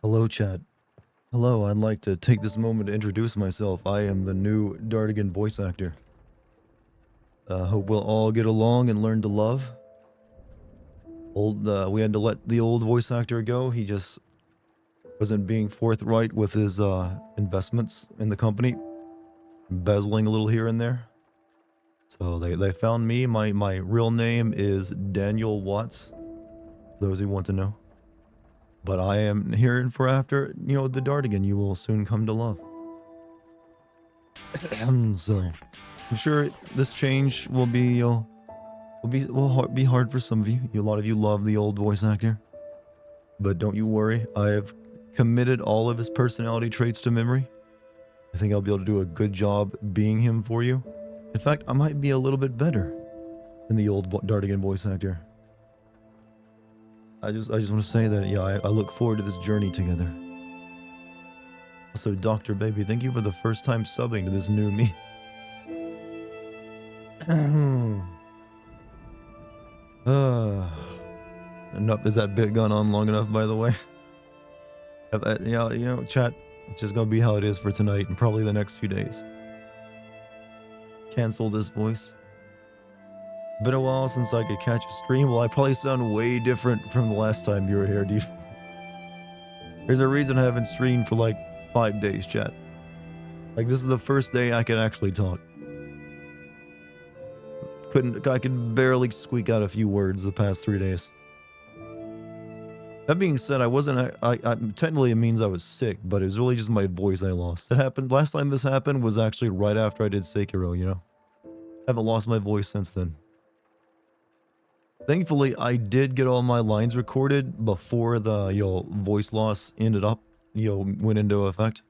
Hello, chat. Hello, I'd like to take this moment to introduce myself. I am the new Dartigan voice actor. Hope we'll all get along and learn to love. We had to let the old voice actor go. He just wasn't being forthright with his investments in the company, embezzling a little here and there. So they found me. My real name is Daniel Watts, those who want to know. But I am here and for after, the Dartigan you will soon come to love. So I'm sure this change will be hard for some of you. A lot of you love the old voice actor, but don't you worry. I have committed all of his personality traits to memory. I think I'll be able to do a good job being him for you. In fact, I might be a little bit better than the old Dartigan voice actor. I just want to say that, yeah, I look forward to this journey together. Also, Dr. Baby, thank you for the first time subbing to this new me. Enough. Is that bit gone on long enough, by the way? Chat, it's just gonna be how it is for tonight and probably the next few days. Cancel this voice. Been a while since I could catch a stream. Well, I probably sound way different from the last time you were here, Deef. There's a reason I haven't streamed for like 5 days, chat. Like, this is the first day I can actually talk. I could barely squeak out a few words the past 3 days. That being said, technically it means I was sick, but it was really just my voice I lost. It happened, last time this happened was actually right after I did Sekiro, I haven't lost my voice since then. Thankfully, I did get all my lines recorded before the, voice loss went into effect.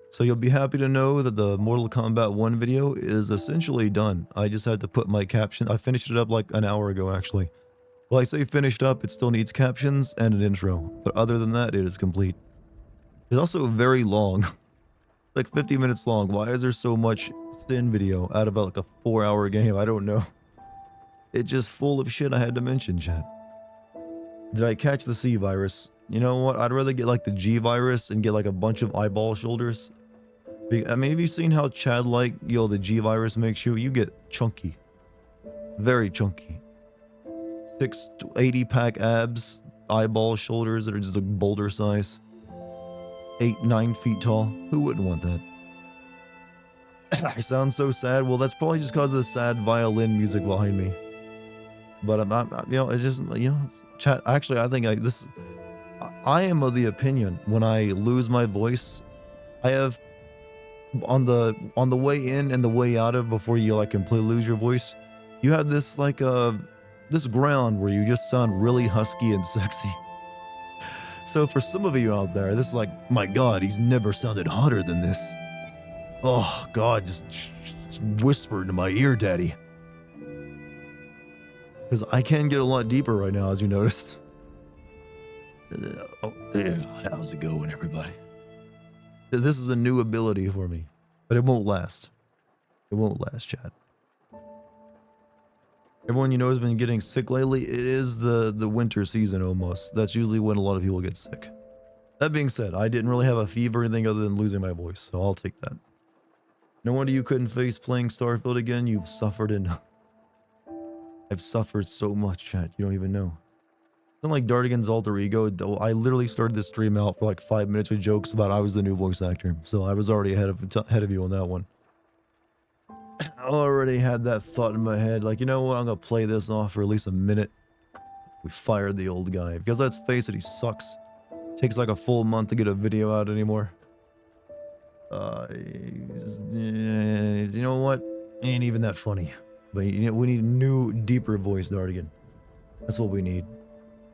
So you'll be happy to know that the Mortal Kombat 1 video is essentially done. I just had to put my caption. I finished it up like an hour ago, actually. Well, I say finished up, it still needs captions and an intro. But other than that, it is complete. It's also very long. Like 50 minutes long. Why is there so much Sin video out of like a 4-hour game? I don't know. It's just full of shit I had to mention, chat. Did I catch the C virus? You know what? I'd rather get like the G virus and get like a bunch of eyeball shoulders. I mean, have you seen how Chad-like, the G virus makes you? You get chunky. Very chunky. 6 to 80-pack abs, eyeball shoulders that are just a boulder size. 8-9 feet tall. Who wouldn't want that? I sound so sad. Well, that's probably just because of the sad violin music behind me. But it just, chat. Actually, I think I am of the opinion when I lose my voice, I have on the way in and the way out of before you like completely lose your voice, you have this like this ground where you just sound really husky and sexy. So for some of you out there, this is like, my God, he's never sounded hotter than this. Oh God, just whisper into my ear, daddy. Because I can get a lot deeper right now, as you noticed. How's it going, everybody? This is a new ability for me, but it won't last. It won't last, chat. Everyone has been getting sick lately. It is the winter season almost. That's usually when a lot of people get sick. That being said, I didn't really have a fever or anything other than losing my voice, so I'll take that. No wonder you couldn't face playing Starfield again. You've suffered enough. I've suffered so much, chat. You don't even know. It's like Dartigan's alter ego. I literally started this stream out for like 5 minutes with jokes about I was the new voice actor. So I was already ahead of you on that one. I already had that thought in my head. Like, you know what? I'm going to play this off for at least a minute. We fired the old guy. Because let's face it, he sucks. Takes like a full month to get a video out anymore. You know what? Ain't even that funny. But we need a new, deeper voice Dartigan. That's what we need.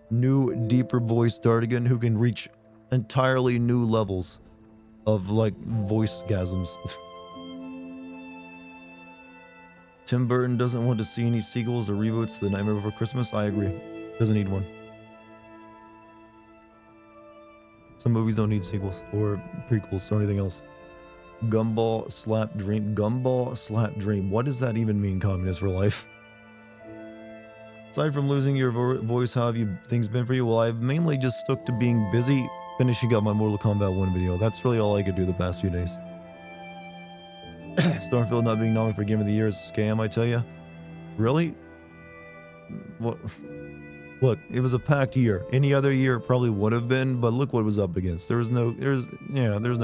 New, deeper voice Dartigan who can reach entirely new levels of like voice gasms. Tim Burton doesn't want to see any sequels or reboots to The Nightmare Before Christmas. I agree. Doesn't need one. Some movies don't need sequels or prequels or anything else. Gumball Slap Dream. Gumball Slap Dream. What does that even mean, Communist for Life? Aside from losing your voice, how have things been for you? Well, I've mainly just stuck to being busy finishing up my Mortal Kombat 1 video. That's really all I could do the past few days. Starfield not being nominated for Game of the Year is a scam, I tell you. Really? What? Look, it was a packed year. Any other year it probably would have been, but look what it was up against. There's no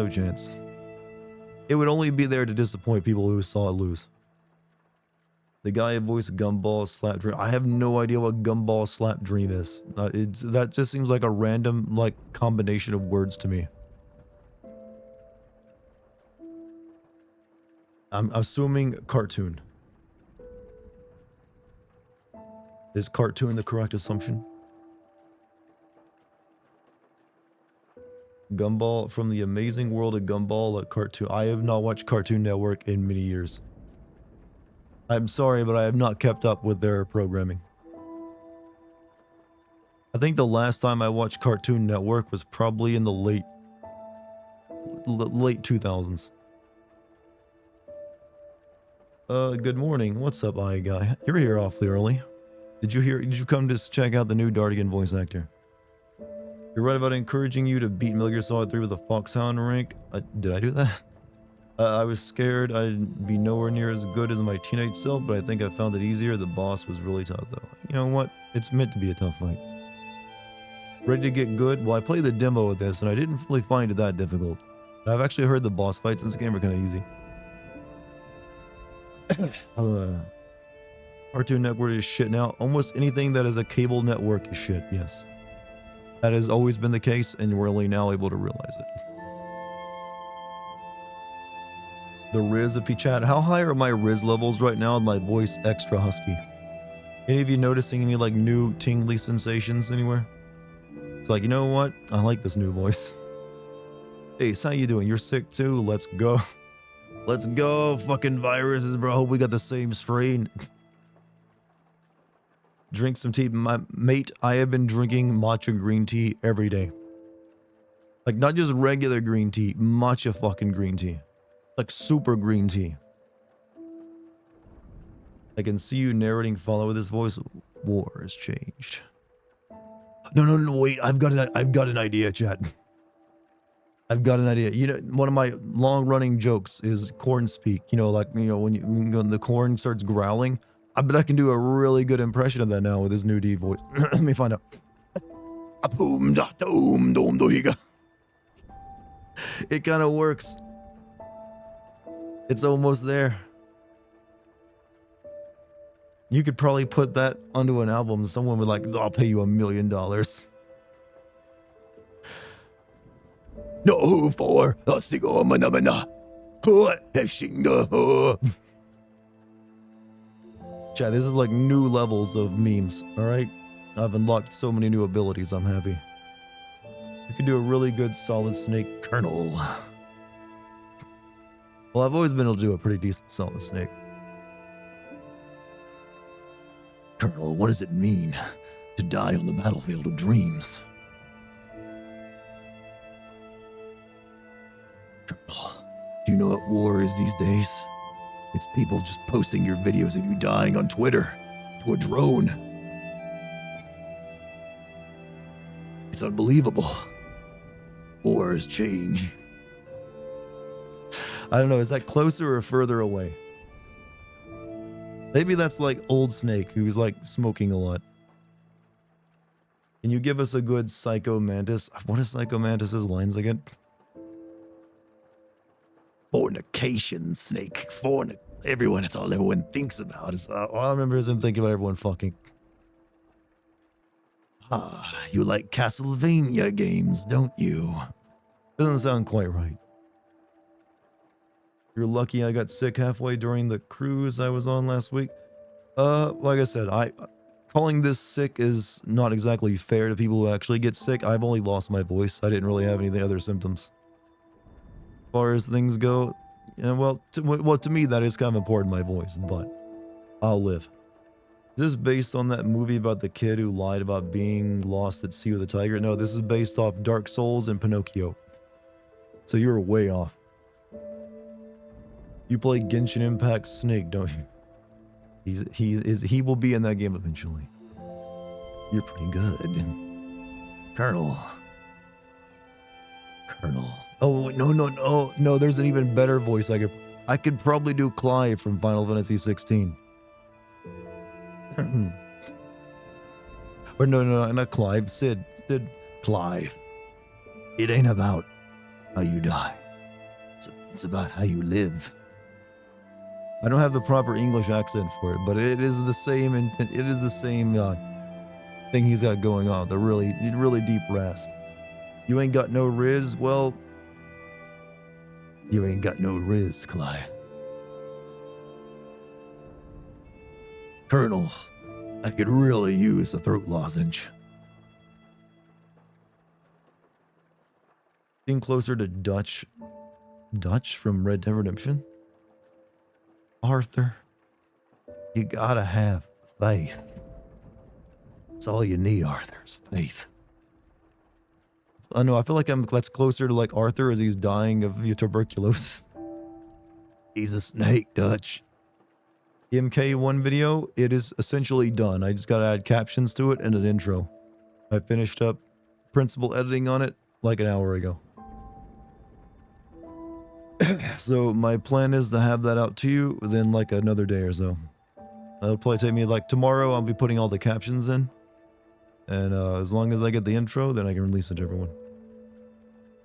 chance. It would only be there to disappoint people who saw it lose. The guy who voiced Gumball Slap Dream. I have no idea what Gumball Slap Dream is. That just seems like a random like combination of words to me. I'm assuming cartoon. Is cartoon the correct assumption? Gumball from the amazing world of Gumball at Cartoon. I have not watched Cartoon Network in many years. I'm sorry, but I have not kept up with their programming. I think the last time I watched Cartoon Network was probably in the late 2000s. Good morning. What's up, eye guy? You're here awfully early. Did you come to check out the new Dartigan voice actor? You're right about encouraging you to beat Metal Gear Solid 3 with a Foxhound rank. Did I do that? I was scared I'd be nowhere near as good as my teenage self, but I think I found it easier. The boss was really tough, though. You know what? It's meant to be a tough fight. Ready to get good? Well, I played the demo of this, and I didn't really find it that difficult. I've actually heard the boss fights in this game are kind of easy. Cartoon Network is shit now. Almost anything that is a cable network is shit, yes. That has always been the case, and we're only now able to realize it. The Riz of P-Chat. How high are my Riz levels right now with my voice extra husky? Any of you noticing any like new tingly sensations anywhere? It's like, you know what? I like this new voice. Hey, how you doing? You're sick too? Let's go. Let's go. Fucking viruses, bro. Hope we got the same strain. Drink some tea. Mate, I have been drinking matcha green tea every day. Like, not just regular green tea, matcha fucking green tea. Like, super green tea. I can see you narrating follow with this voice. War has changed. No, wait. I've got an idea, chat. I've got an idea. You know, one of my long-running jokes is corn speak. You know, like, you know, when the corn starts growling. I bet I can do a really good impression of that now with his new D voice. Let me find out. It kind of works. It's almost there. You could probably put that onto an album. Someone would like, I'll pay you $1 million. No, for a single manamana. Chat, this is like new levels of memes, alright? I've unlocked so many new abilities, I'm happy. You can do a really good Solid Snake Colonel. Well, I've always been able to do a pretty decent Solid Snake. Colonel, what does it mean to die on the battlefield of dreams? Colonel, do you know what war is these days? It's people just posting your videos of you dying on Twitter to a drone. It's unbelievable. Wars change. I don't know, is that closer or further away? Maybe that's like old Snake, who's like smoking a lot. Can you give us a good Psycho Mantis? What is Psycho Mantis's lines again? Fornication, Snake. Everyone, it's all everyone thinks about. All I remember is him thinking about everyone fucking. Ah, you like Castlevania games, don't you? Doesn't sound quite right. You're lucky I got sick halfway during the cruise I was on last week. Like I said, calling this sick is not exactly fair to people who actually get sick. I've only lost my voice. I didn't really have any of the other symptoms. As far as things go, yeah, well, to me, that is kind of important, my voice, but I'll live. Is this based on that movie about the kid who lied about being lost at sea with a tiger? No, this is based off Dark Souls and Pinocchio. So you're way off. You play Genshin Impact Snake, don't you? He will be in that game eventually. You're pretty good. Colonel. Colonel. Oh, no, no, no, no, there's an even better voice I could probably do Clive from Final Fantasy 16. Or no, not Clive, Sid, Clive. It ain't about how you die. It's about how you live. I don't have the proper English accent for it, but it is the same intent. It is the same thing he's got going on. The really deep rasp. You ain't got no riz? Well, you ain't got no riz, Clive. Colonel, I could really use a throat lozenge. Getting closer to Dutch from Red Dead Redemption? Arthur, you gotta have faith. That's all you need, Arthur, is faith. I know, I feel like that's closer to like Arthur as he's dying of tuberculosis. He's a snake, Dutch. MK1 video, it is essentially done. I just gotta add captions to it and an intro. I finished up principal editing on it like an hour ago. So my plan is to have that out to you within like another day or so. It'll probably take me like tomorrow. I'll be putting all the captions in, and as long as I get the intro, then I can release it to everyone.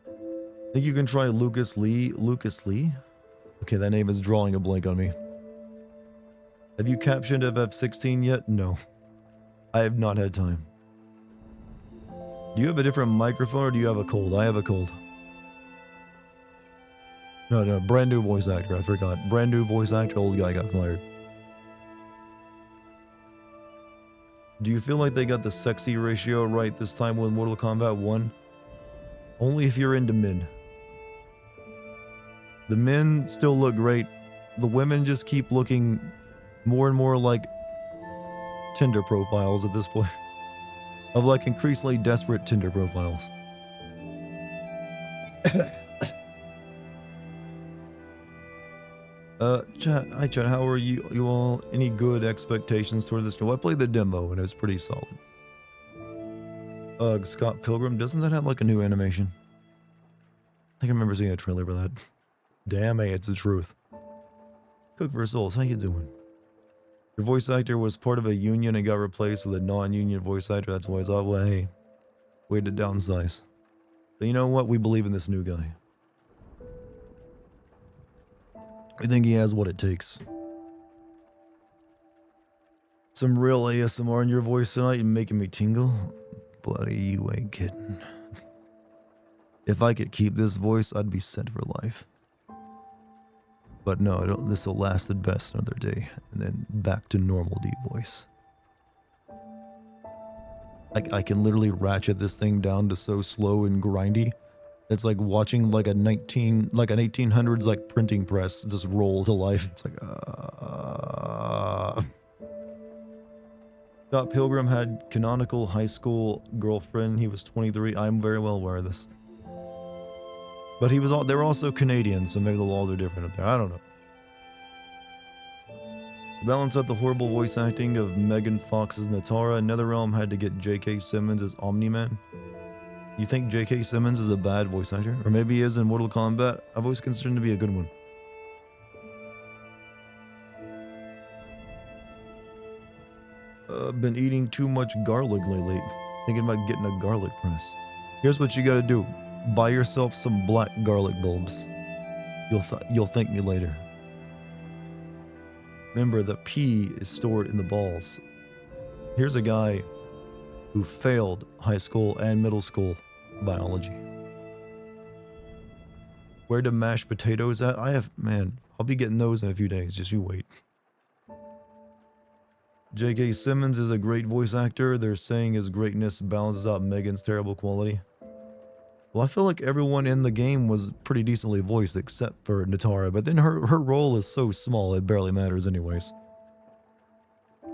I think you can try Lucas Lee. Okay, that name is drawing a blank on me. Have you captioned FF16 yet? No, I have not had time. Do you have a different microphone or do you have a cold? I have a cold. No, brand new voice actor. I forgot. Brand new voice actor, old guy got fired. Do you feel like they got the sexy ratio right this time with Mortal Kombat 1? Only if you're into men. The men still look great. The women just keep looking more and more like Tinder profiles at this point. Of like increasingly desperate Tinder profiles. Chat, how are you all? Any good expectations toward this game? Well, I played the demo and it was pretty solid. Scott Pilgrim, doesn't that have like a new animation? I think I remember seeing a trailer for that. Damn, hey, it's the truth. Cook for Souls, how you doing? Your voice actor was part of a union and got replaced with a non-union voice actor. That's why I thought, well, hey, way to downsize. But you know what? We believe in this new guy. I think he has what it takes. Some real ASMR in your voice tonight and making me tingle? Buddy, you ain't kidding. If I could keep this voice, I'd be set for life. But no, this will last at best another day, and then back to normal deep voice. I can literally ratchet this thing down to so slow and grindy. It's like watching like an 1800s like printing press just roll to life. It's like Scott Pilgrim had canonical high school girlfriend. He was 23. I'm very well aware of this. But they were also Canadian, so maybe the laws are different up there. I don't know. To balance out the horrible voice acting of Megan Fox's Natara, NetherRealm had to get J.K. Simmons as Omni-Man. You think J.K. Simmons is a bad voice actor? Or maybe he is in Mortal Kombat? I've always considered him to be a good one. I've been eating too much garlic lately. Thinking about getting a garlic press. Here's what you gotta do. Buy yourself some black garlic bulbs. You'll thank me later. Remember, the P is stored in the balls. Here's a guy who failed high school and middle school biology. Where the mashed potatoes at? I'll be getting those in a few days. Just you wait. J.K. Simmons is a great voice actor. They're saying his greatness balances out Megan's terrible quality. Well, I feel like everyone in the game was pretty decently voiced except for Natara, but then her role is so small it barely matters anyways.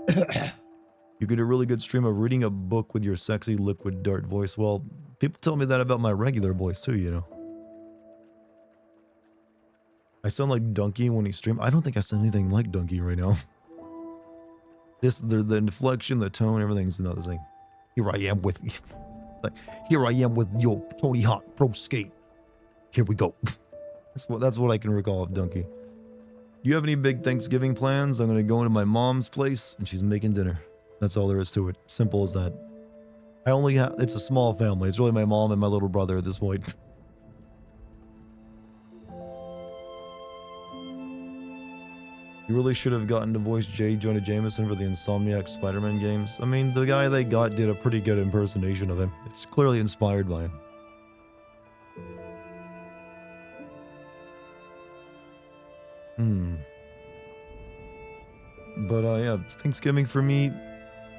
You get a really good stream of reading a book with your sexy liquid dart voice. Well, people tell me that about my regular voice too, you know. I sound like Donkey when he streams. I don't think I sound anything like Donkey right now. The inflection, the tone, everything's another thing. Here I am with your Tony Hawk Pro Skate. Here we go. That's what I can recall of Donkey. Do you have any big Thanksgiving plans? I'm going to go into my mom's place and she's making dinner. That's all there is to it. Simple as that. I only have, it's a small family. It's really my mom and my little brother at this point. You really should have gotten to voice J. Jonah Jameson for the Insomniac Spider-Man games. I mean, the guy they got did a pretty good impersonation of him. It's clearly inspired by him. But yeah, Thanksgiving for me,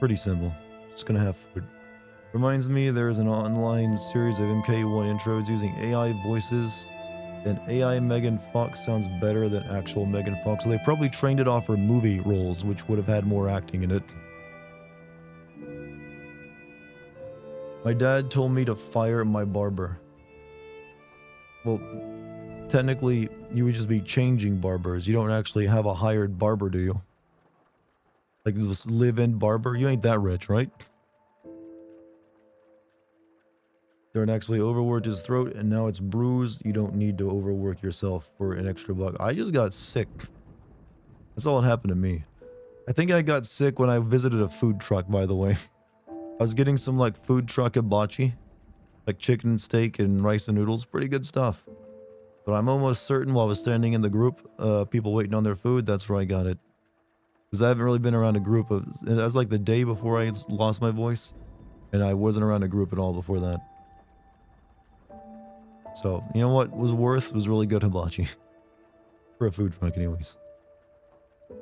pretty simple. Just gonna have food. Reminds me there's an online series of MK1 intros using AI voices, and AI Megan Fox sounds better than actual Megan Fox. So they probably trained it off her movie roles, which would have had more acting in it. My dad told me to fire my barber. Well, technically, you would just be changing barbers. You don't actually have a hired barber, do you? Like this live-in barber? You ain't that rich, right? Darren actually overworked his throat and now it's bruised. You don't need to overwork yourself for an extra buck. I just got sick. That's all that happened to me. I think I got sick when I visited a food truck, by the way. I was getting some like food truck hibachi, like chicken and steak and rice and noodles. Pretty good stuff. But I'm almost certain while I was standing in the group, people waiting on their food, that's where I got it. Because I haven't really been around a group of... That was like the day before I lost my voice. And I wasn't around a group at all before that. So, you know what was worth? Was really good hibachi. For a food truck anyways. You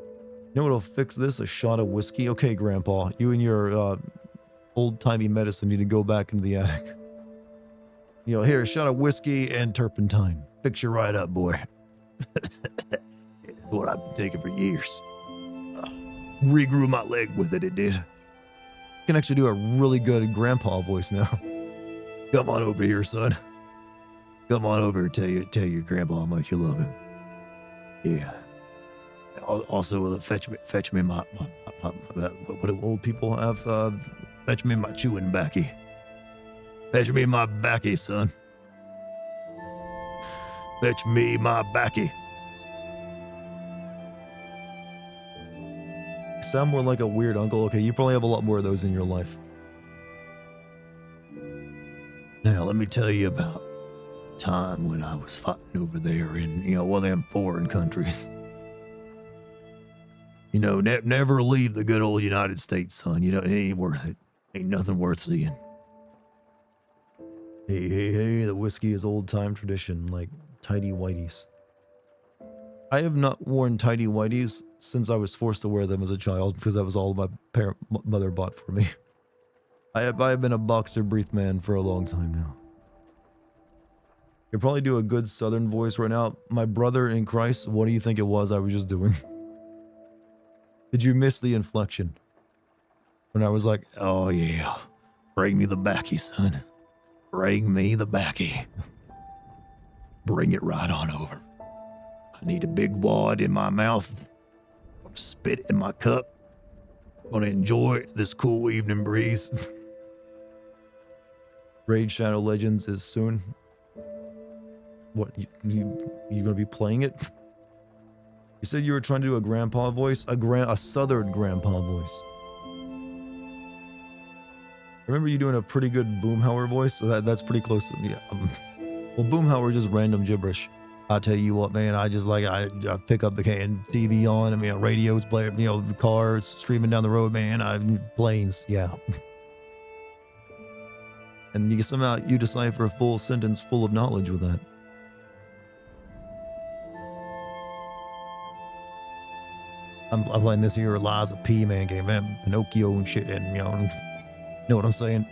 know what'll fix this? A shot of whiskey? Okay, Grandpa. You and your old-timey medicine need to go back into the attic. You know, here, a shot of whiskey and turpentine. Fix you right up, boy. It's what I've been taking for years. Regrew my leg with it, it did. I can actually do a really good grandpa voice now. Come on over here, son. Come on over and tell your grandpa how much you love him. Yeah. Also, fetch me my what do old people have? Fetch me my chewing backy. Fetch me my backy, son. Fetch me my backy. Sound more like a weird uncle. Okay, you probably have a lot more of those in your life. Now, let me tell you about time when I was fighting over there in, one of them foreign countries. Never leave the good old United States, son. It ain't worth it. Ain't nothing worth seeing. Hey, the whiskey is old-time tradition, like tidy whities. I have not worn tidy whities since I was forced to wear them as a child because that was all my mother bought for me. I have been a boxer brief man for a long time now. You'll probably do a good southern voice right now. My brother in Christ, what do you think it was I was just doing? Did you miss the inflection? When I was like, oh yeah, bring me the backy, son. Bring me the backy. Bring it right on over. I need a big wad in my mouth. I'm gonna spit in my cup. I'm gonna enjoy this cool evening breeze. Raid Shadow Legends is soon. What, you gonna be playing it? You said you were trying to do a grandpa voice? A southern grandpa voice. I remember you doing a pretty good Boomhauer voice, so that's pretty close to me. Well, Boomhauer just random gibberish. I tell you what, man, I just like, I pick up the TV on, radio's playing, the cars streaming down the road, man, planes, yeah. And somehow you decipher a full sentence full of knowledge with that. I'm playing this here Liza P man game, man, Pinocchio and shit, and know what I'm saying?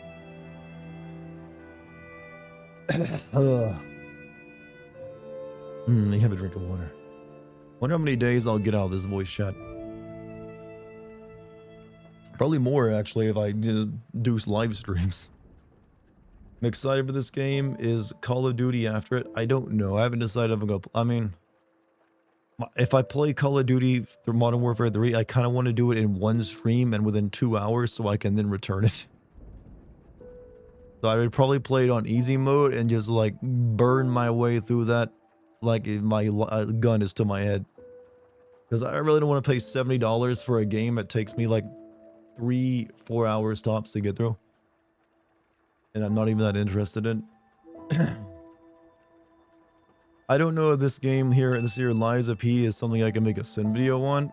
You have a drink of water. Wonder how many days I'll get out of this voice chat. Probably more, actually, if I just do live streams. I'm excited for this game. Is Call of Duty after it? I don't know. I haven't decided if I'm going to... if I play Call of Duty through Modern Warfare 3, I kind of want to do it in one stream and within 2 hours so I can then return it. So I would probably play it on easy mode and just like burn my way through that like my gun is to my head. Because I really don't want to pay $70 for a game that takes me like 3-4 hours tops to get through. And I'm not even that interested in. I don't know if this game here, this here Liza P is something I can make a sim video on.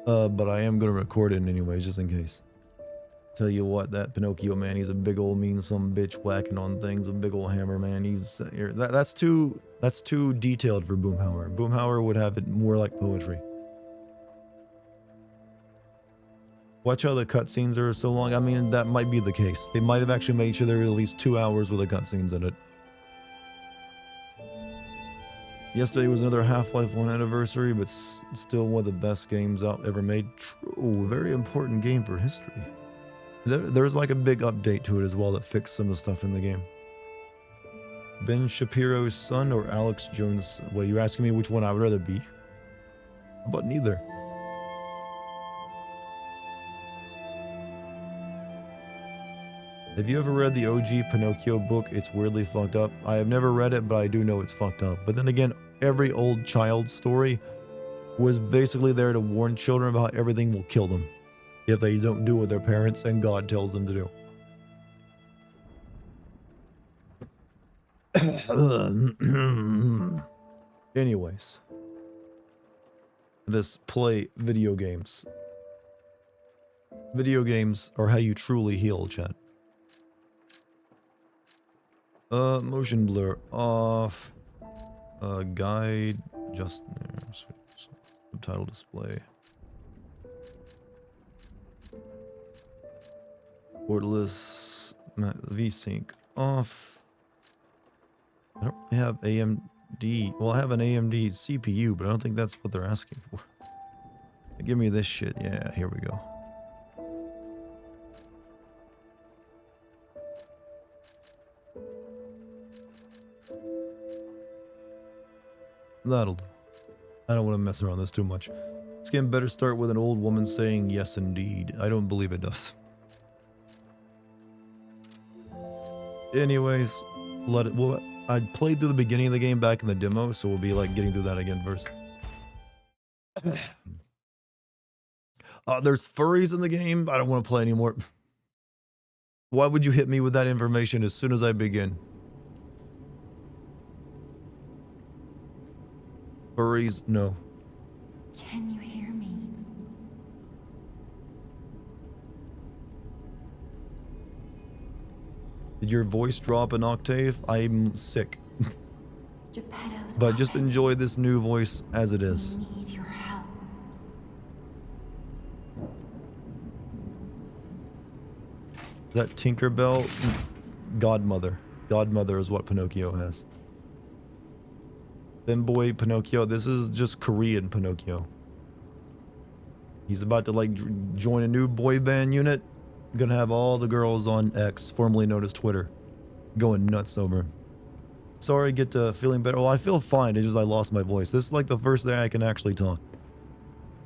But I am going to record it anyways, just in case. Tell you what, that Pinocchio man, he's a big old mean some bitch whacking on things, a big old hammer man. He's that's too detailed for Boomhauer. Boomhauer would have it more like poetry. Watch how the cutscenes are so long. I mean, that might be the case. They might have actually made sure there were at least 2 hours with the cutscenes in it. Yesterday was another Half-Life 1 anniversary, but still one of the best games out ever made. True, very important game for history. There's like a big update to it as well that fixed some of the stuff in the game. Ben Shapiro's son or Alex Jones? Well, you're asking me which one I would rather be? How about neither? Have you ever read the OG Pinocchio book? It's weirdly fucked up. I have never read it, but I do know it's fucked up. But then again, every old child story was basically there to warn children about how everything will kill them if they don't do what their parents and God tells them to do. Anyways, let's play video games. Video games are how you truly heal, chat. Motion blur off. Guide just there. Subtitle display. Cordless VSync off. I don't really have AMD. Well, I have an AMD CPU, but I don't think that's what they're asking for. Give me this shit. Yeah, here we go. That'll do. I don't want to mess around this too much. This game better start with an old woman saying yes indeed. I don't believe it does. Anyways, let it. Well, I played through the beginning of the game back in the demo, so we'll be like getting through that again first. There's furries in the game. I don't want to play anymore. Why would you hit me with that information as soon as I begin? Furries, no. Can you hear me? Did your voice drop an octave? I'm sick. Geppetto's But just puppet. enjoy this new voice as it is. We need your help. That Tinkerbell, Godmother. Godmother is what Pinocchio has. Femboy Pinocchio, this is just Korean Pinocchio. He's about to like join a new boy band unit. Gonna have all the girls on X, formerly known as Twitter, going nuts over him. Sorry, get to feeling better. Well, I feel fine, it's just I lost my voice. This is like the first day I can actually talk.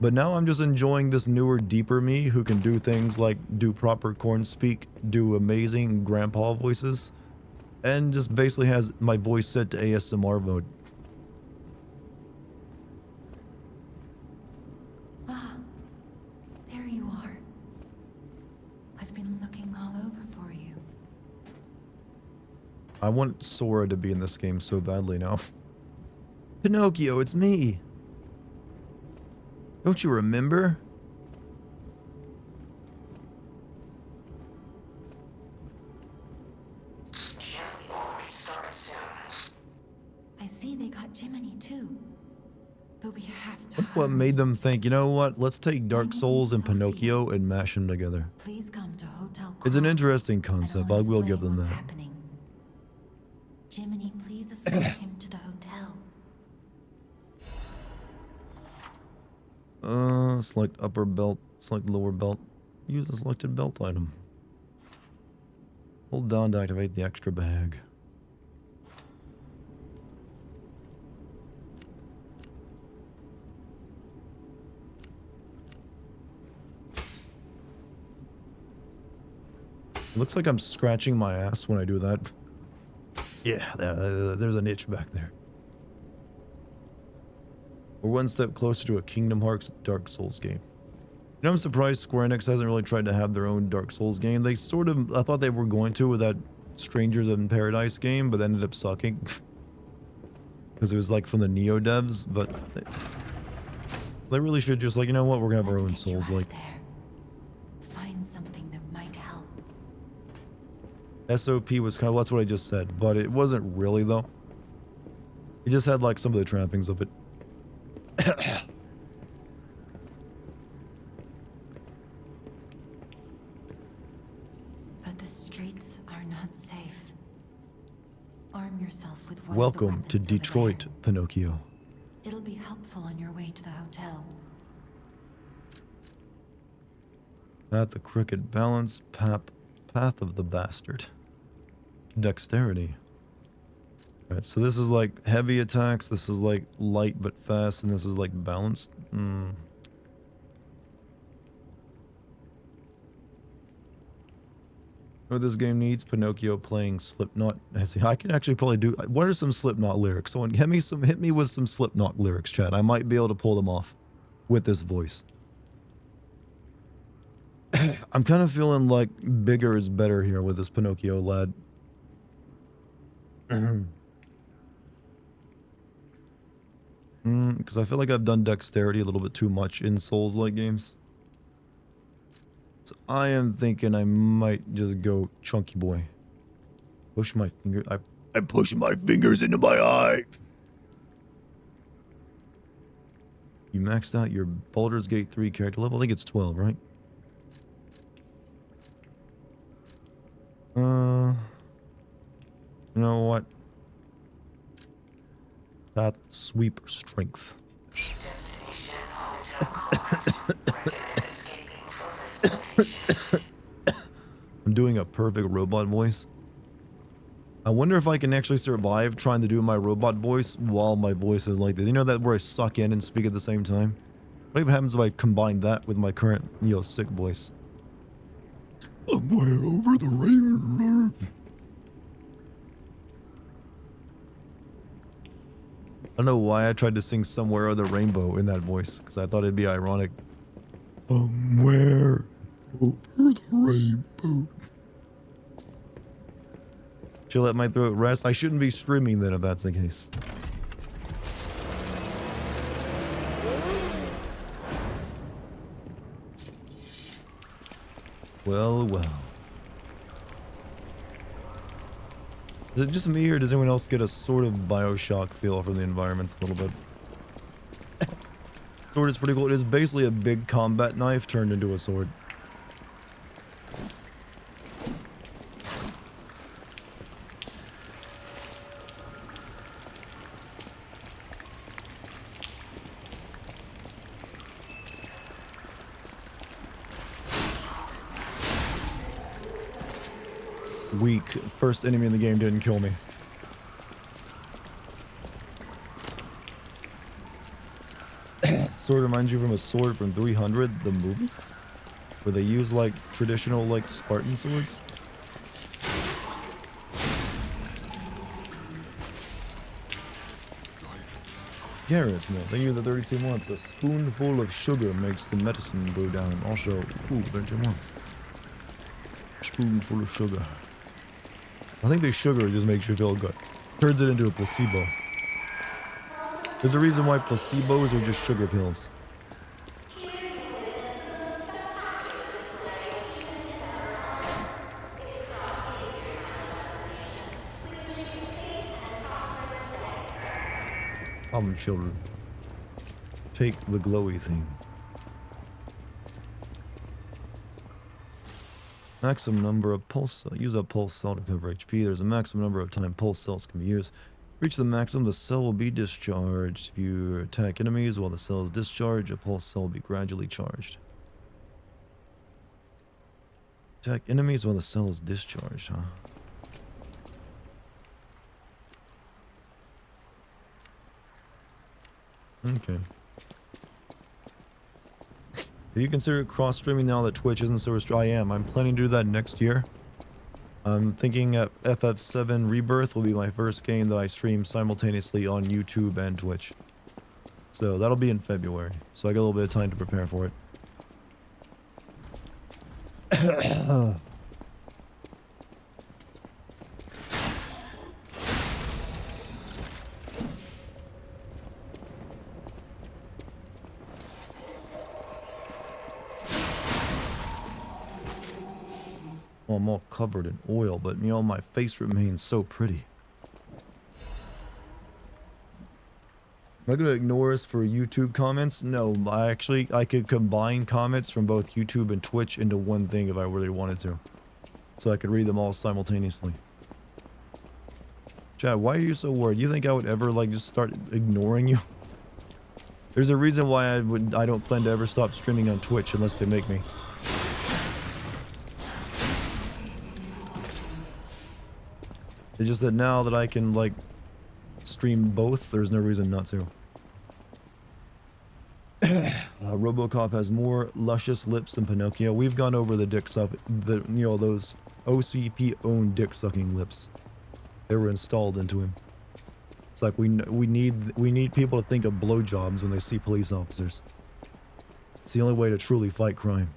But now I'm just enjoying this newer, deeper me who can do things like do proper corn speak, do amazing grandpa voices, and just basically has my voice set to ASMR mode. Ah, there you are. I've been looking all over for you. I want Sora to be in this game so badly now. Pinocchio, it's me. Don't you remember? I see they got Jiminy too. But we have to. What made them think, you know what, let's take Dark Souls and Pinocchio and mash them together. Please come to Hotel It's an Croft, interesting concept, and I I'll will give explain them what's that. happening. Jiminy, please escort him to the hotel. Select upper belt, select lower belt. Use the selected belt item. Hold down to activate the extra bag. Looks like I'm scratching my ass when I do that. Yeah, there's an itch back there. We're one step closer to a Kingdom Hearts Dark Souls game. You know, I'm surprised Square Enix hasn't really tried to have their own Dark Souls game. They sort of, I thought they were going to with that Strangers in Paradise game, but ended up sucking. Because it was like from the Neo devs, but they really should just like, you know what, we're gonna have our own Souls like. Find something that might help. SOP was kind of, that's what I just said, but it wasn't really though. It just had like some of the trappings of it. But the streets are not safe. Arm yourself with one Welcome of the to weapons over Detroit, there. Pinocchio. It'll be helpful on your way to the hotel. Path of crooked balance, path of the bastard. Dexterity. Alright, so this is like heavy attacks, this is like light but fast, and this is like balanced. What this game needs? Pinocchio playing Slipknot. I can actually probably do. What are some Slipknot lyrics? Someone hit me with some Slipknot lyrics, chat. I might be able to pull them off with this voice. I'm kind of feeling like bigger is better here with this Pinocchio lad. Because I feel like I've done dexterity a little bit too much in Souls-like games. So I am thinking I might just go chunky boy. Push my finger. I'm pushing my fingers into my eye. You maxed out your Baldur's Gate 3 character level. I think it's 12, right? You know what? Path sweep strength. Destination hotel court. Recommend escaping for reservation. I'm doing a perfect robot voice. I wonder if I can actually survive trying to do my robot voice while my voice is like this. You know that where I suck in and speak at the same time? What even happens if I combine that with my current, sick voice? Somewhere over the rainbow. I don't know why I tried to sing Somewhere Over the Rainbow in that voice, because I thought it'd be ironic. Somewhere over the rainbow. Should I let my throat rest? I shouldn't be streaming then if that's the case. Well, well. Is it just me, or does anyone else get a sort of Bioshock feel from the environments a little bit? Sword is pretty cool. It is basically a big combat knife turned into a sword. Weak. First enemy in the game didn't kill me. Sword reminds you from a sword from 300, the movie? Where they use like traditional like Spartan swords? Garrett's milk. Thank you for the 32 months. A spoonful of sugar makes the medicine go down. Also, ooh, 32 months. Spoonful of sugar. I think the sugar just makes you feel good. Turns it into a placebo. There's a reason why placebos are just sugar pills. Come, children. Take the glowy thing. Maximum number of pulse cells. Use a pulse cell to recover HP. There's a maximum number of time pulse cells can be used. Reach the maximum, the cell will be discharged. If you attack enemies while the cell is discharged, a pulse cell will be gradually charged. Attack enemies while the cell is discharged, huh? Okay. Do you consider cross-streaming now that Twitch isn't so restricted? I am. I'm planning to do that next year. I'm thinking FF7 Rebirth will be my first game that I stream simultaneously on YouTube and Twitch. So that'll be in February. So I got a little bit of time to prepare for it. Well, I'm all covered in oil, but you know, my face remains so pretty. Am I going to ignore us for YouTube comments? No, I could combine comments from both YouTube and Twitch into one thing if I really wanted to. So I could read them all simultaneously. Chad, why are you so worried? You think I would ever, like, just start ignoring you? There's a reason why I don't plan to ever stop streaming on Twitch unless they make me. It's just that now that I can, like, stream both, there's no reason not to. RoboCop has more luscious lips than Pinocchio. We've gone over the dick suck, you know, those OCP-owned dick-sucking lips. They were installed into him. It's like we need people to think of blowjobs when they see police officers. It's the only way to truly fight crime.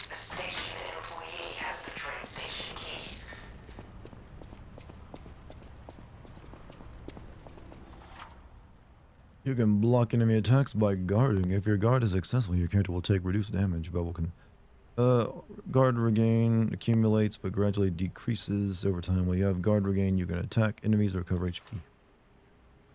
The station employee has the train station keys. You can block enemy attacks by guarding. If your guard is successful, your character will take reduced damage, but guard regain accumulates but gradually decreases over time. While you have guard regain, you can attack enemies or recover HP.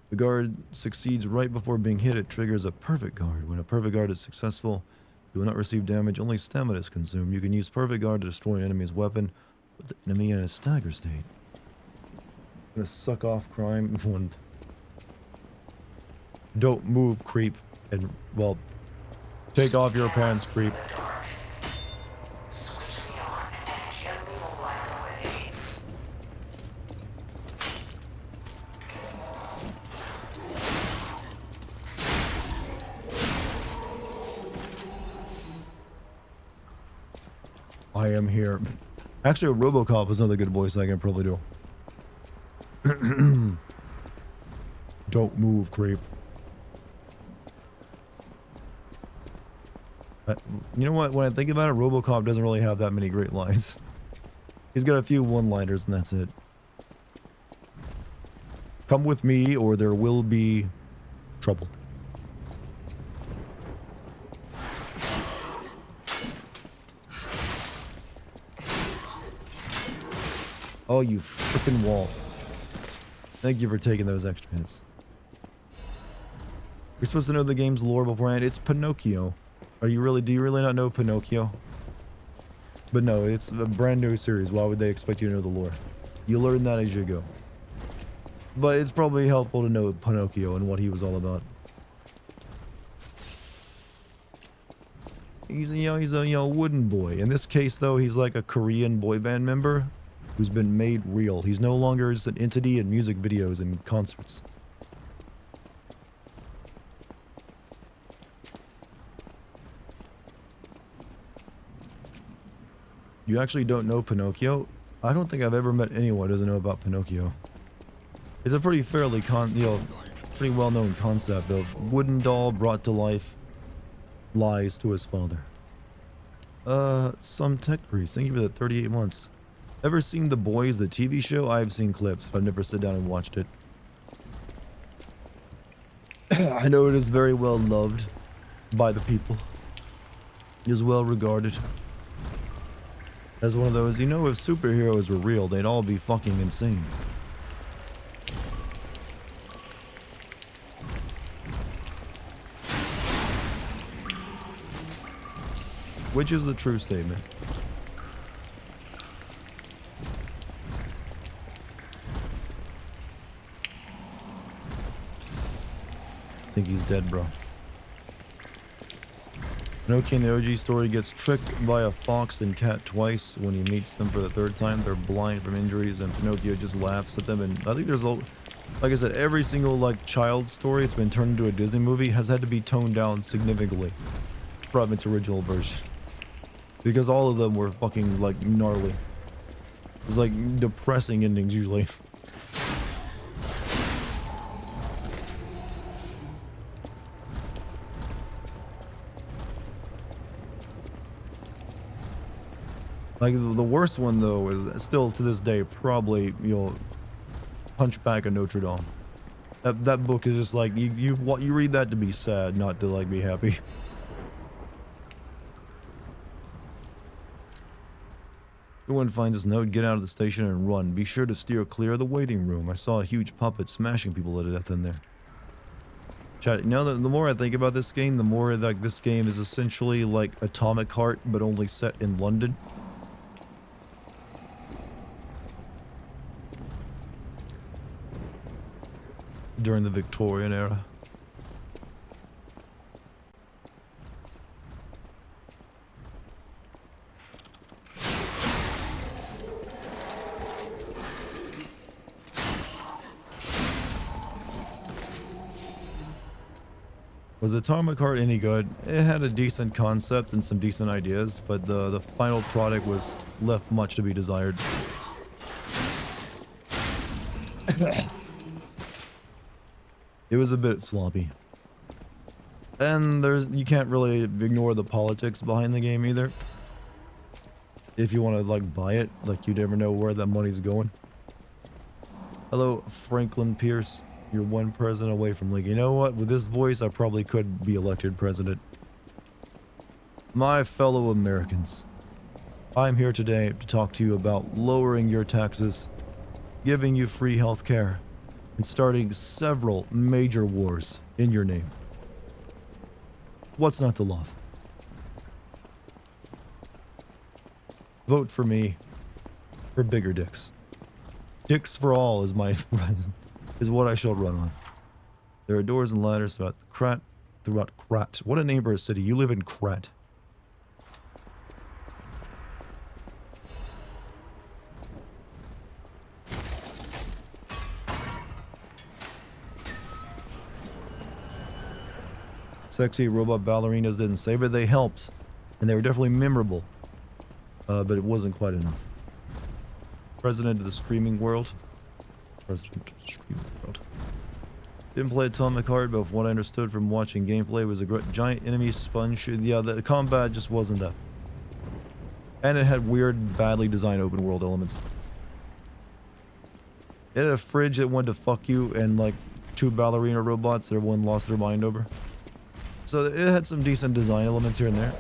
The guard succeeds right before being hit. It triggers a perfect guard. When a perfect guard is successful, you will not receive damage. Only stamina is consumed. You can use perfect guard to destroy an enemy's weapon, with the enemy in a stagger state. I'm gonna suck off crime one. Don't move, creep. And, well, take off your pants, creep. Switch me on and gently will light the way. I am here. Actually, RoboCop is another good voice I can probably do. Don't move, creep. You know what? When I think about it, RoboCop doesn't really have that many great lines. He's got a few one-liners and that's it. Come with me or there will be trouble. Oh, you frickin' wall. Thank you for taking those extra hits. You're supposed to know the game's lore beforehand. It's Pinocchio. Do you really not know Pinocchio? But no, it's a brand new series. Why would they expect you to know the lore? You learn that as you go. But it's probably helpful to know Pinocchio and what he was all about. He's a wooden boy. In this case, though, he's like a Korean boy band member who's been made real. He's no longer just an entity in music videos and concerts. You actually don't know Pinocchio? I don't think I've ever met anyone who doesn't know about Pinocchio. It's a pretty pretty well-known concept of wooden doll brought to life, lies to his father. Some tech priest. Thank you for the 38 months. Ever seen The Boys, the TV show? I've seen clips, but I've never sit down and watched it. I know it is very well loved by the people. It is well regarded as one of those, you know, if superheroes were real, they'd all be fucking insane. Which is a true statement. I think he's dead, bro. Pinocchio in the OG story gets tricked by a fox and cat twice. When he meets them for the third time, they're blind from injuries, and Pinocchio just laughs at them. And I think there's a, like I said, every single like child story that's been turned into a Disney movie has had to be toned down significantly from its original version, because all of them were fucking like gnarly. It's like depressing endings usually. Like the worst one though is still to this day probably, you know, Hunchback of Notre Dame. That book is just like you read that to be sad, not to like be happy. Everyone finds this note, get out of the station and run. Be sure to steer clear of the waiting room. I saw a huge puppet smashing people to death in there. Chat, you know, the more I think about this game, the more like this game is essentially like Atomic Heart, but only set in London. During the Victorian era. Was Atomic Heart any good? It had a decent concept and some decent ideas, but the final product was left much to be desired. It was a bit sloppy. And you can't really ignore the politics behind the game either. If you want to like buy it, like you never know where that money's going. Hello, Franklin Pierce. You're one president away from league. You know what? With this voice, I probably could be elected president. My fellow Americans, I'm here today to talk to you about lowering your taxes, giving you free health care, and starting several major wars in your name. What's not to love? Vote for me for bigger dicks. Dicks for all is my is what I shall run on. There are doors and ladders throughout Krat. What a name for a city. You live in Krat. Sexy robot ballerinas didn't save it. They helped, and they were definitely memorable, but it wasn't quite enough. President of the Screaming World. President of the Screaming World. Didn't play Atomic Heart, but from what I understood from watching gameplay, it was a giant enemy sponge. Yeah, the combat just wasn't that. And it had weird, badly designed open world elements. It had a fridge that wanted to fuck you, and like 2 ballerina robots that everyone lost their mind over. So it had some decent design elements here and there.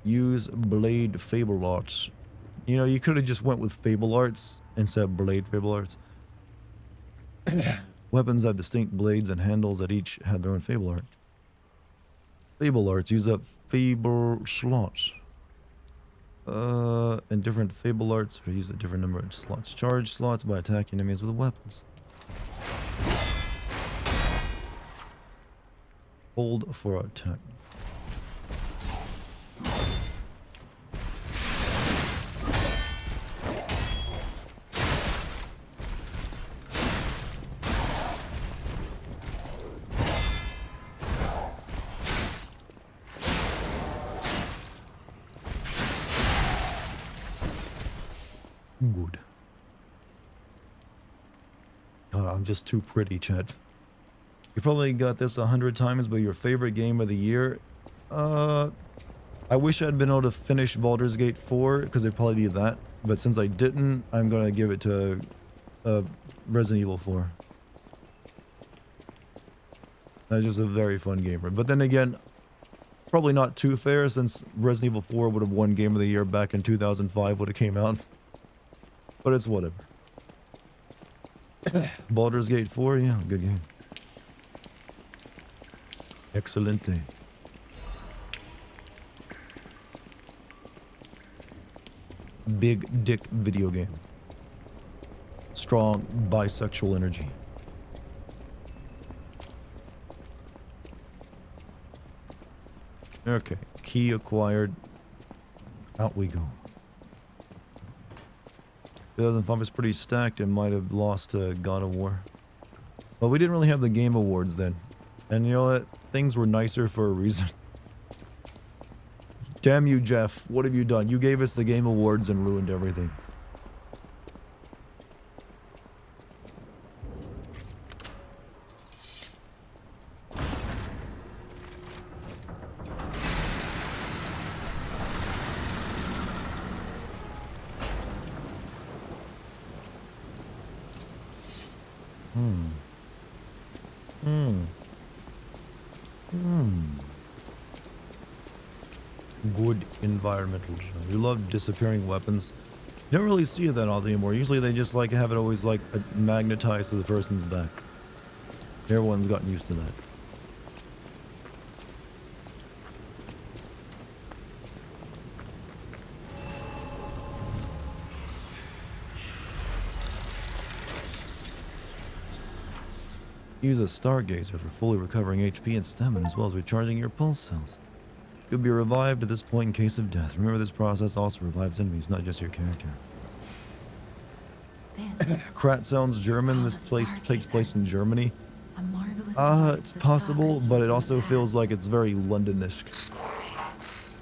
Use Blade Fable Arts. You know, you could have just went with Fable Arts instead of Blade Fable Arts. Weapons have distinct blades and handles that each have their own Fable Art. Fable Arts use up Fable slots. And different Fable Arts use a different number of slots. Charge slots by attacking enemies with weapons. Hold for attack. Good. God, I'm just too pretty, Chad. You probably got this 100 times, but your favorite game of the year? I wish I'd been able to finish Baldur's Gate 4, because it'd probably be that. But since I didn't, I'm gonna give it to Resident Evil 4. That's just a very fun game. But then again, probably not too fair, since Resident Evil 4 would have won Game of the Year back in 2005 when it came out. But it's whatever. Baldur's Gate 4, yeah, good game. Excelente. Big dick video game. Strong bisexual energy. Okay, key acquired. Out we go. 2005 is pretty stacked and might have lost to God of War. Well, we didn't really have the Game Awards then. And you know what? Things were nicer for a reason. Damn you, Jeff. What have you done? You gave us the Game Awards and ruined everything. Good environmental. We love disappearing weapons. You don't really see it that often anymore. Usually they just like have it always like magnetized to the person's back. Everyone's gotten used to that. Use a stargazer for fully recovering HP and stamina as well as recharging your pulse cells. You'll be revived at this point in case of death. Remember, this process also revives enemies, not just your character. This Krat sounds German. This place takes place in Germany. a marvelous device It's for possible, stalkers but used it in the also feels past. like it's very London-esque.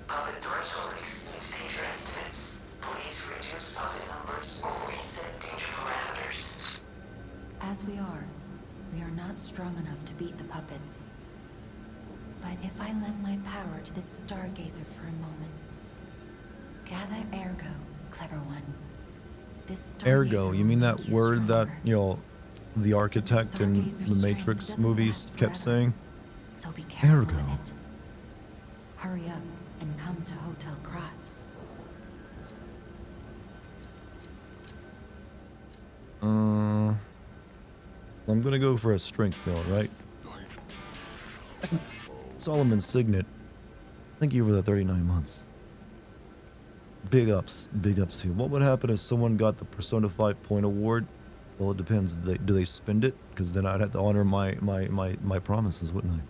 Puppet threshold exceeds danger estimates. Please reduce puppet numbers or reset danger parameters. As we are not strong enough to beat the puppets. But if I lend my power to this stargazer for a moment. Gather ergo, clever one. This Ergo, stargazer you mean will that make you word that, stronger. you know, the architect in Stargazer's the strength Matrix doesn't movies last kept forever. saying? So be careful Ergo. with it. Hurry up and come to Hotel Krat. I'm gonna go for a strength bill, right? Solomon Signet. Thank you for the 39 months. Big ups to you. What would happen if someone got the Persona 5 point award? Well, it depends. Do they spend it? Because then I'd have to honor my promises, wouldn't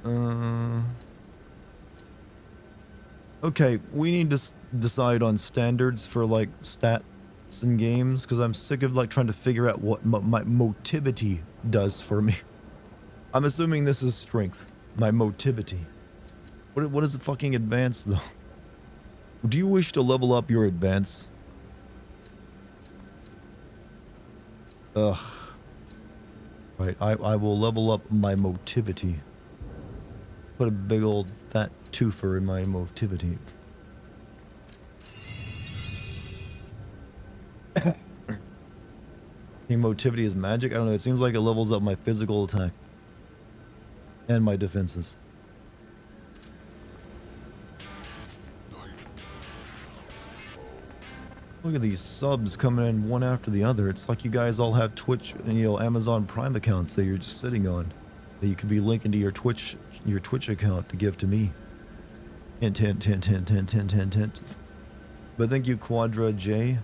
I? Okay, we need to decide on standards for like stats in games because I'm sick of like trying to figure out what my motivity does for me. I'm assuming this is strength. My motivity. What is a fucking advance though? Do you wish to level up your advance? Ugh. Right, I will level up my motivity. Put a big old fat twofer in my motivity. Emotivity is magic? I don't know, it seems like it levels up my physical attack. And my defenses. Look at these subs coming in one after the other. It's like you guys all have Twitch and, you know, Amazon Prime accounts that you're just sitting on. That you could be linking to your Twitch account to give to me. Hint. But thank you, Quadra J,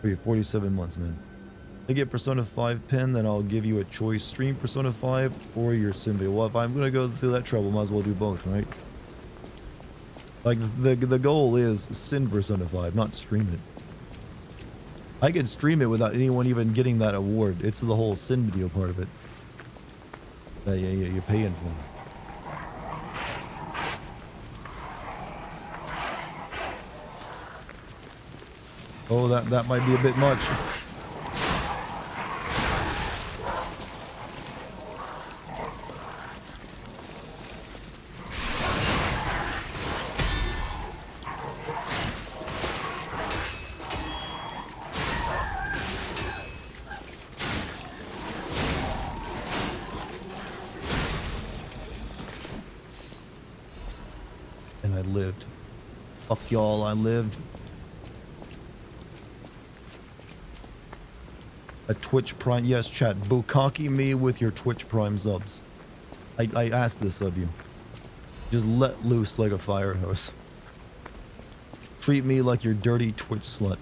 for your 47 months, man. I get Persona 5 pin, then I'll give you a choice. Stream Persona 5 or your Symbiote. Well, if I'm gonna go through that trouble, might as well do both, right? Like, the goal is send Persona 5, not stream it. I can stream it without anyone even getting that award. It's the whole send video part of it. Yeah, you're paying for it. Oh, that might be a bit much. And I lived. Fuck y'all, I lived. A Twitch Prime. Yes, chat. Bukkake me with your Twitch Prime subs. I asked this of you. Just let loose like a fire hose. Treat me like your dirty Twitch slut.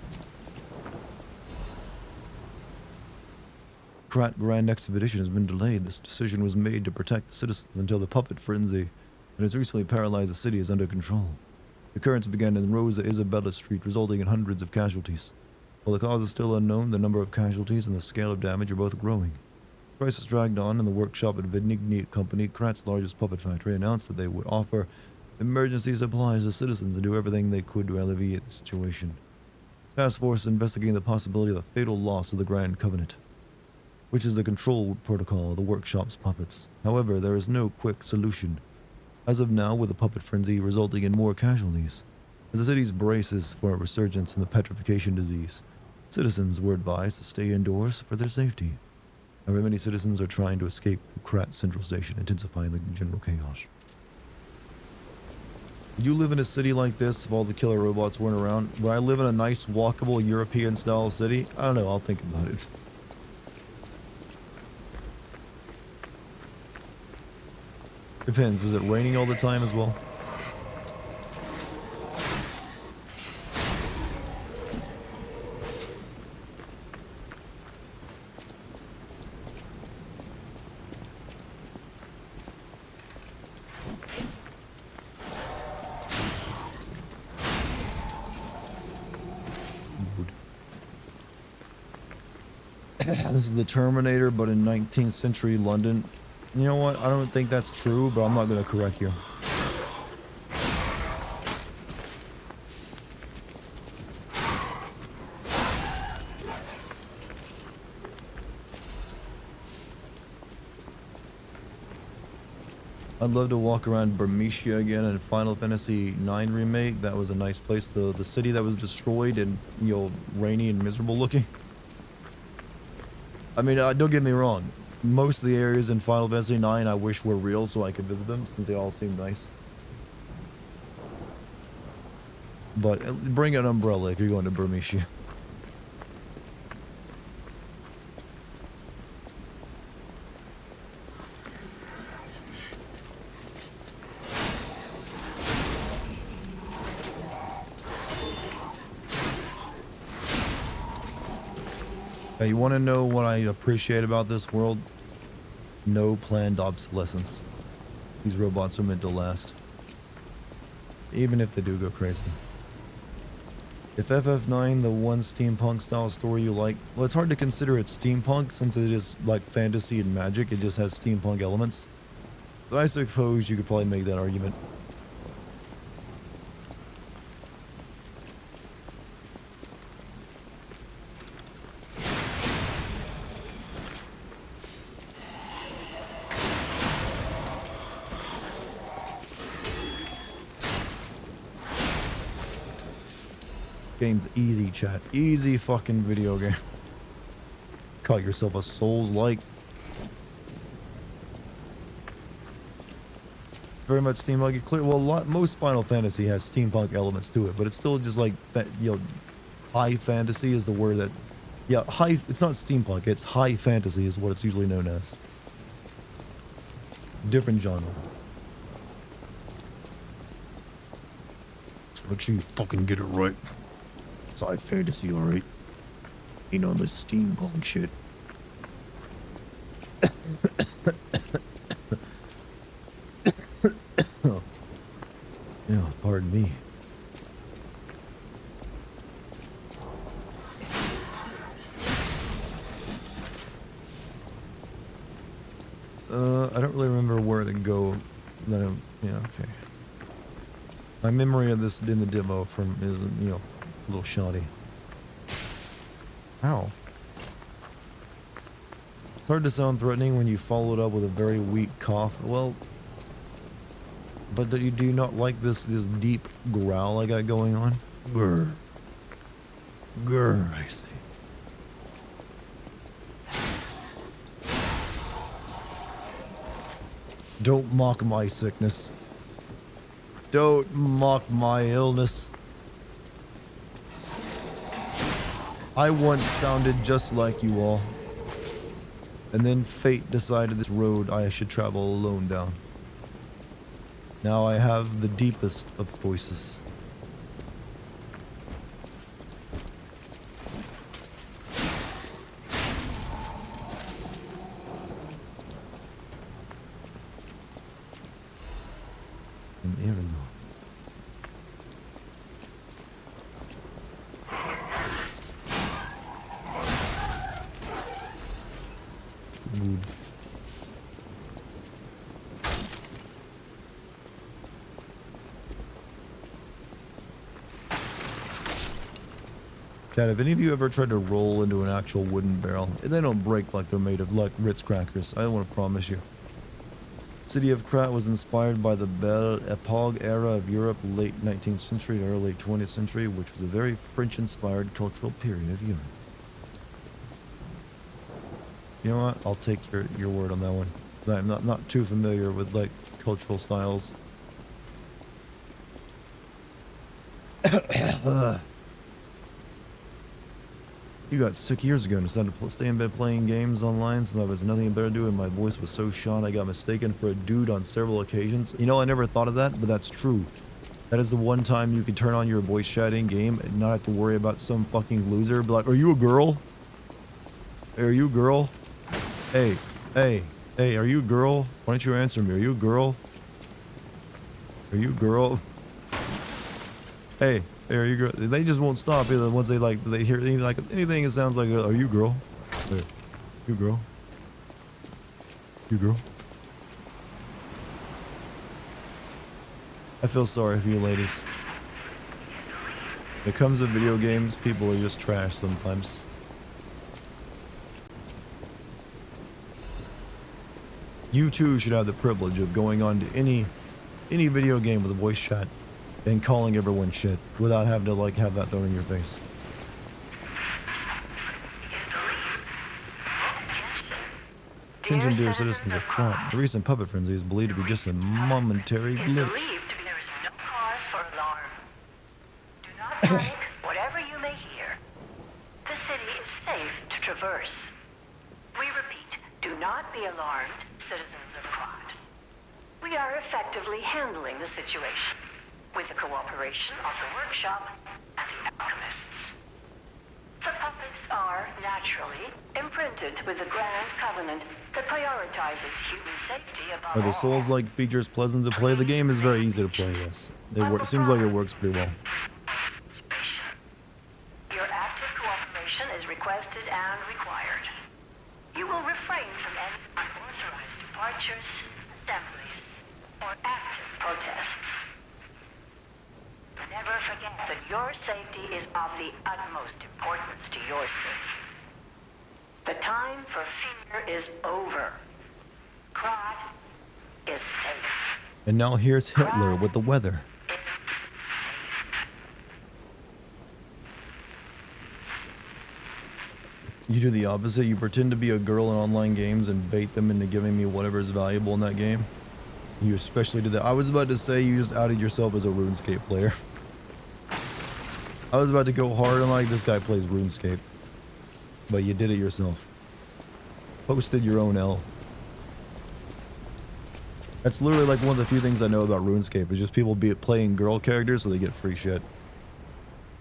Krat Grand Expedition has been delayed. This decision was made to protect the citizens until the puppet frenzy that has recently paralyzed the city is under control. The currents began in Rosa Isabella Street, resulting in hundreds of casualties. While the cause is still unknown, the number of casualties and the scale of damage are both growing. The crisis dragged on, and the workshop at Vinigni Company, Krat's largest puppet factory, announced that they would offer emergency supplies to citizens and do everything they could to alleviate the situation. Task Force is investigating the possibility of a fatal loss of the Grand Covenant, which is the control protocol of the workshop's puppets. However, there is no quick solution. As of now, with the puppet frenzy resulting in more casualties, as the city braces for a resurgence in the petrification disease, citizens were advised to stay indoors for their safety. However, many citizens are trying to escape through Krat Central Station, intensifying the general chaos. Would you live in a city like this if all the killer robots weren't around? Would I live in a nice, walkable, European-style city? I don't know, I'll think about it. Depends, is it raining all the time as well? This is the Terminator, but in 19th century London. You know what? I don't think that's true, but I'm not going to correct you. I'd love to walk around Bermesia again in Final Fantasy IX Remake. That was a nice place. The city that was destroyed and, you know, rainy and miserable looking. I mean, don't get me wrong. Most of the areas in Final Fantasy IX I wish were real so I could visit them, since they all seem nice. But bring an umbrella if you're going to Bermesia. Now, you want to know what I appreciate about this world? No planned obsolescence. These robots are meant to last. Even if they do go crazy. If FF9, the one steampunk style story you like, well, it's hard to consider it steampunk since it is like fantasy and magic. It just has steampunk elements. But I suppose you could probably make that argument. Game's easy, chat. Easy fucking video game. Call yourself a Souls-like. Very much steampunk. Clear. Well, most Final Fantasy has steampunk elements to it, but it's still just like that. You know, high fantasy is the word that. Yeah, high. It's not steampunk. It's high fantasy is what it's usually known as. Different genre. So make sure you fucking get it right. It's high fantasy, alright. Ain't on the steampunk shit. Yeah, pardon me. I don't really remember where to go. Yeah, okay. My memory of this in the demo from is, you know, a little shoddy. Ow. It's hard to sound threatening when you follow it up with a very weak cough. Well, but do you not like this deep growl I got going on? Grr. Grr, I say. Don't mock my sickness. Don't mock my illness. I once sounded just like you all. And then fate decided this road I should travel alone down. Now I have the deepest of voices. And here we go. Chad, have any of you ever tried to roll into an actual wooden barrel? They don't break like they're made of like Ritz crackers. I want to promise you. City of Krat was inspired by the Belle Epoque era of Europe, late 19th century to early 20th century, which was a very French-inspired cultural period of Europe. You know what? I'll take your word on that one. I'm not too familiar with like cultural styles. You got sick years ago and decided to stay in bed playing games online since I was nothing better to do and my voice was so shot I got mistaken for a dude on several occasions. You know, I never thought of that, but that's true. That is the one time you can turn on your voice chat in game and not have to worry about some fucking loser. Be like, are you a girl? Hey, are you a girl? Hey, are you a girl? Why don't you answer me? Are you a girl? Are you a girl? Hey, are you girl? They just won't stop either. Once they hear anything that sounds like, are you girl? Hey, you girl? You girl? I feel sorry for you ladies. When it comes to video games, people are just trash sometimes. You too should have the privilege of going on to any video game with a voice chat and calling everyone shit without having to like have that thrown in your face. Attention, dear citizens of Krat. The recent puppet frenzy is believed to be just a momentary glitch. There is no cause for alarm. Do not panic, whatever you may hear. The city is safe to traverse. We repeat, do not be alarmed, citizens of Krat. We are effectively handling the situation with the cooperation of the workshop and the alchemists. The puppets are, naturally, imprinted with the grand covenant that prioritizes human safety above Are the all. Souls-like features pleasant to play? The game is very easy to play, yes. It seems like it works pretty well. Your active cooperation is requested and required. You will refrain from any unauthorized departures, assemblies, or active protests. Never forget that your safety is of the utmost importance to your city. The time for fear is over. Krat is safe. And now here's Hitler with the weather. You do the opposite. You pretend to be a girl in online games and bait them into giving me whatever is valuable in that game. You especially did that. I was about to say you just outed yourself as a RuneScape player. I was about to go hard on like this guy plays RuneScape. But you did it yourself. Posted your own L. That's literally like one of the few things I know about RuneScape is just people playing girl characters so they get free shit.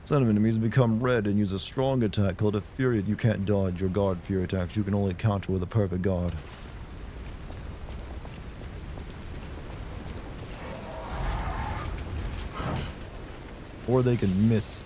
Some enemies become red and use a strong attack called a Fury. You can't dodge your guard Fury attacks. You can only counter with a perfect guard. Or they can miss.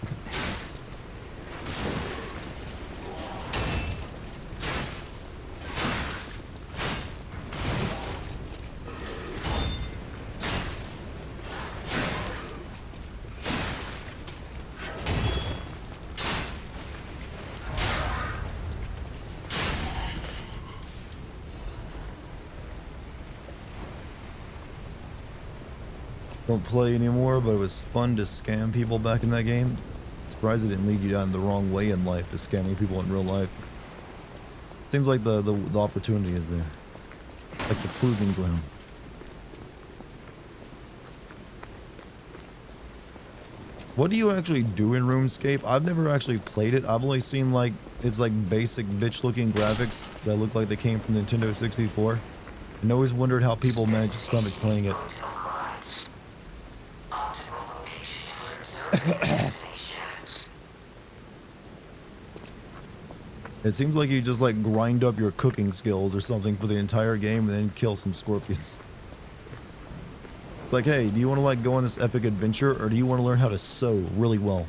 Don't play anymore, but it was fun to scam people back in that game. Surprised it didn't lead you down the wrong way in life, to scamming people in real life. Seems like the opportunity is there. Like the proving ground. What do you actually do in RuneScape? I've never actually played it. I've only seen like, it's like basic bitch looking graphics that look like they came from Nintendo 64. And always wondered how people manage to stomach playing it. It seems like you just like grind up your cooking skills or something for the entire game and then kill some scorpions. It's like, hey, do you want to like go on this epic adventure or do you want to learn how to sew really well?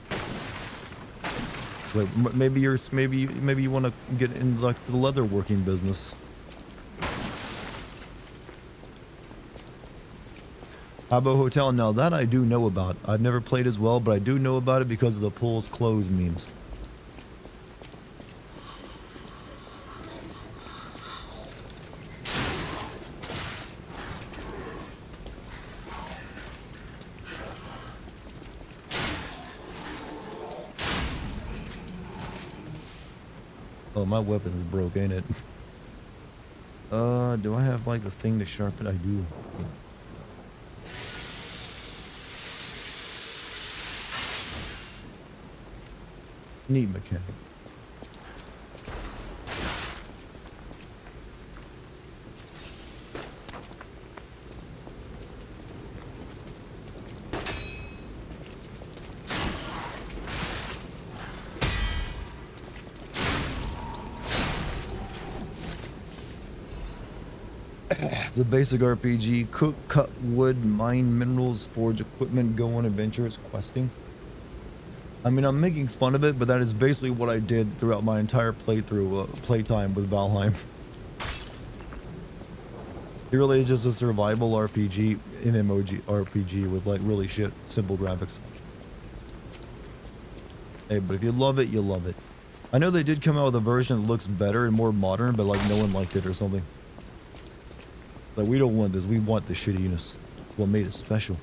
Like maybe you want to get into like the leather working business. Habbo Hotel, now that I do know about. I've never played as well, but I do know about it because of the pool's closed memes. Oh, my weapon is broke, ain't it? Do I have like the thing to sharpen? I do. Neat mechanic. It's a basic RPG. Cook, cut wood, mine minerals, forge equipment, go on adventures, questing. I mean, I'm making fun of it, but that is basically what I did throughout my entire playtime with Valheim. It really is just a survival RPG, MMOG RPG with like really shit, simple graphics. Hey, but if you love it, you love it. I know they did come out with a version that looks better and more modern, but like no one liked it or something. Like, we don't want this, we want the shittiness. What made it special.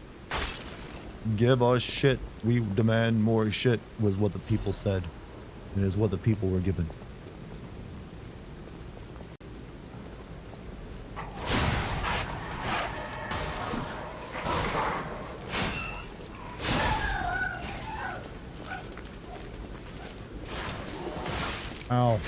Give us shit. We demand more shit, was what the people said. And is what the people were given. Ow.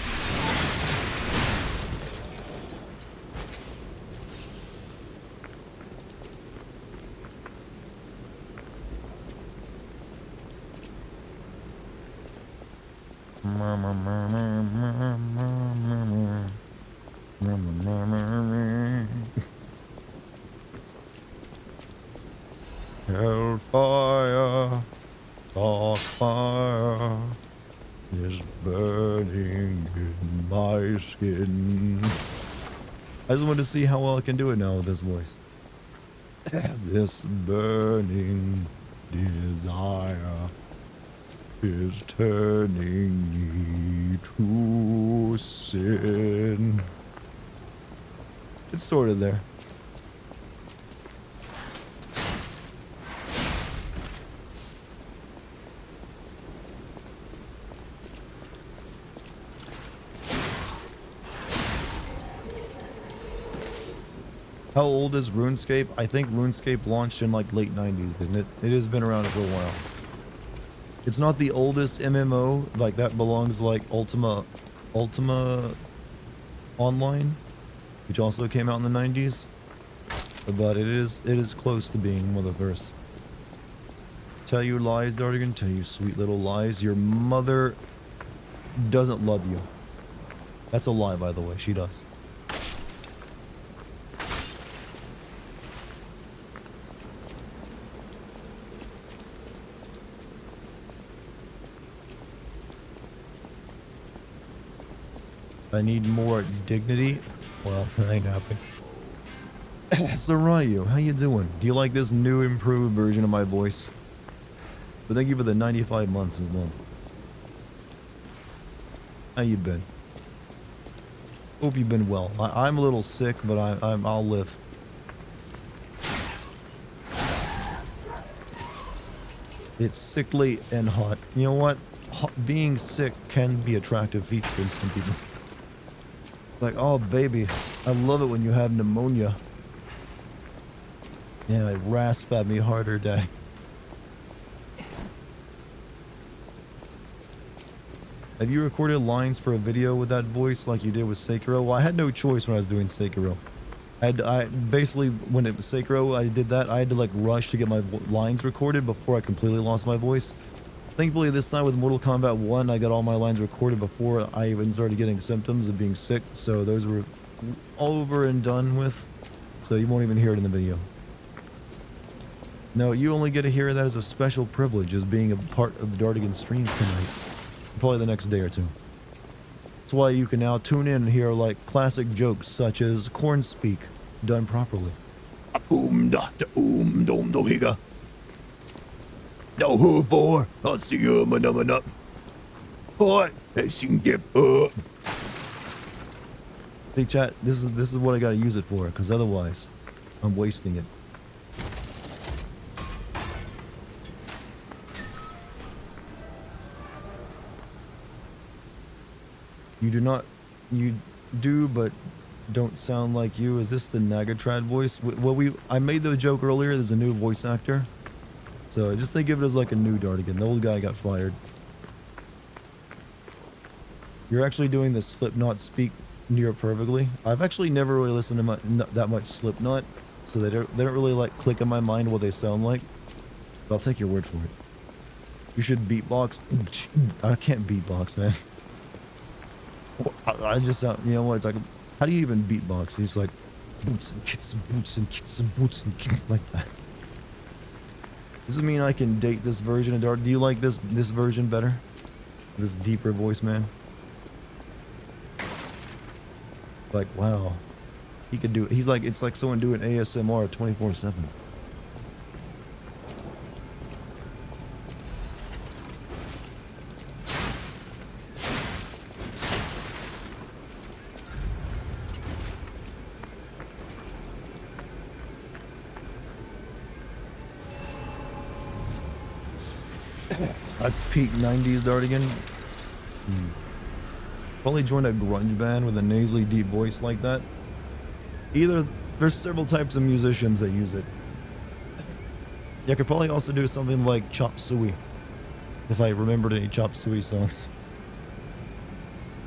Hellfire, dark fire is burning in my skin. I just wanted to see how well I can do it now with this voice. This burning desire is turning me to sin. It's sort of there. How old is RuneScape? I think RuneScape launched in like late 90s, didn't it? It has been around for a while. It's not the oldest MMO, like that belongs like Ultima Online, which also came out in the 90s. But it is close to being one of the first. Tell you lies, Dartigan, tell you sweet little lies. Your mother doesn't love you. That's a lie, by the way, she does. I need more dignity. Well, that ain't happening. So Ryu, how you doing? Do you like this new improved version of my voice? But thank you for the 95 months as well. How you been? Hope you've been well. I'm a little sick, but I'll live. It's sickly and hot. You know what? Being sick can be attractive feature for some people. Like, oh baby, I love it when you have pneumonia. Yeah, it rasp at me harder, Dad. Have you recorded lines for a video with that voice like you did with Sekiro? Well, I had no choice when I was doing Sekiro. I basically, when it was Sekiro, I did that. I had to like rush to get my lines recorded before I completely lost my voice. Thankfully, this time with Mortal Kombat 1, I got all my lines recorded before I even started getting symptoms of being sick. So those were all over and done with. So you won't even hear it in the video. No, you only get to hear that as a special privilege, as being a part of the Dartigan streams tonight. Probably the next day or two. That's why you can now tune in and hear like classic jokes such as corn speak done properly. Da dom do higa. No who for? I'll see you manamana. What? Hey, she can get up. Hey chat, this is what I gotta use it for, because otherwise I'm wasting it. You do not, you do, but don't sound like you. Is this the Nagatrad voice? Well, I made the joke earlier. There's a new voice actor. So just think of it as like a new Dartigan. The old guy got fired. You're actually doing the Slipknot speak near perfectly. I've actually never really listened to that much Slipknot, so they don't really like click in my mind what they sound like. But I'll take your word for it. You should beatbox. I can't beatbox, man. I just sound, you know what? It's like, how do you even beatbox? He's like, boots and kits and boots and kits and boots and kits like that. Does it mean I can date this version of Dart? Do you like this version better? This deeper voice, man? Like, wow. He could do it. He's like, it's like someone doing ASMR 24/7. That's peak 90s Dartigan. Probably joined a grunge band with a nasally deep voice like that. Either, there's several types of musicians that use it. Yeah, I could probably also do something like Chop Suey, if I remembered any Chop Suey songs.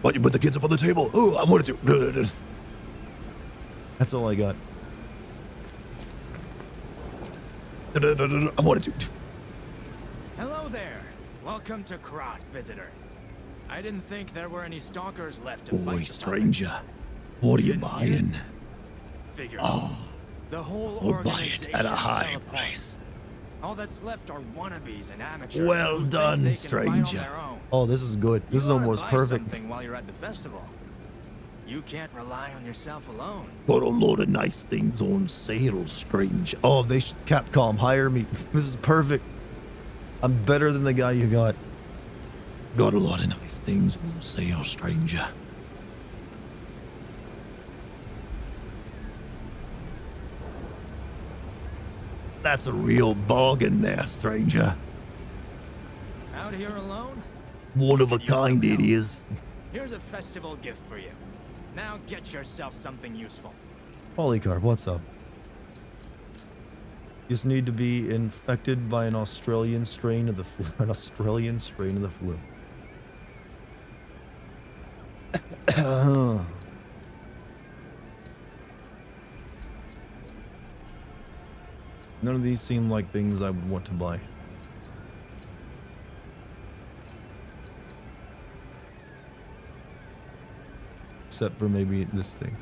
Why'd you put the kids up on the table? Oh, I wanted to. That's all I got. I wanted to. Hello there. Welcome to Krot, visitor. I didn't think there were any stalkers left to fight Boy, the stranger. puppets. What are you Didn't buying? Figures. Oh, The whole we'll buy it organization at a high fell apart. price. All that's left are wannabes and amateurs. Well who think done, they can fight on stranger. their own. Oh, this is good. This is You ought to almost buy perfect. something while you're at the festival. You can't rely on yourself alone. Got a lot of nice things on sale, stranger. Oh, they should Capcom hire me. This is perfect. I'm better than the guy you got. Got a lot of nice things on sale, stranger. That's a real bargain there, stranger. Out here alone? One of a Could use some kind it help. is. Here's a festival gift for you. Now get yourself something useful. Polycarp, what's up? Just need to be infected by an Australian strain of the flu. An Australian strain of the flu. None of these seem like things I would want to buy. Except for maybe this thing.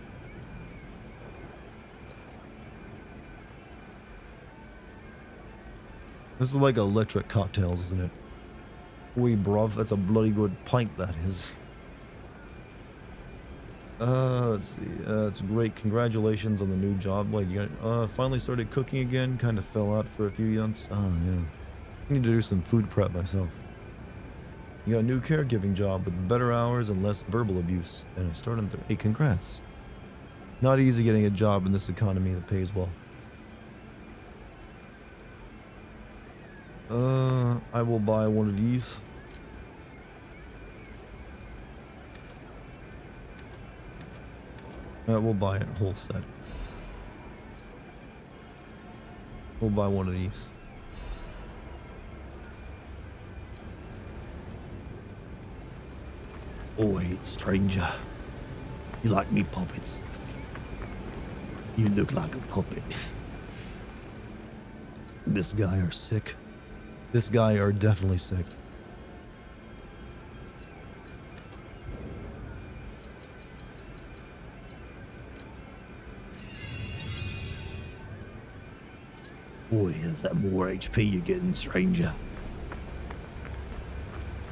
This is like electric cocktails, isn't it? Oi, bruv, that's a bloody good pint, that is. Let's see. It's great. Congratulations on the new job. Like, you finally started cooking again. Kind of fell out for a few months. Oh, yeah. I need to do some food prep myself. You got a new caregiving job with better hours and less verbal abuse. And I started hey, congrats. Not easy getting a job in this economy that pays well. I will buy one of these. We'll buy a whole set. We'll buy one of these. Oi, stranger. You like me puppets? You look like a puppet. This guy are sick. This guy are definitely sick. Boy, is that more HP you're getting, stranger.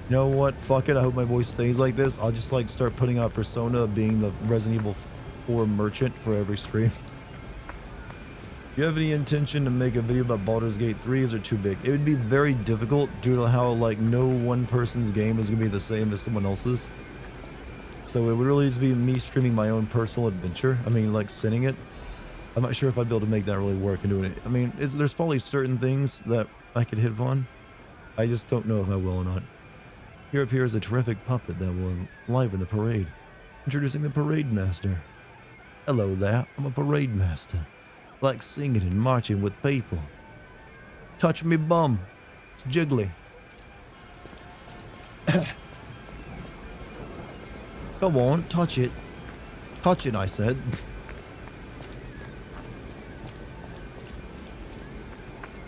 You know what? Fuck it. I hope my voice stays like this. I'll just like start putting out Persona of being the Resident Evil 4 merchant for every stream. Do you have any intention to make a video about Baldur's Gate 3? Is it too big? It would be very difficult due to how like no one person's game is going to be the same as someone else's. So it would really just be me streaming my own personal adventure. I mean, like sending it. I'm not sure if I'd be able to make that really work and doing it. I mean, there's probably certain things that I could hit upon. I just don't know if I will or not. Here appears a terrific puppet that will enliven the parade. Introducing the parade master. Hello there, I'm a parade master. Like singing and marching with people. Touch me bum. It's jiggly. Come on, touch it. Touch it, I said.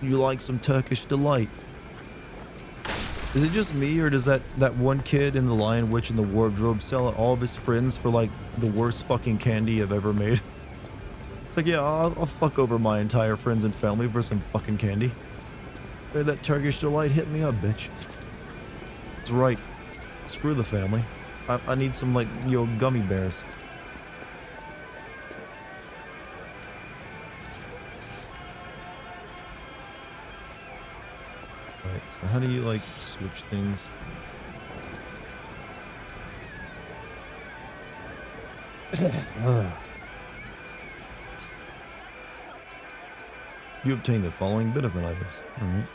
You like some Turkish delight? Is it just me, or does that one kid in The Lion Witch and the Wardrobe sell all of his friends for like the worst fucking candy I've ever made? It's like, yeah, I'll fuck over my entire friends and family for some fucking candy. Hey, that Turkish delight, hit me up, bitch. That's right. Screw the family. I need some, like, gummy bears. Alright, so how do you, like, switch things? You obtain the following benefit items. Alright.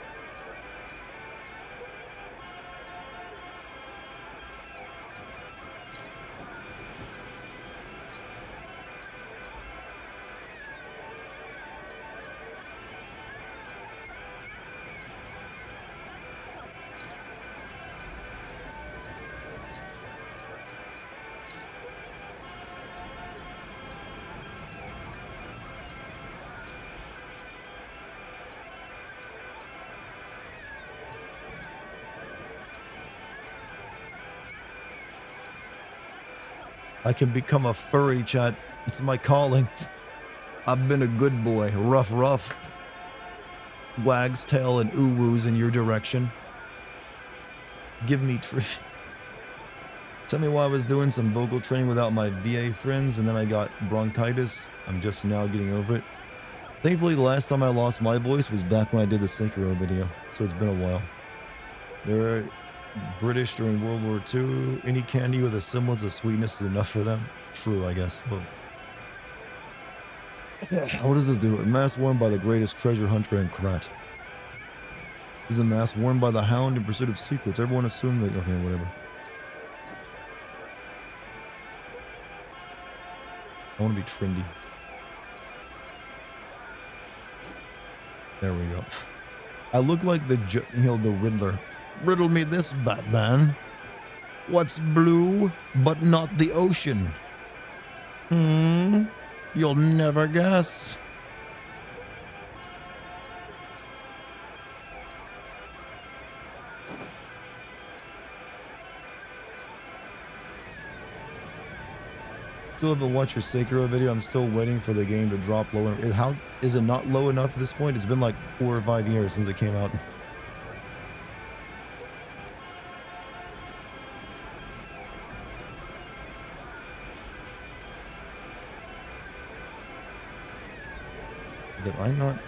I can become a furry, chat. It's my calling. I've been a good boy. Rough. Wags tail and ooh-woos in your direction. Give me Tell me why I was doing some vocal training without my VA friends and then I got bronchitis. I'm just now getting over it. Thankfully, the last time I lost my voice was back when I did the Sekiro video, so it's been a while. They're British during World War II. Any candy with a semblance of sweetness is enough for them. True, I guess. But what does this do? A mask worn by the greatest treasure hunter in Krat. This is a mask worn by the Hound in pursuit of secrets. Everyone assumed that... Okay, whatever. I want to be trendy. There we go. I look like the Riddler. Riddle me this, Batman. What's blue but not the ocean? You'll never guess. Still haven't watched your Sekiro video. I'm still waiting for the game to drop low. How is it not low enough at this point? It's been like 4 or 5 years since it came out. Did I not?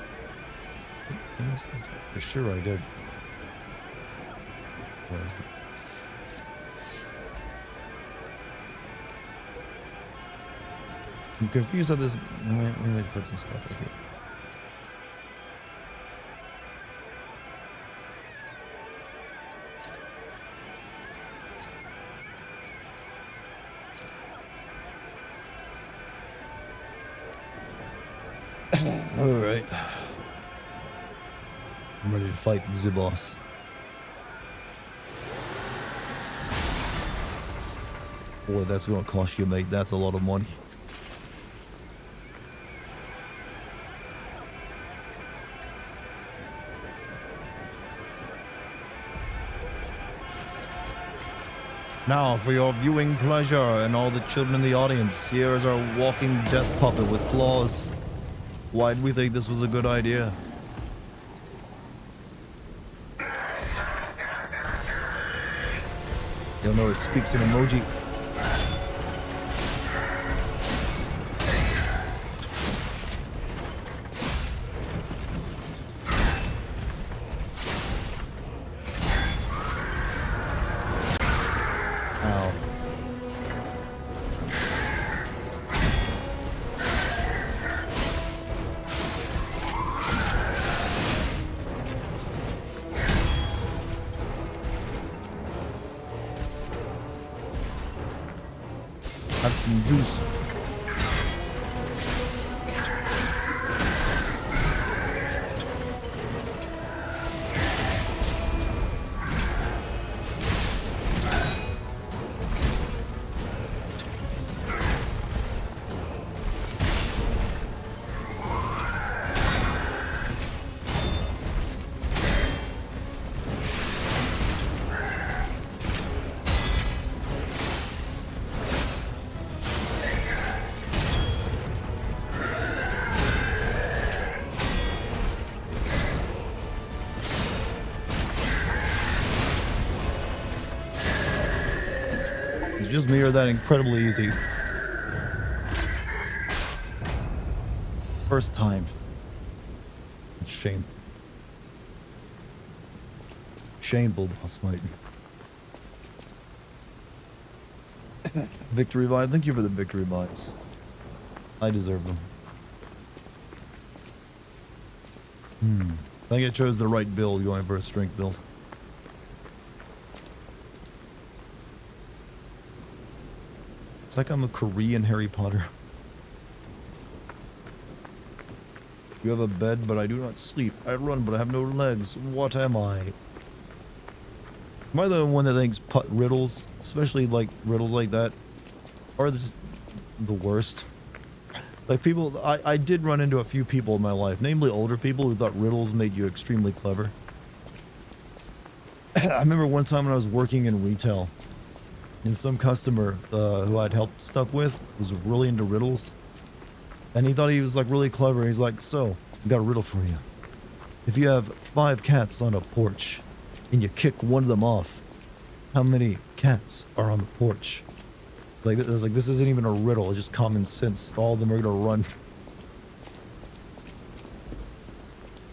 For sure I did. Where is it? I'm confused how this... Let me put some stuff up here. Alright. I'm ready to fight the boss. Boy, that's gonna cost you, mate. That's a lot of money. Now, for your viewing pleasure and all the children in the audience, here is our walking death puppet with claws. Why did we think this was a good idea? You'll know it speaks in emoji. some juice. It's just me or that incredibly easy. First time. It's shame. Shameful boss fight. Victory vibe. Thank you for the victory vibes. I deserve them. I think I chose the right build going for a strength build. It's like I'm a Korean Harry Potter. You have a bed, but I do not sleep. I run, but I have no legs. What am I? Am I the one that thinks riddles, especially like riddles like that, are just the worst? Like people, I did run into a few people in my life, namely older people who thought riddles made you extremely clever. I remember one time when I was working in retail, and some customer who I'd helped stuff with was really into riddles, and he thought he was like really clever. He's like, so I got a riddle for you. If you have 5 cats on a porch and you kick one of them off, how many cats are on the porch? Like, it was like, this isn't even a riddle, it's just common sense. All of them are gonna run.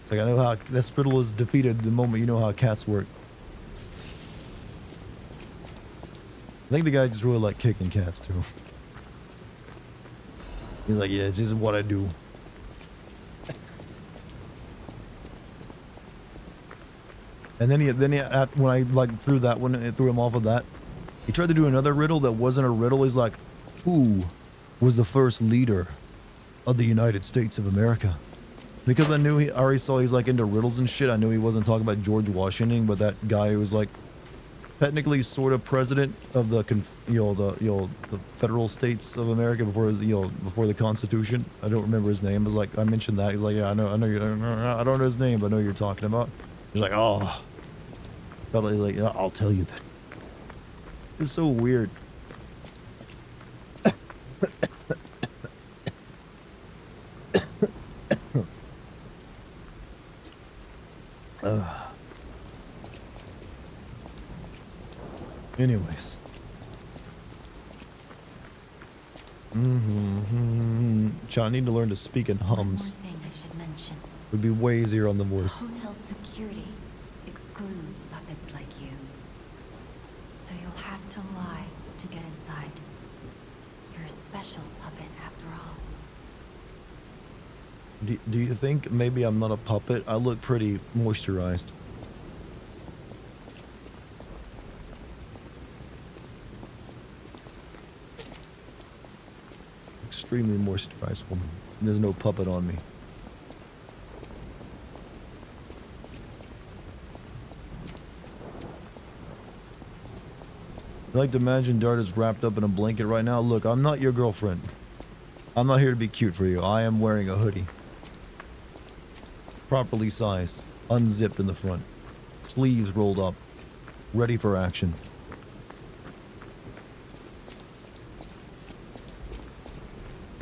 It's like, I know how this riddle is defeated the moment you know how cats work. I think the guy just really liked kicking cats too. He's like, yeah, it's just what I do. And then when I like threw that one, it threw him off of that. He tried to do another riddle that wasn't a riddle. He's like, who was the first leader of the United States of America? Because I knew I already saw he's like into riddles and shit. I knew he wasn't talking about George Washington, but that guy who was like technically sort of president of the the federal states of America before before the Constitution. I don't remember his name. It was like I mentioned that. He's like, yeah, I know you. I don't know his name, but I know who you're talking about. He's like, oh, felt like I'll tell you that. It's so weird. Anyways. I need to learn to speak in hums. One more thing I should mention. It would be way easier on the voice. Hotel security excludes puppets like you. So you'll have to lie to get inside. You're a special puppet after all. Do you think maybe I'm not a puppet? I look pretty moisturized. Extremely moisturized woman. There's no puppet on me. I like to imagine Dart is wrapped up in a blanket right now. Look, I'm not your girlfriend. I'm not here to be cute for you. I am wearing a hoodie. Properly sized. Unzipped in the front. Sleeves rolled up. Ready for action.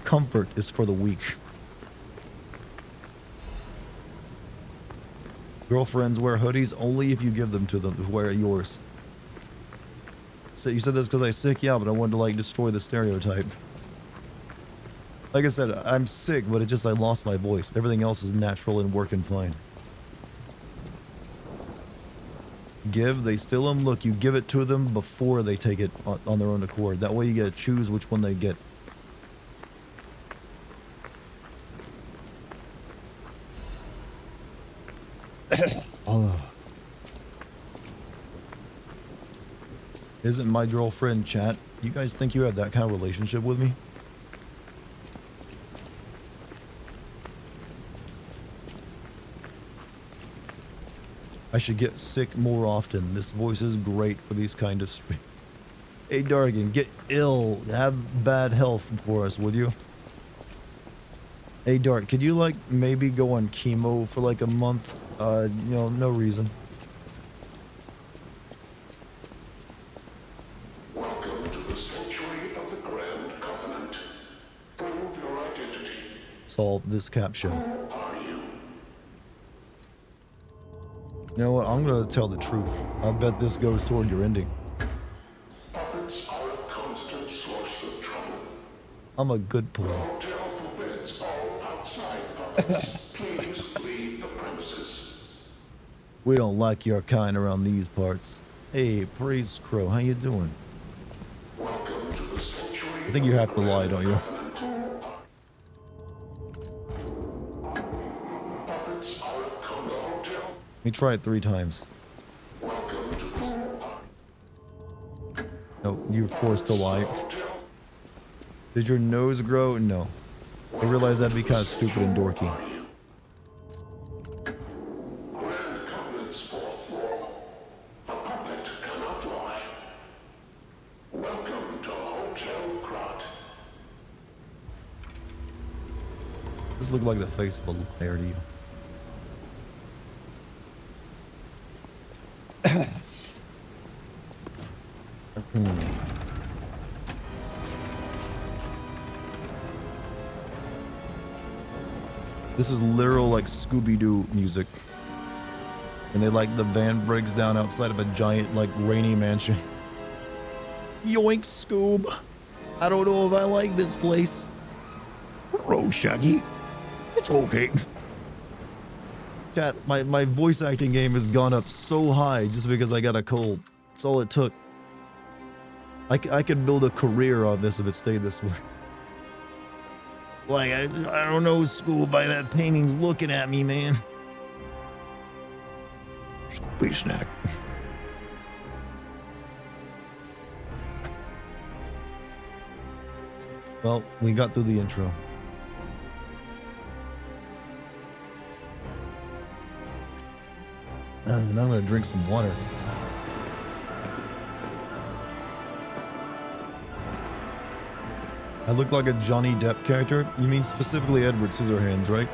Comfort is for the weak. Girlfriends wear hoodies only if you give them to them. Wear yours. So you said this because I'm sick? Yeah, but I wanted to like destroy the stereotype. Like I said, I'm sick, but I lost my voice. Everything else is natural and working fine. Give, they steal them. Look, you give it to them before they take it on their own accord. That way you get to choose which one they get. Oh. Isn't my girlfriend chat? You guys think you have that kind of relationship with me? I should get sick more often. This voice is great for these kind of streams. Hey Dartigan, get ill. Have bad health for us, would you? Hey Dart, could you like maybe go on chemo for like a month? You know, no reason. Welcome to the sanctuary of the Grand Covenant. Prove your identity. Solve this captcha. Who are you? You know what? I'm gonna tell the truth. I bet this goes toward your ending. Puppets are a constant source of trouble. I'm a good boy. The hotel forbids all outside puppets. Please leave the premises. We don't like your kind around these parts. Hey, Praise Crow, how you doing? Welcome to the sanctuary. I think you have to lie, don't you? Puppets are a constant hotel. Let me try it 3 times. Welcome to the No, you're forced to lie. hotel. Did your nose grow? No. I realize that'd be kind of stupid and dorky. Grand Covenant's fourth law. A puppet cannot lie. Welcome to Hotel Krot. This looks like the face of a liar to you. This is literal like Scooby-Doo music. And they like the van breaks down outside of a giant like rainy mansion. Yoink, Scoob. I don't know if I like this place. Oh, Shaggy. It's okay. Chat, my voice acting game has gone up so high just because I got a cold. That's all it took. I could build a career on this if it stayed this way. Like, I don't know, Scoob, by that painting's looking at me, man. Scooby snack. Well, we got through the intro. Now I'm gonna drink some water. I look like a Johnny Depp character? You mean specifically Edward Scissorhands, right?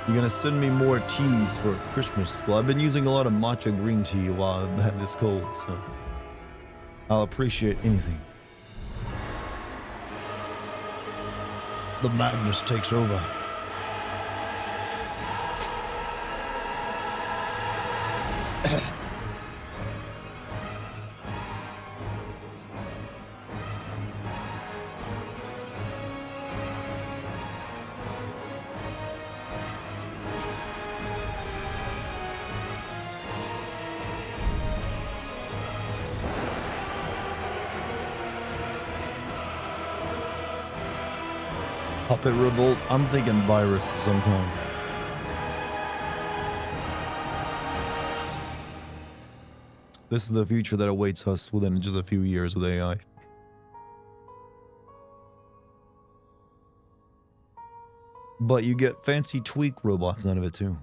You're gonna send me more teas for Christmas. Well, I've been using a lot of matcha green tea while I've had this cold, so I'll appreciate anything. The madness takes over. Puppet revolt. I'm thinking virus of some kind. This is the future that awaits us within just a few years with AI. But you get fancy tweak robots out of it too.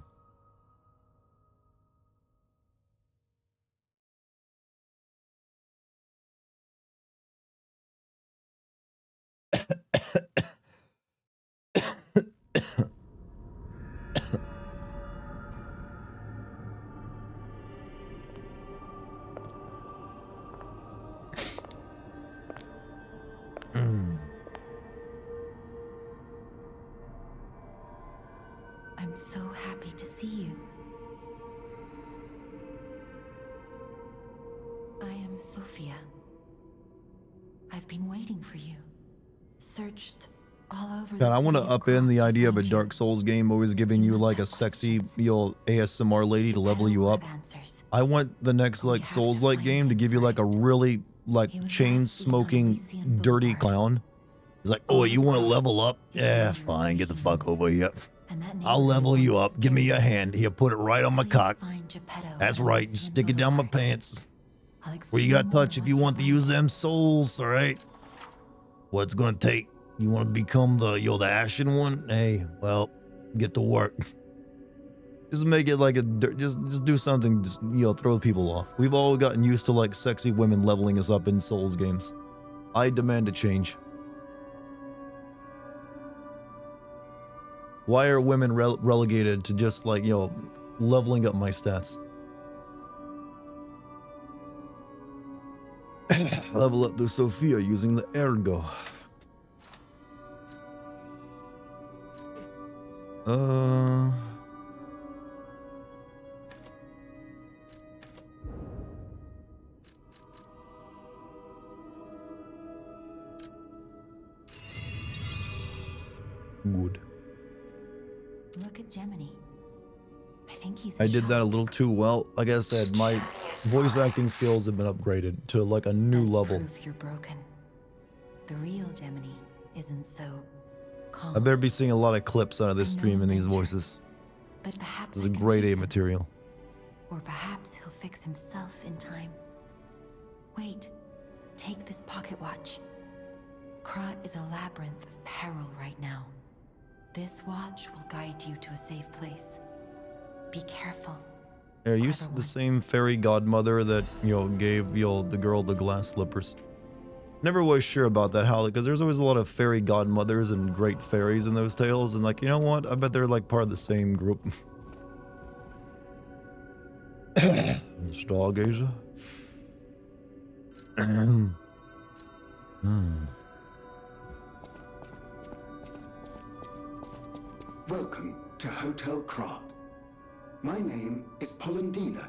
I'm so happy to see you. I am Sophia. I've been waiting for you. Searched all over. God, I want to upend the idea of a Dark Dark. Souls game always giving you like a sexy, ASMR lady to level you up. I want the next like Souls-like game to give you like a really like He was chain last seen on smoking Elysian dirty Boulevard. clown. He's like, oh, you want to level up? Yeah, fine. Get the fuck over here. And that I'll level you up. Give me your hand. Here, put it right on my Please cock. find Geppetto That's at right. Elysian Just stick it down my Boulevard. pants. I'll Where you explain got more touch if you once want to find use him. them souls, all right? What's gonna take? You want to become the ashen one? Hey, well, get to work. Just make it like just do something. Just, throw people off. We've all gotten used to like sexy women leveling us up in Souls games. I demand a change. Why are women relegated to just like leveling up my stats? Level up to Sophia using the ergo. Good. Look at Gemini. I think he's. I did that a little too well. Like I said, my voice acting skills have been upgraded to like a new level. Proof you're broken. The real Gemini isn't so calm. I better be seeing a lot of clips out of this stream in these voices. But perhaps This is I a can grade fix A him. material. Or perhaps he'll fix himself in time. Wait, take this pocket watch. Krat is a labyrinth of peril right now. This watch will guide you to a safe place. Be careful. Are you Clever the one. same fairy godmother that gave the girl the glass slippers? Never was sure about that, how, because there's always a lot of fairy godmothers and great fairies in those tales, and like, you know what? I bet they're like part of the same group. Stargazer. Welcome to Hotel Krat. My name is Polendina,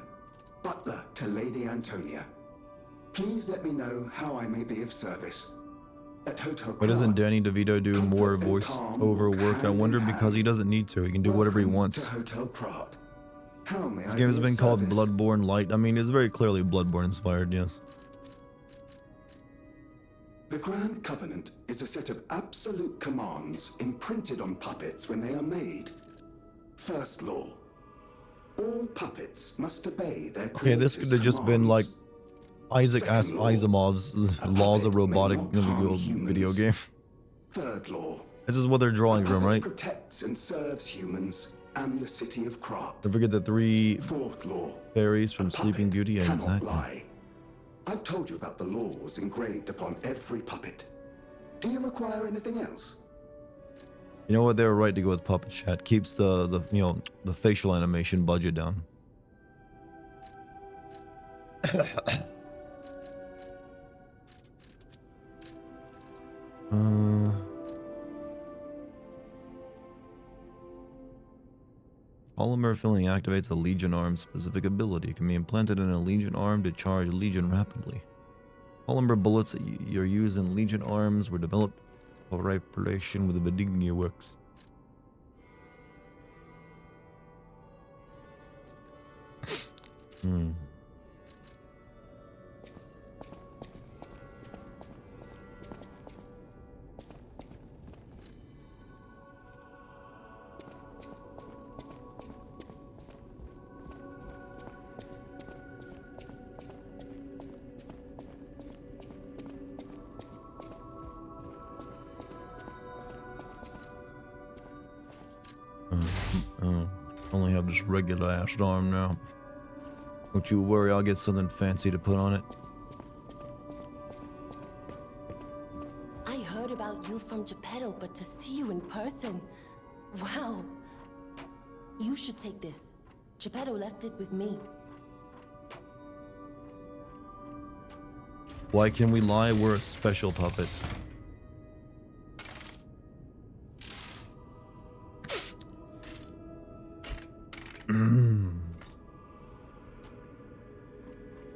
butler to Lady Antonia. Please let me know how I may be of service. At Hotel Why doesn't Krat, Danny DeVito do comfort more and voice calm over walk work? I hand wonder in because he hand. doesn't need to. He can do whatever he Welcome wants. to Hotel Krat. How may This I game has be of been called service? Bloodborne Light. I mean, it's very clearly Bloodborne inspired, yes. The Grand Covenant is a set of absolute commands imprinted on puppets when they are made. First law. All puppets must obey their Okay, this could have just been like Isaac S. Second law. Asimov's A Laws of puppet may Robotic not harm video humans. game. Third law. This is what they're drawing A from, puppet right? protects and serves humans and the city of Krat. Don't forget the 3 Fourth law. fairies from A Sleeping puppet Beauty. Yeah, cannot exactly. lie. I've told you about the laws engraved upon every puppet. Do you require anything else? You know what? They were right to go with Puppet Chat. Keeps the facial animation budget down. Polymer filling activates a Legion arm specific ability. It can be implanted in a Legion arm to charge Legion rapidly. Polymer bullets that are used in Legion arms were developed in cooperation with the Vidignia Works. Only have this regular ass arm now. Don't you worry, I'll get something fancy to put on it. I heard about you from Geppetto, but to see you in person, wow. You should take this. Geppetto left it with me. Why can we lie? We're a special puppet.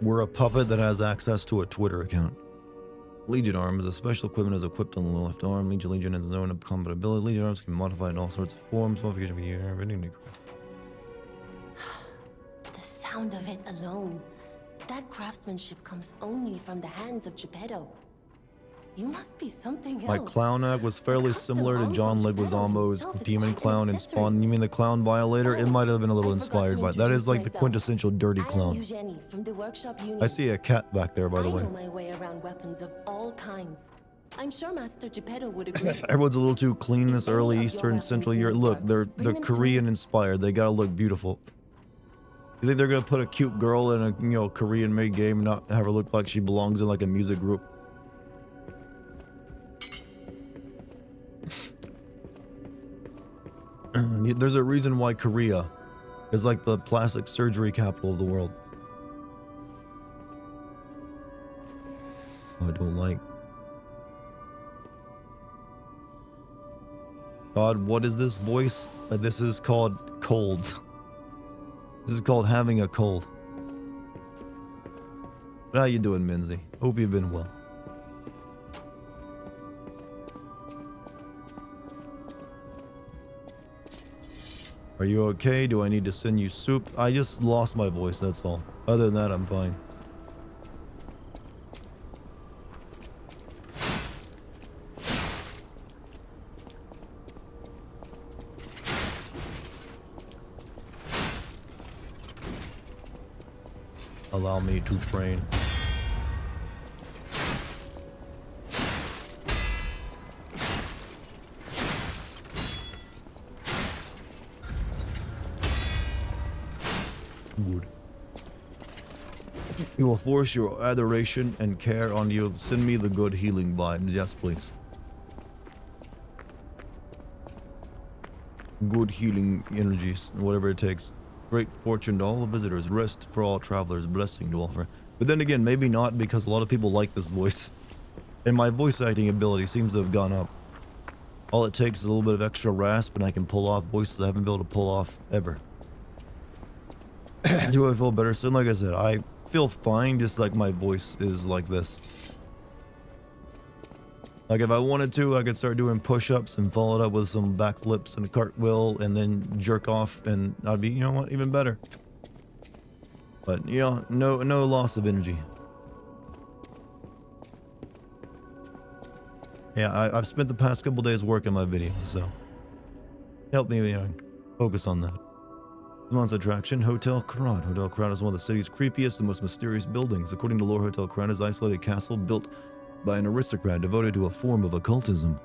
We're a puppet that has access to a Twitter account. Legion arm is a special equipment is equipped on the left arm. Legion has zone of compatibility. Legion arms can be modified in all sorts of forms. Modification can be The sound of it alone. That craftsmanship comes only from the hands of Geppetto. You must be something else. My clown act was fairly custom similar to arm John from Geppetto Leguizamo's himself is Demon quite an Clown in accessory. Spawn. You mean the Clown Violator? It Oh, might have been a little I forgot inspired to by that. Is introduce like the myself. quintessential dirty I am clown. Eugenie from the workshop unit. I see a cat back there, by the I way. know my way around weapons of all kinds. I'm sure Master Geppetto would agree. Everyone's a little too clean this If any early of your Easter and weapons Central year. need Look, work, they're bring them to me. Korean inspired. They gotta look beautiful. You think they're gonna put a cute girl in a Korean made game and not have her look like she belongs in like a music group? There's a reason why Korea is like the plastic surgery capital of the world. Oh, I don't like. God, what is this voice? This is called cold. This is called having a cold. How you doing, Minzy? Hope you've been well. Are you okay? Do I need to send you soup? I just lost my voice, that's all. Other than that, I'm fine. Allow me to train. Good. You will force your adoration and care on you. Send me the good healing vibes. Yes, please. Good healing energies, whatever it takes. Great fortune to all the visitors. Rest for all travelers. Blessing to all for. But then again, maybe not, because a lot of people like this voice. And my voice acting ability seems to have gone up. All it takes is a little bit of extra rasp and I can pull off voices I haven't been able to pull off ever. Do I feel better soon? Like I said, I feel fine, just like my voice is like this. Like if I wanted to, I could start doing push-ups and follow it up with some backflips and a cartwheel and then jerk off and I'd be, you know what, even better. But, you know, no loss of energy. Yeah, I've spent the past couple days working my video, so help me, you know, focus on that. This month's attraction, Hotel Krat. Hotel Krat is one of the city's creepiest and most mysterious buildings. According to lore, Hotel Krat is an isolated castle built by an aristocrat devoted to a form of occultism.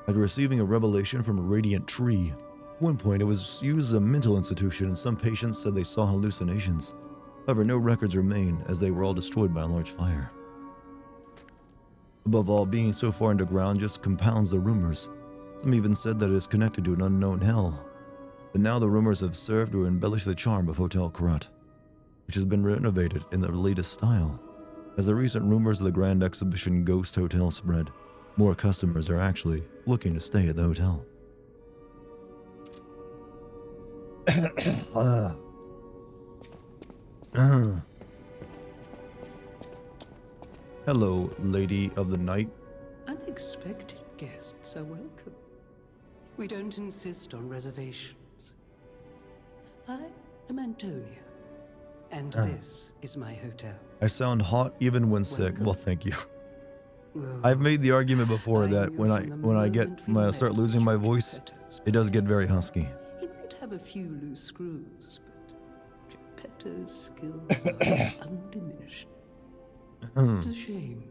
After receiving a revelation from a radiant tree, at one point it was used as a mental institution and some patients said they saw hallucinations. However, no records remain as they were all destroyed by a large fire. Above all, being so far underground just compounds the rumors. Some even said that it is connected to an unknown hell. But now the rumors have served to embellish the charm of Hotel Krat, which has been renovated in the latest style. As the recent rumors of the grand exhibition Ghost Hotel spread, more customers are actually looking to stay at the hotel. Hello, Lady of the Night. Unexpected guests are welcome. We don't insist on reservations. I am Antonia, and this is my hotel. I sound hot even when sick. Welcome. Well, thank you. Whoa. I've made the argument before I that knew when from the moment we start met losing my that you were voice, Geppetto's it does get very husky. He might have a few loose screws, but Geppetto's skills are undiminished. It's a shame.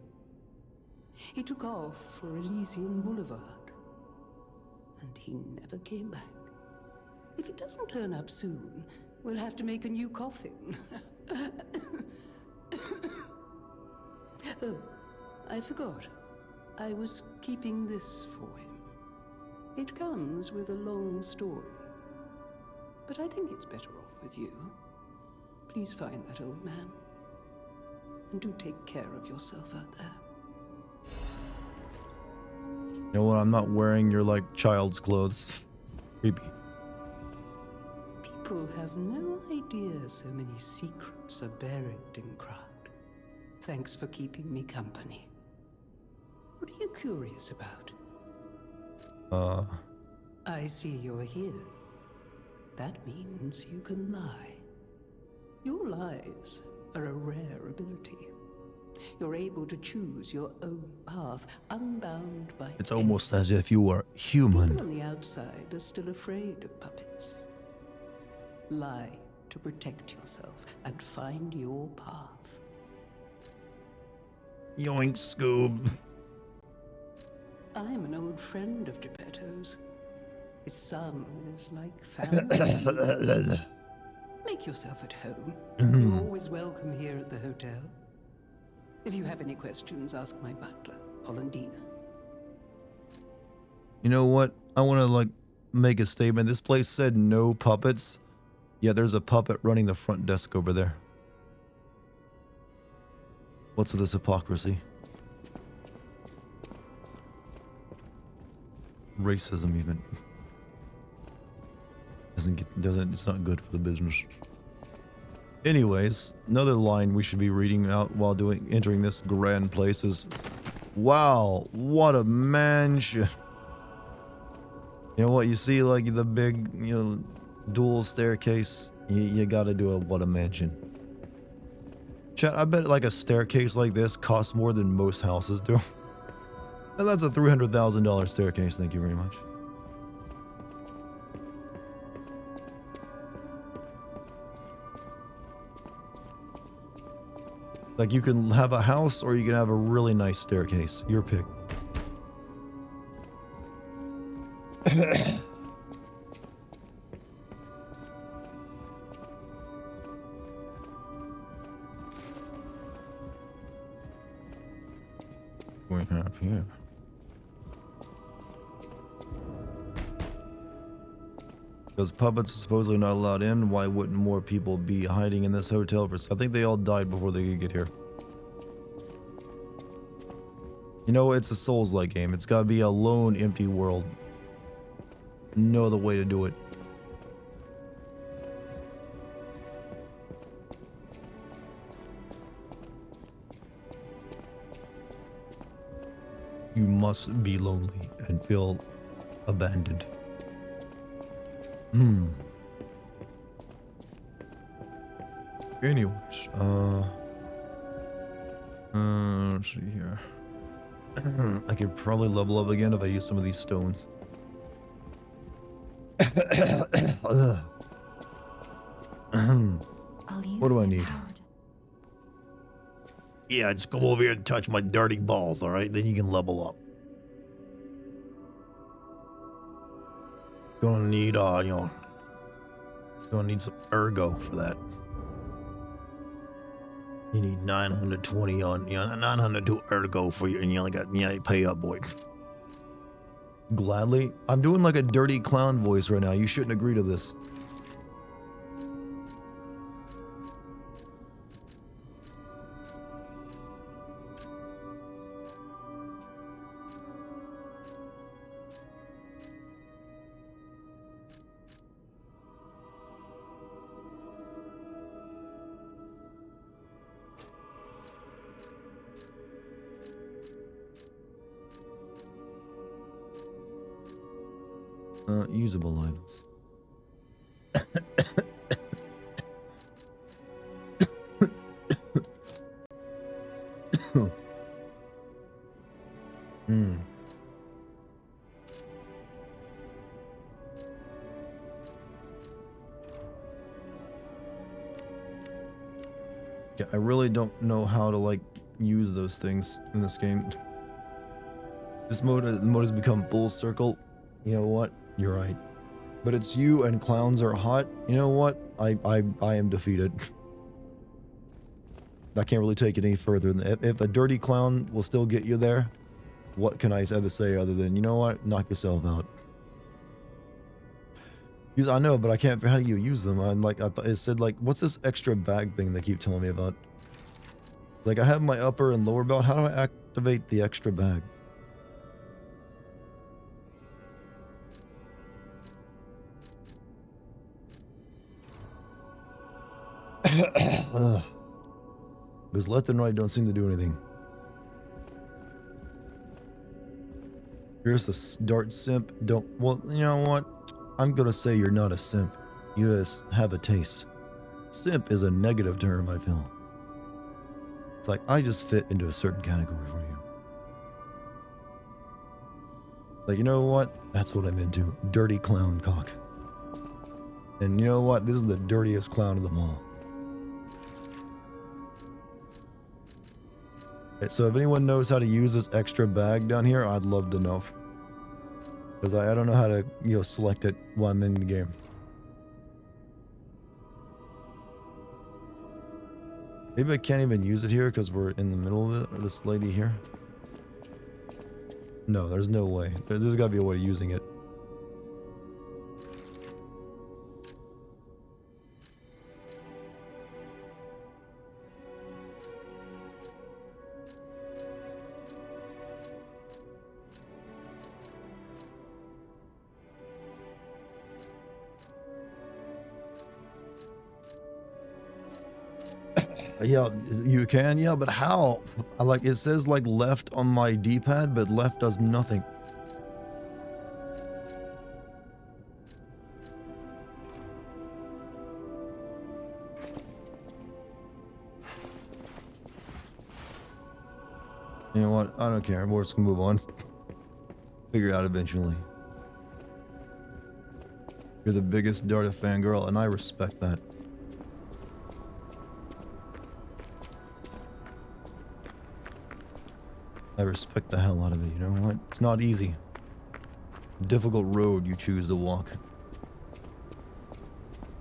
He took off for Elysian Boulevard, and he never came back. If it doesn't turn up soon, we'll have to make a new coffin. Oh, I forgot. I was keeping this for him. It comes with a long story, but I think it's better off with you. Please find that old man, and do take care of yourself out there. You know what? I'm not wearing your like child's clothes. Creepy. People have no idea so many secrets are buried in Krat. Thanks for keeping me company. What are you curious about? I see you're here. That means you can lie. Your lies are a rare ability. You're able to choose your own path, unbound by It's almost as if you were human. People on the outside are still afraid of puppets. Lie to protect yourself and find your path. Yoink, Scoob. I'm an old friend of Geppetto's. His son is like family. Make yourself at home. You're always welcome here at the hotel. If you have any questions, ask my butler, Polendina. You know what? I want to like make a statement. This place said no puppets. Yeah, there's a puppet running the front desk over there. What's with this hypocrisy? Racism even. It's not good for the business. Anyways, another line we should be reading out while entering this grand place is, wow, what a mansion. You know what, you see like the big, dual staircase, you gotta do a what a mansion. Chat, I bet like a staircase like this costs more than most houses do. And that's a $300,000 staircase, thank you very much. Like you can have a house or you can have a really nice staircase. Your pick. We have here. Because puppets are supposedly not allowed in, why wouldn't more people be hiding in this hotel? I think they all died before they could get here. You know, it's a Souls-like game. It's got to be a lone, empty world. No other way to do it. You must be lonely and feel abandoned. Anyways, let's see here. I could probably level up again if I use some of these stones. I'll use What do I my need? power to- Yeah, just come over here and touch my dirty balls, alright? Then you can level up. Gonna need, gonna need some ergo for that. You need 920 on, 902 ergo for you, and you only got, you pay up, boy. Gladly. I'm doing like a dirty clown voice right now. You shouldn't agree to this. Usable items. Yeah, I really don't know how to like use those things in this game. This mode has become full circle. You know what? You're right. But it's you and clowns are hot. You know what? I am defeated. I can't really take it any further. If a dirty clown will still get you there, what can I ever say other than, you know what? Knock yourself out. I know, but I can't. How do you use them? I'm like, I thought it said like, what's this extra bag thing they keep telling me about? Like I have my upper and lower belt. How do I activate the extra bag? Because left and right don't seem to do anything. Here's the dart simp. Well, you know what? I'm gonna say you're not a simp. You just have a taste. Simp is a negative term, I feel. It's like, I just fit into a certain category for you. Like, you know what? That's what I'm into. Dirty clown cock. And you know what? This is the dirtiest clown of them all. Right, so if anyone knows how to use this extra bag down here, I'd love to know. Because I don't know how to, select it while I'm in the game. Maybe I can't even use it here because we're in the middle of it, or this lady here. No, there's no way. There's got to be a way of using it. Yeah, you can, yeah, but how? It says like left on my D-pad, but left does nothing. You know what? I don't care. We're just gonna move on. Figure it out eventually. You're the biggest Darta fangirl, and I respect that. I respect the hell out of it, you know what? It's not easy. Difficult road you choose to walk.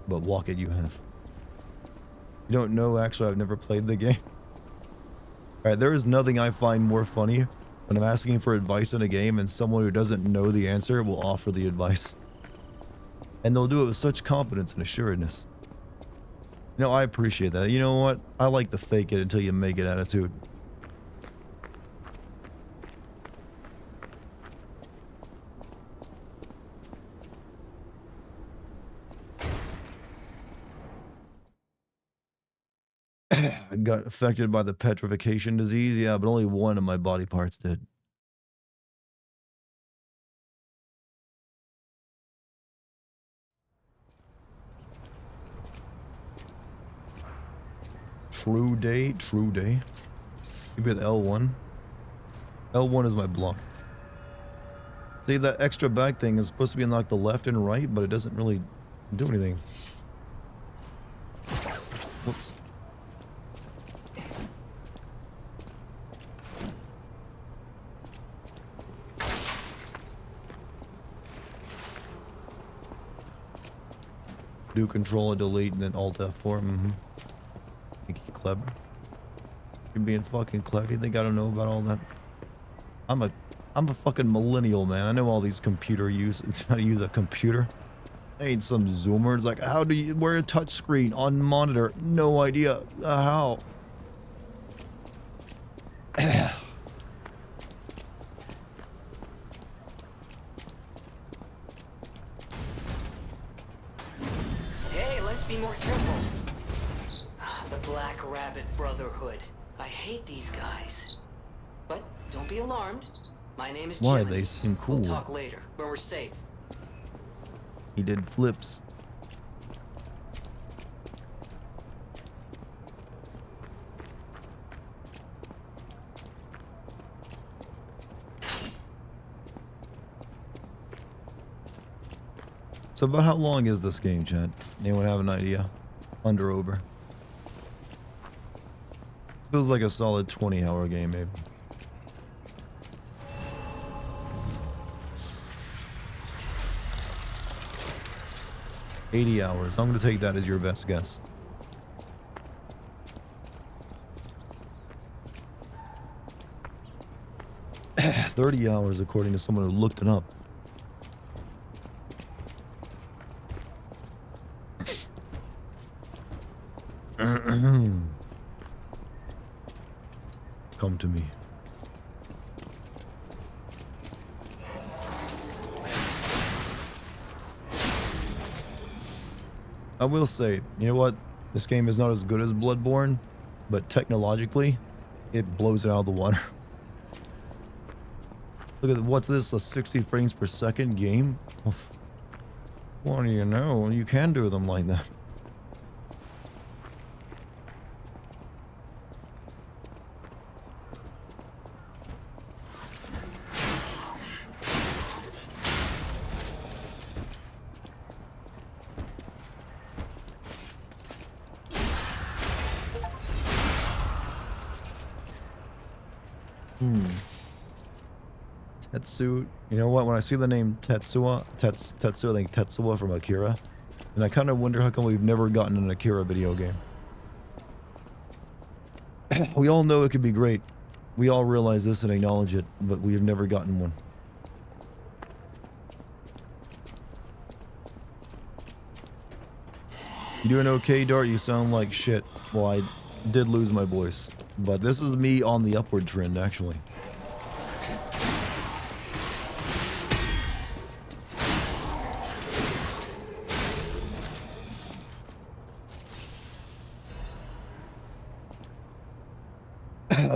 But walk it you have. You don't know, actually, I've never played the game. Alright, there is nothing I find more funny when I'm asking for advice in a game and someone who doesn't know the answer will offer the advice. And they'll do it with such confidence and assuredness. You know, I appreciate that. You know what? I like the fake it until you make it attitude. I got affected by the petrification disease, yeah, but only one of my body parts did. True day, true day. Maybe with L1. L1 is my block. See, that extra back thing is supposed to be on like the left and right, but it doesn't really do anything. Whoops. Do control and delete and then alt F4. Think you clever? You're being fucking clever. You think I don't know about all that? I'm a fucking millennial, man. I know all these computer how to use a computer. I ain't some zoomer. It's like, how do you wear a touch screen on monitor? No idea. How? Hey, let's be more careful. The Black Rabbit Brotherhood. I hate these guys. But don't be alarmed. My name is Why? Jimmy. They seem cool. We'll talk later, when we're safe. He did flips. So about how long is this game, Chad? Anyone have an idea? Under, over? Feels like a solid 20-hour game, maybe. $80 hours. I'm gonna take that as your best guess. $30 hours, according to someone who looked it up. Come to me. I will say, you know what? This game is not as good as Bloodborne, but technologically, it blows it out of the water. Look at what's this? A 60 frames per second game? What do you know? You can do them like that. Tetsu. You know what? When I see the name Tetsuo, I think Tetsuo from Akira. And I kind of wonder how come we've never gotten an Akira video game. We all know it could be great. We all realize this and acknowledge it, but we have never gotten one. You doing okay, Dart? You sound like shit. Well, I did lose my voice, but this is me on the upward trend, actually.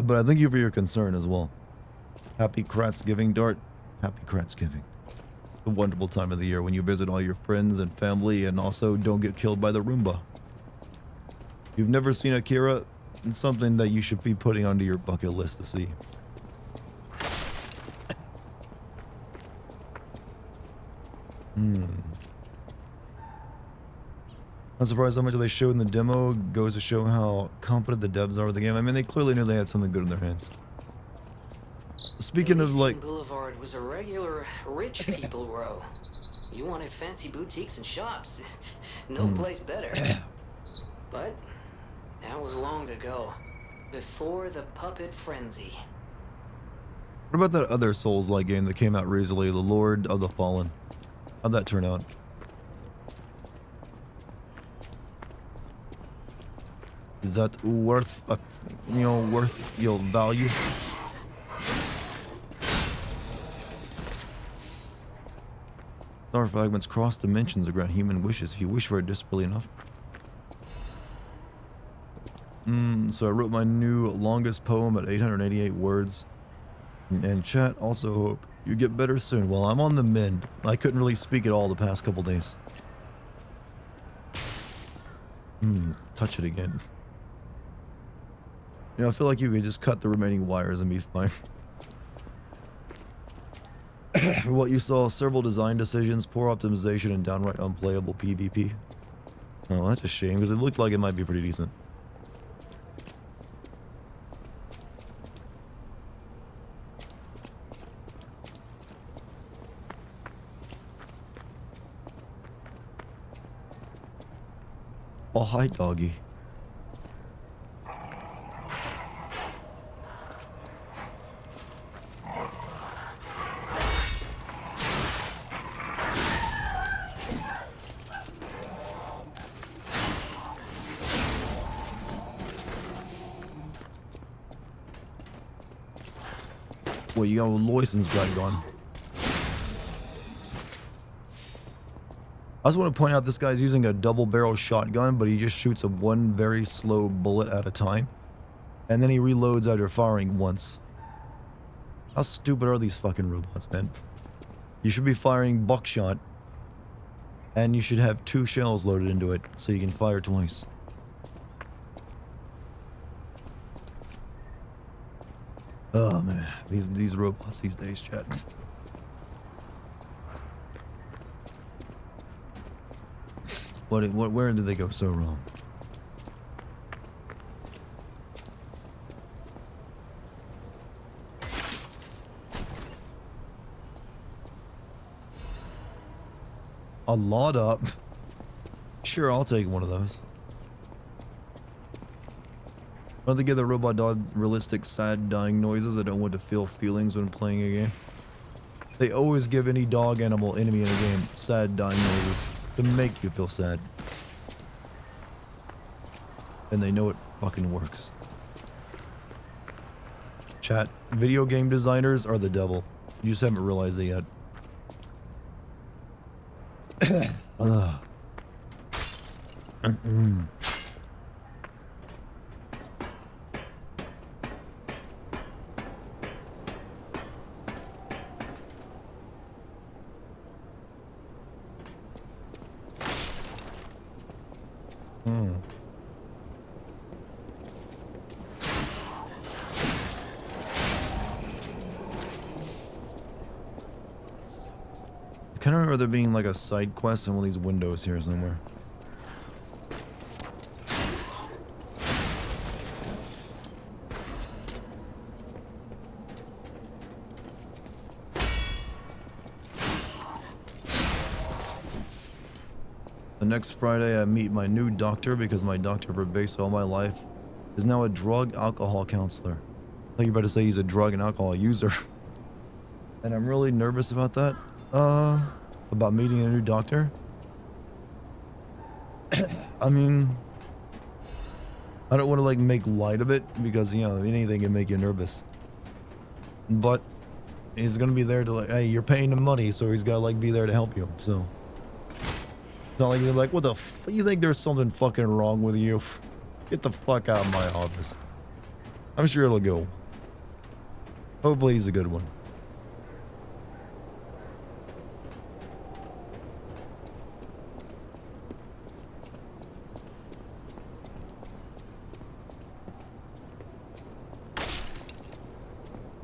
But I thank you for your concern as well. Happy Kratsgiving, Dart. Happy Kratsgiving. A wonderful time of the year when you visit all your friends and family and also don't get killed by the Roomba. You've never seen Akira? It's something that you should be putting onto your bucket list to see. I'm surprised how much they showed in the demo. Goes to show how confident the devs are with the game. I mean, they clearly knew they had something good in their hands. Speaking of like... Boulevard was a regular rich people row. You wanted fancy boutiques and shops. No place better. But that was long ago. Before the puppet frenzy. What about that other Souls-like game that came out recently, The Lord of the Fallen? How'd that turn out? Is that worth, worth your value? Star fragments cross dimensions to grant human wishes if you wish for it desperately enough. So I wrote my new longest poem at 888 words. And chat, also hope you get better soon. Well, I'm on the mend. I couldn't really speak at all the past couple days. Touch it again. You know, I feel like you could just cut the remaining wires and be fine. For what you saw, several design decisions, poor optimization, and downright unplayable PvP. Oh, that's a shame, because it looked like it might be pretty decent. Oh, hi, doggy. Well, you got Loison's gun gone. I just want to point out this guy's using a double barrel shotgun, but he just shoots one very slow bullet at a time. And then he reloads after firing once. How stupid are these fucking robots, man? You should be firing buckshot. And you should have 2 shells loaded into it, so you can fire twice. Oh man, these robots these days, chat. Where did they go so wrong? A lot up. Sure, I'll take one of those. Why don't they give the robot dog realistic, sad, dying noises? I don't want to feel feelings when playing a game. They always give any dog animal enemy in a game sad, dying noises to make you feel sad. And they know it fucking works. Chat, video game designers are the devil. You just haven't realized it yet. I kind of remember there being like a side quest in one of these windows here somewhere. next Friday I meet my new doctor because my doctor for base all my life is now a drug alcohol counselor. I thought you were about to say he's a drug and alcohol user. And I'm really nervous about that. About meeting a new doctor. I mean, I don't want to like make light of it because, you know, anything can make you nervous. But he's gonna be there to like, hey, you're paying him money, so he's gotta like be there to help you. So it's not like you're like, what the f, you think there's something fucking wrong with you? Get the fuck out of my office. I'm sure it'll go. Hopefully he's a good one.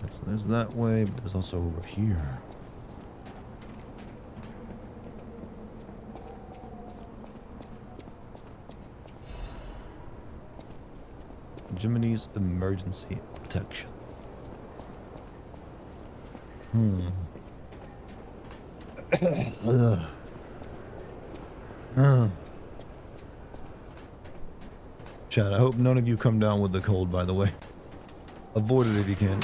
So there's that way, but there's also over here. Jiminy's emergency protection. Chad, I hope none of you come down with the cold, by the way. Avoid it if you can.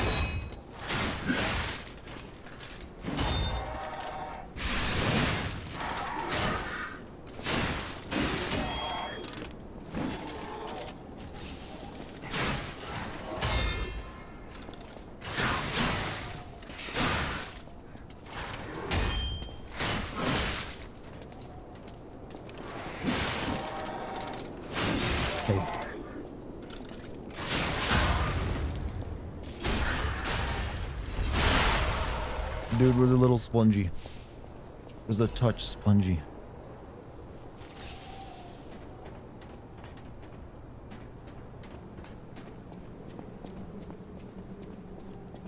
Dude, we're the little spongy. Where's the touch spongy?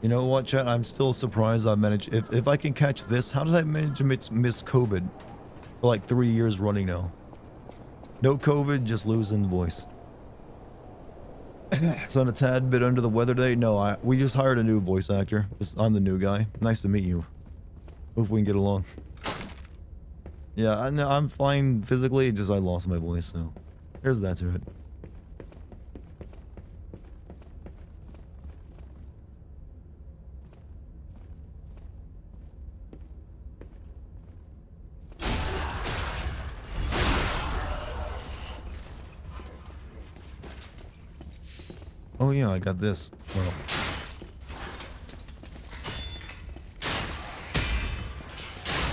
You know what, chat? I'm still surprised I managed. If I can catch this, how did I manage to miss COVID for like 3 years running now? No COVID, just losing the voice. Sound a tad bit under the weather today? No, we just hired a new voice actor. I'm the new guy. Nice to meet you. Hope we can get along. Yeah, I'm fine physically, just I lost my voice, so there's that to it. Oh yeah, I got this. Well,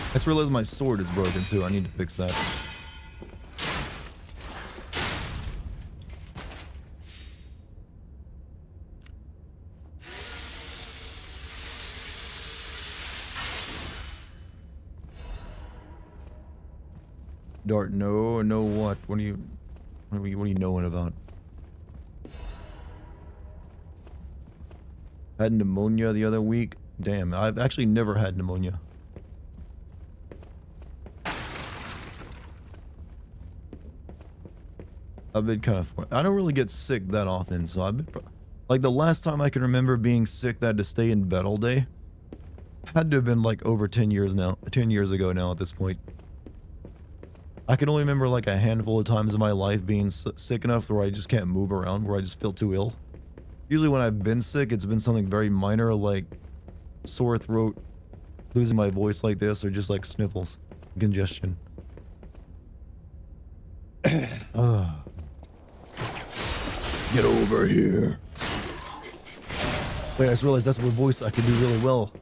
I just realized my sword is broken too. I need to fix that. Dart, no, what? What are you knowing about? Had pneumonia the other week. Damn, I've actually never had pneumonia. I've been kind of... I don't really get sick that often, so I've been... Like, the last time I can remember being sick that I had to stay in bed all day had to have been, like, over 10 years now. 10 years ago now at this point. I can only remember, like, a handful of times in my life being sick enough where I just can't move around, where I just feel too ill. Usually when I've been sick, it's been something very minor, like sore throat, losing my voice like this, or just, like, sniffles, congestion. Get over here. Wait, I just realized that's what voice I can do really well.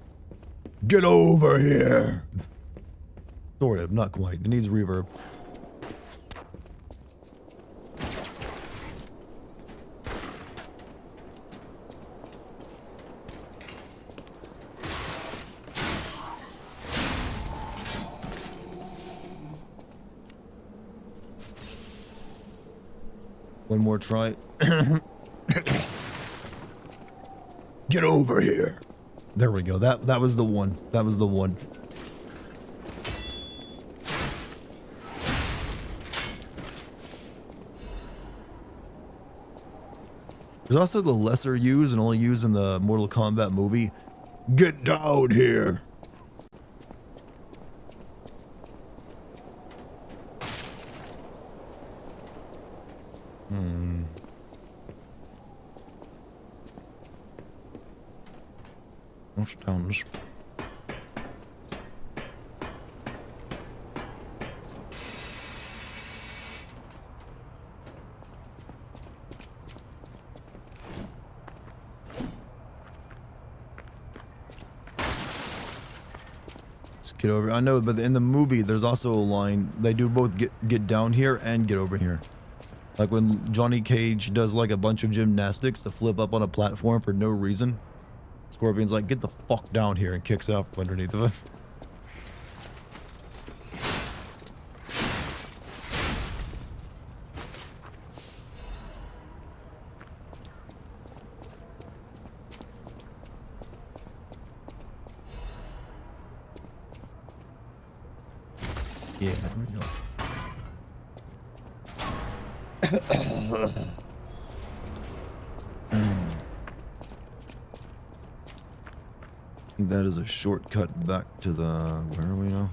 Get over here. Sort of, not quite. It needs reverb. One more try. Get over here. There we go. That was the one. That was the one. There's also the lesser used and only used in the Mortal Kombat movie. Get down here. What's down this? Let's get over. I know, but in the movie, there's also a line. They do both get down here and get over here. Like when Johnny Cage does like a bunch of gymnastics to flip up on a platform for no reason. Scorpion's like, get the fuck down here, and kicks it up underneath of it. Yeah, there we go. That is a shortcut back to the... Where are we now?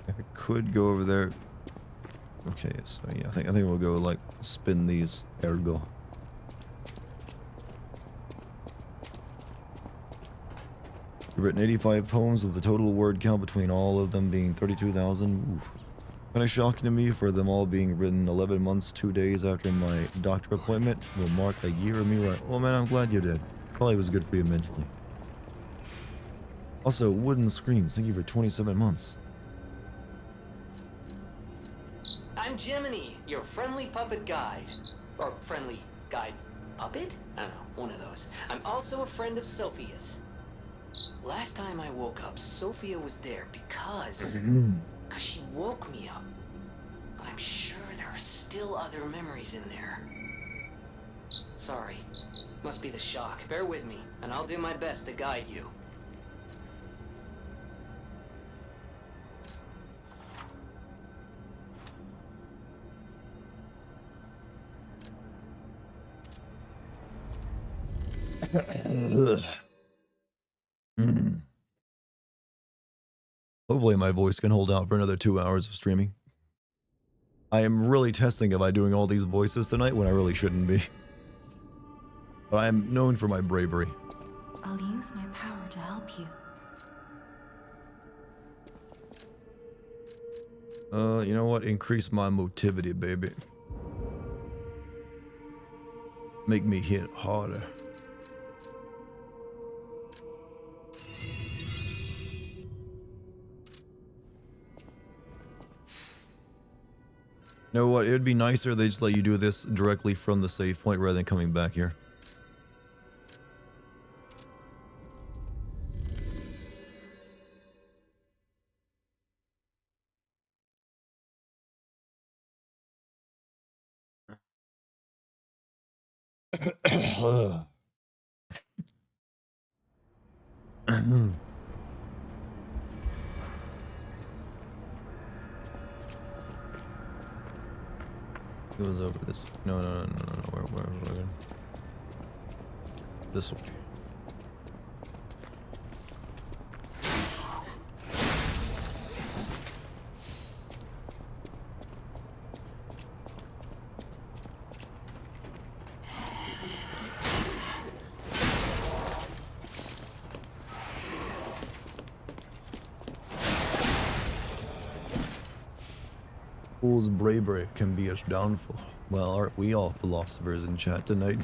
I could go over there. Okay, so yeah, I think we'll go like spin these ergo. You've written 85 poems with the total word count between all of them being 32,000. Kind of shocking to me for them all being written 11 months, 2 days after my doctor appointment will mark a year of me right. Well, man, I'm glad you did. Probably was good for you mentally. Also, Wooden Screams, thank you for 27 months. I'm Gemini, your friendly puppet guide. Or friendly guide puppet? I don't know, one of those. I'm also a friend of Sophia's. Last time I woke up, Sophia was there because she woke me up. But I'm sure there are still other memories in there. Sorry. Must be the shock. Bear with me, and I'll do my best to guide you. Hopefully my voice can hold out for another 2 hours of streaming. I am really testing if I'm doing all these voices tonight when I really shouldn't be. But I am known for my bravery. I'll use my power to help you. You know what? Increase my motivity, baby. Make me hit harder. You know what? It would be nicer if they just let you do this directly from the save point rather than coming back here. It was over this. No. Where was I going? This way. Fool's bravery can be its downfall. Well, aren't we all philosophers in chat tonight?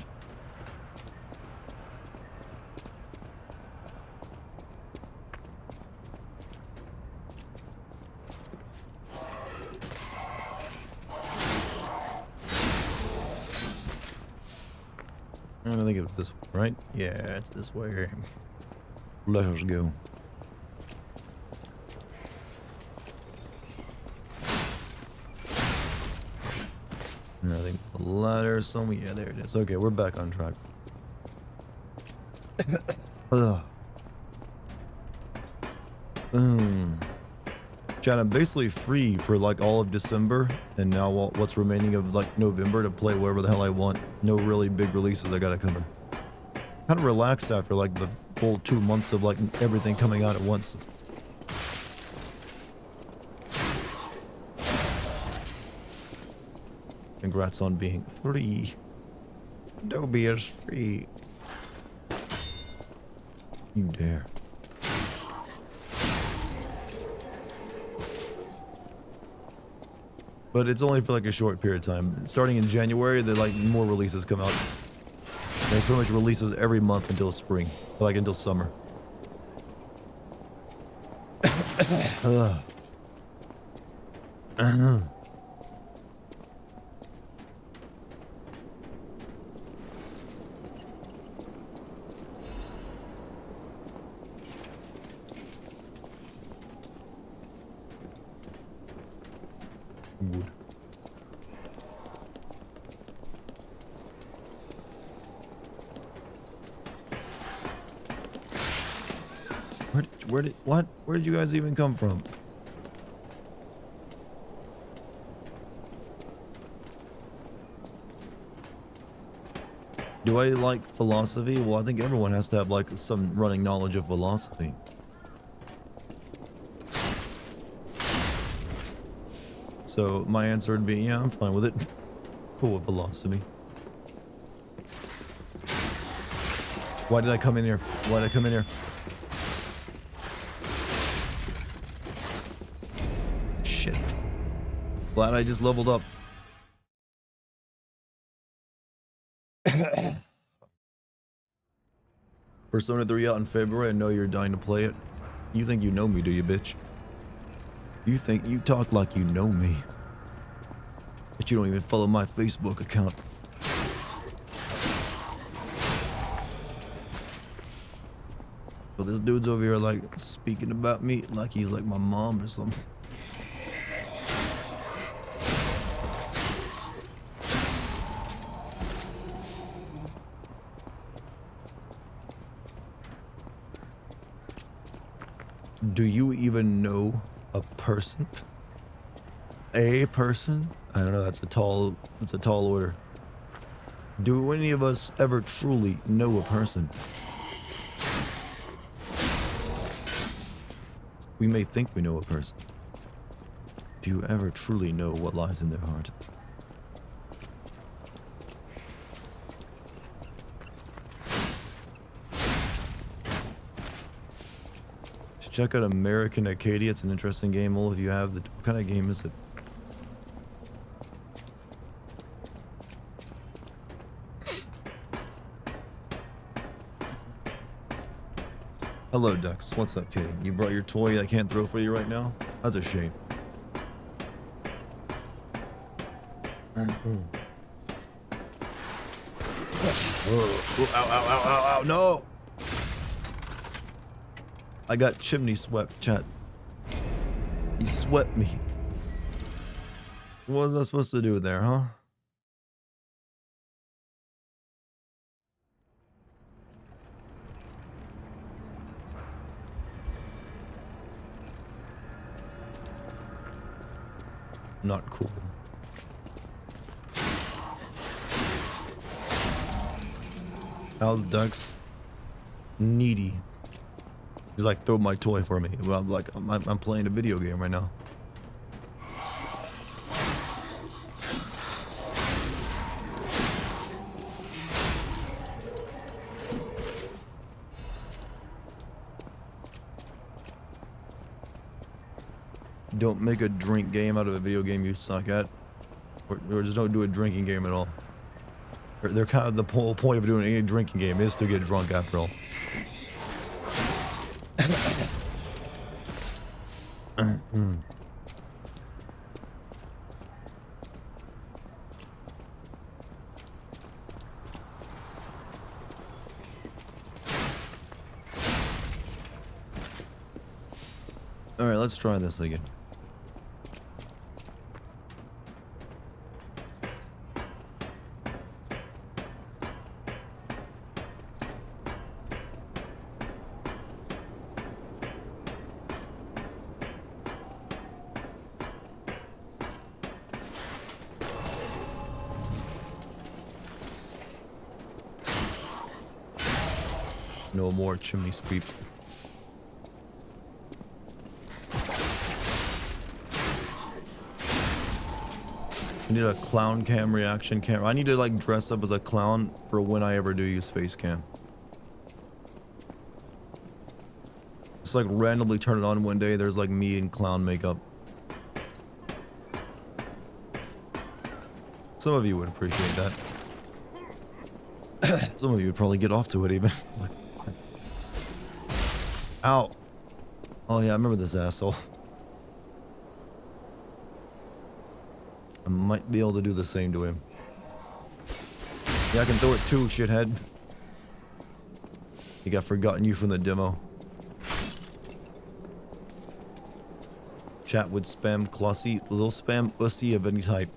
I don't think it was this way, right? Yeah, it's this way. Let us go. I think the ladder somewhere. Yeah, there it is. Okay, we're back on track. Chat, I'm basically free for like all of December and now what's remaining of like November to play whatever the hell I want. No really big releases I gotta cover. Kind of relaxed after like the full 2 months of like everything coming out at once. Congrats on being free. Adobe is free. You dare. But it's only for like a short period of time. Starting in January, then like more releases come out. There's pretty much releases every month until spring, like until summer. Wood. Where did you guys even come from? Do I like philosophy? Well, I think everyone has to have like some running knowledge of philosophy. So my answer would be, yeah, I'm fine with it. Cool with philosophy. Why did I come in here? Why did I come in here? Shit. Glad I just leveled up. Persona 3 out in February. I know you're dying to play it. You think you know me, do you, bitch? You think you talk like you know me. But you don't even follow my Facebook account. But this dude's over here like speaking about me like he's like my mom or something. Do you even know a person? A person? I don't know, that's a tall order. Do any of us ever truly know a person? We may think we know a person. Do you ever truly know what lies in their heart? Check out American Acadia. It's an interesting game. All of you have the... What kind of game is it? Hello, Ducks. What's up, kid? You brought your toy I can't throw for you right now? That's a shame. Whoa. Ow, ow, ow, ow, ow, no! I got chimney swept, chat. He swept me. What was I supposed to do there, huh? Not cool. How's Ducks? Needy. He's like, throw my toy for me. Well, I'm like, I'm playing a video game right now. Don't make a drink game out of a video game you suck at. Or just don't do a drinking game at all. They're kind of the whole point of doing any drinking game is to get drunk after all. Alright, let's try this again. No more chimney sweep. I need a clown cam reaction camera. I need to like dress up as a clown for when I ever do use face cam. Just like randomly turn it on one day, there's like me in clown makeup. Some of you would appreciate that. Some of you would probably get off to it even. Like, ow. Oh yeah, I remember this asshole. I might be able to do the same to him. Yeah, I can throw it too, shithead. I think I've forgotten you from the demo. Chat with spam classy, little spam ussy of any type.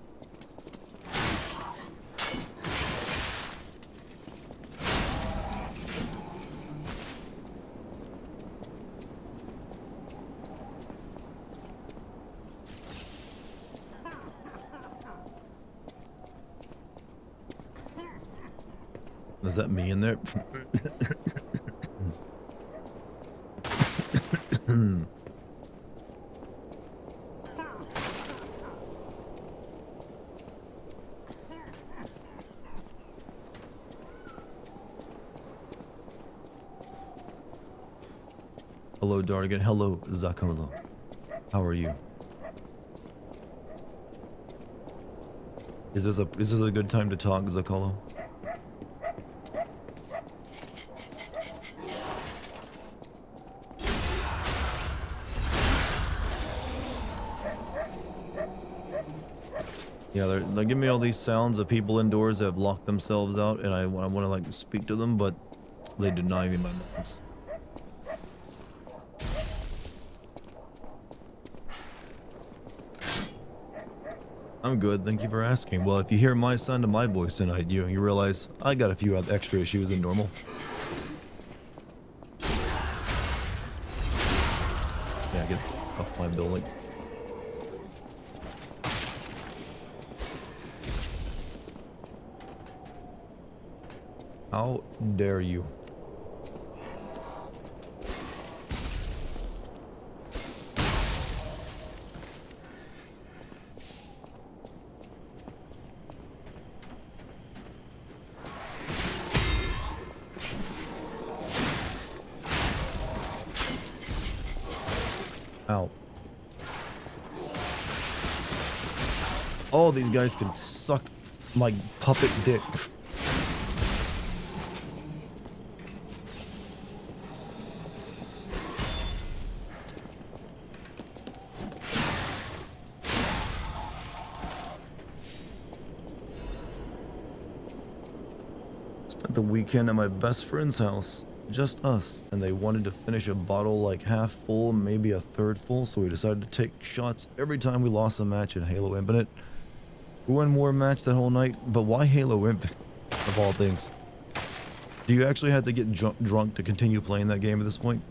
Is that me in there? Hello, Dartigan. Hello, Zakolo. How are you? Is this a good time to talk, Zakolo? Yeah, they're giving me all these sounds of people indoors that have locked themselves out, and I want to like speak to them, but they deny me my minds. I'm good, thank you for asking. Well, if you hear my sound of my voice tonight, you realize I got a few extra issues than normal. Yeah, get off my building. How dare you? Ow. All these guys can suck my puppet dick. Spent the weekend at my best friend's house. Just us, and they wanted to finish a bottle like half full, maybe a third full, so we decided to take shots every time we lost a match in Halo Infinite. One more match that whole night, but why Halo Infinite, of all things? Do you actually have to get drunk to continue playing that game at this point?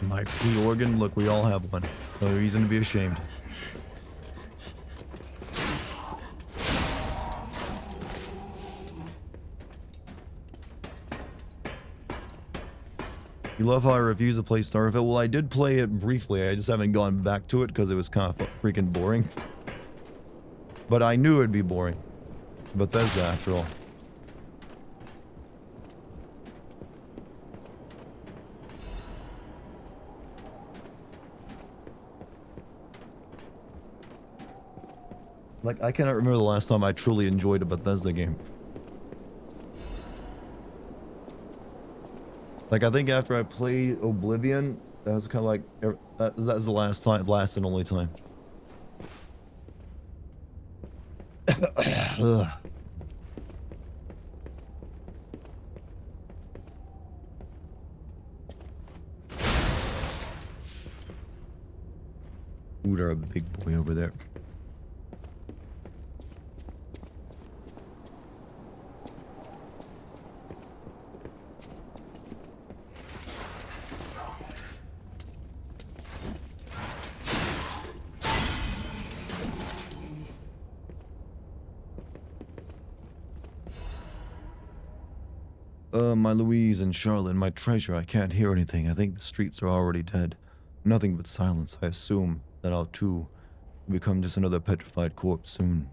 My pre-organ? Look, we all have one. No reason to be ashamed. You love how I refuse to play Starfield? Well, I did play it briefly. I just haven't gone back to it because it was kind of freaking boring. But I knew it'd be boring. It's Bethesda after all. Like, I cannot remember the last time I truly enjoyed a Bethesda game. Like, I think after I played Oblivion, that was kind of like, that was the last and only time. Ugh. Ooh, they're a big boy over there. My Louise and Charlotte, my treasure, I can't hear anything. I think the streets are already dead. Nothing but silence. I assume that I'll too become just another petrified corpse soon.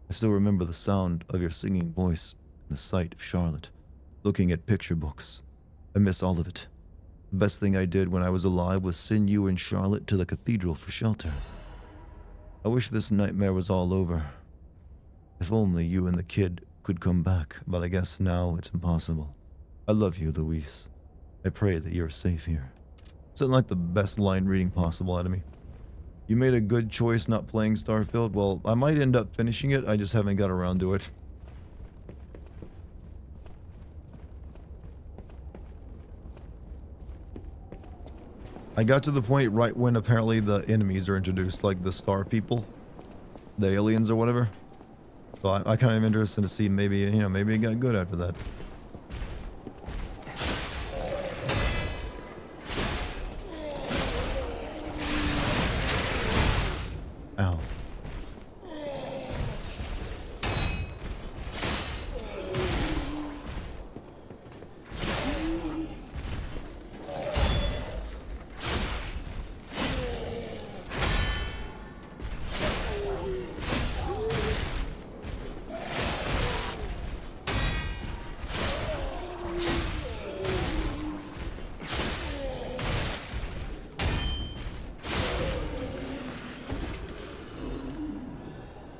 I still remember the sound of your singing voice and the sight of Charlotte, looking at picture books. I miss all of it. The best thing I did when I was alive was send you and Charlotte to the cathedral for shelter. I wish this nightmare was all over. If only you and the kid could come back, but I guess now it's impossible. I love you, Louise. I pray that you're safe here. Something like the best line reading possible out of me. You made a good choice not playing Starfield. Well, I might end up finishing it, I just haven't got around to it. I got to the point right when apparently the enemies are introduced, like the star people, the aliens or whatever. So I kind of interested to see maybe, you know, maybe it got good after that. Ow.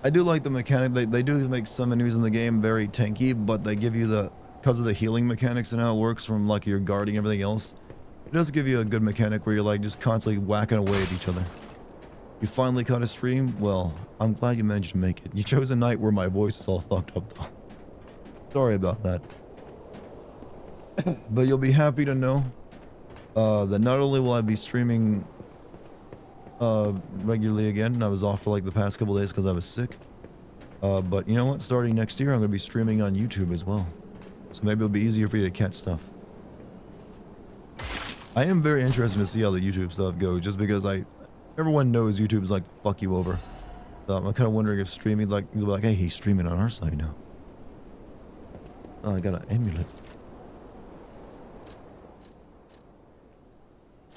I do like the mechanic. They do make some enemies in the game very tanky, but they give you the, because of the healing mechanics and how it works from like your guarding and everything else, it does give you a good mechanic where you're like just constantly whacking away at each other. You finally caught a stream? Well, I'm glad you managed to make it. You chose a night where my voice is all fucked up though. Sorry about that. But you'll be happy to know that not only will I be streaming regularly again. I was off for like the past couple days because I was sick. But you know what? Starting next year, I'm going to be streaming on YouTube as well. So maybe it'll be easier for you to catch stuff. I am very interested to see how the YouTube stuff goes, just because everyone knows YouTube is like fuck you over. So I'm kind of wondering if streaming, like, you'll be like, hey, he's streaming on our side now. Oh, I got an amulet.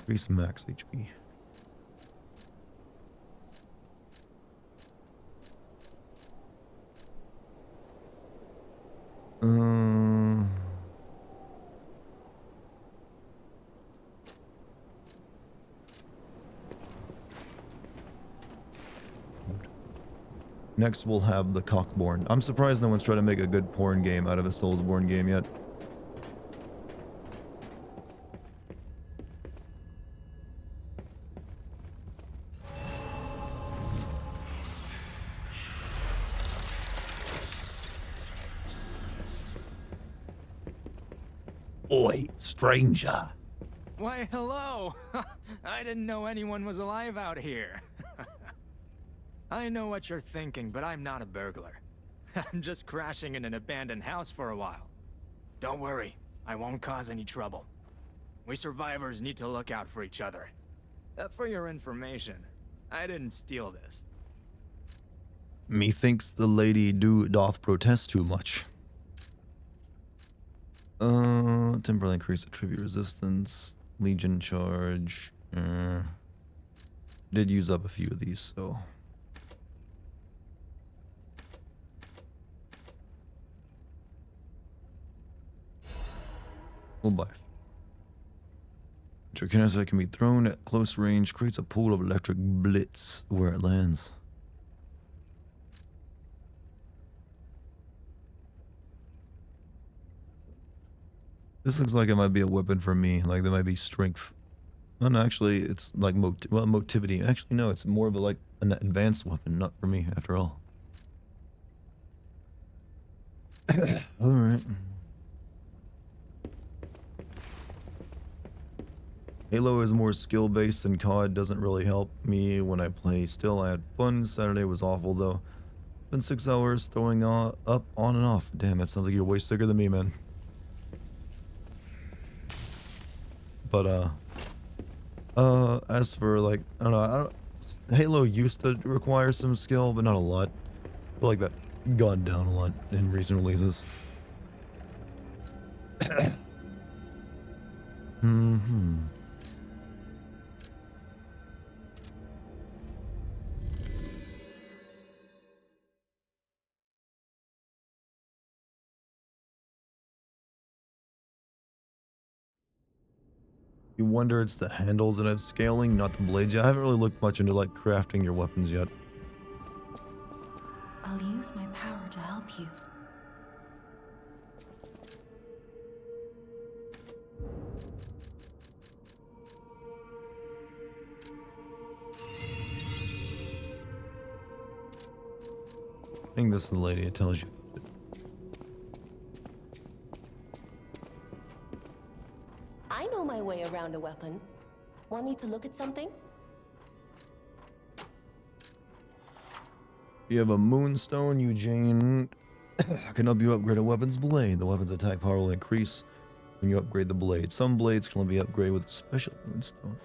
Increase max HP. Next we'll have the Cockborn. I'm surprised no one's trying to make a good porn game out of a Soulsborne game yet. Oi, stranger. Why, hello! I didn't know anyone was alive out here. I know what you're thinking, but I'm not a burglar. I'm just crashing in an abandoned house for a while. Don't worry, I won't cause any trouble. We survivors need to look out for each other. For your information, I didn't steal this. Methinks the lady doth protest too much. Temporarily increase the tribute resistance, Legion charge. Did use up a few of these, so. We'll buy. Electrokinetic can be thrown at close range, creates a pool of electric blitz where it lands. This looks like it might be a weapon for me, like there might be strength. Oh no, actually it's like motivity. Actually no, it's more of a like an advanced weapon, not for me after all. Alright. Halo is more skill based than COD, doesn't really help me when I play. Still, I had fun. Saturday was awful though. Been 6 hours throwing up on and off. Damn, that sounds like you're way sicker than me, man. But as for like, I don't know, Halo used to require some skill, but not a lot. I feel like that gone down a lot in recent releases. Mm-hmm. You wonder it's the handles that have scaling, not the blades. Yeah, I haven't really looked much into like crafting your weapons yet. I'll use my power to help you. I think this is the lady it tells you. I know my way around a weapon. Want me to look at something? You have a moonstone, Eugene. Can help you upgrade a weapon's blade. The weapon's attack power will increase when you upgrade the blade. Some blades can only be upgraded with a special moonstone.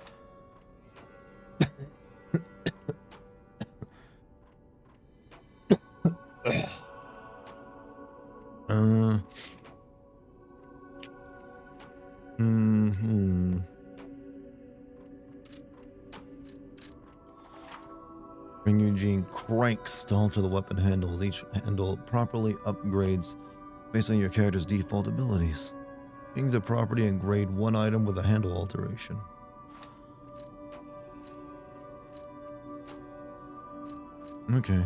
Bring Eugene cranks to alter the weapon handles. Each handle properly upgrades based on your character's default abilities. Change the property and grade one item with a handle alteration. Okay.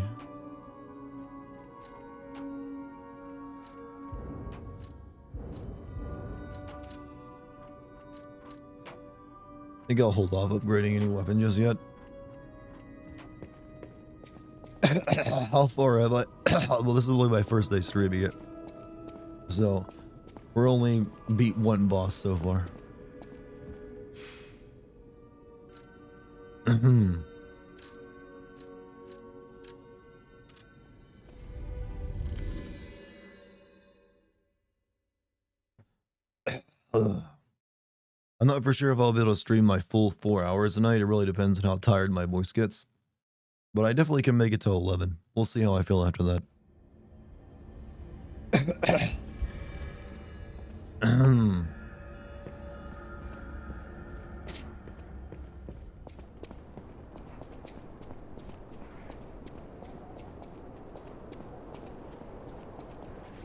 I think I'll hold off upgrading any weapon just yet. How far have I? Well, this is only my first day streaming it. So, we're only beat one boss so far. I'm not for sure if I'll be able to stream my full 4 hours a night. It really depends on how tired my voice gets. But I definitely can make it to 11. We'll see how I feel after that.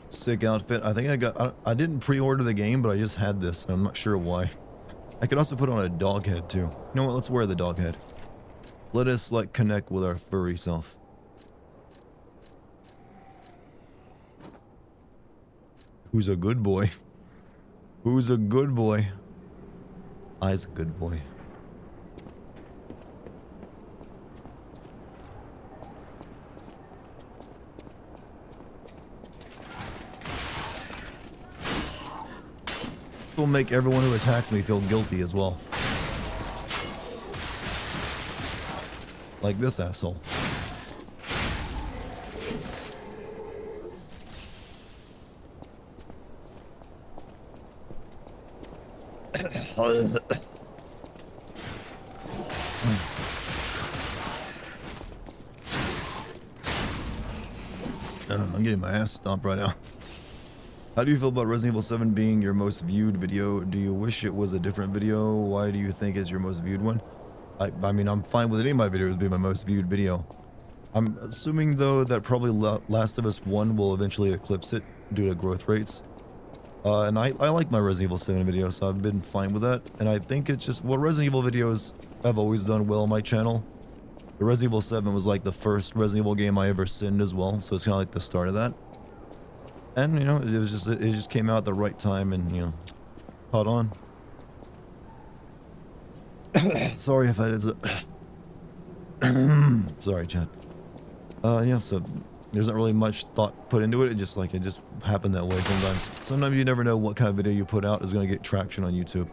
Sick outfit. I think I didn't pre-order the game, but I just had this. I'm not sure why. I could also put on a dog head too. You know what? Let's wear the dog head. Let us like connect with our furry self. Who's a good boy? Who's a good boy? I's a good boy. Will make everyone who attacks me feel guilty as well. Like this asshole. I'm getting my ass stomped right now. How do you feel about Resident Evil 7 being your most viewed video? Do you wish it was a different video? Why do you think it's your most viewed one? I mean, I'm fine with any of my videos being my most viewed video. I'm assuming, though, that probably Last of Us 1 will eventually eclipse it due to growth rates. And I like my Resident Evil 7 video, so I've been fine with that. And I think it's just, well, Resident Evil videos I've always done well on my channel. The Resident Evil 7 was like the first Resident Evil game I ever sinned as well, so it's kind of like the start of that. And, you know, it just came out at the right time and, you know, caught on. Sorry if I did sorry, chat. Yeah, so there's not really much thought put into it. It just happened that way sometimes. Sometimes you never know what kind of video you put out is going to get traction on YouTube.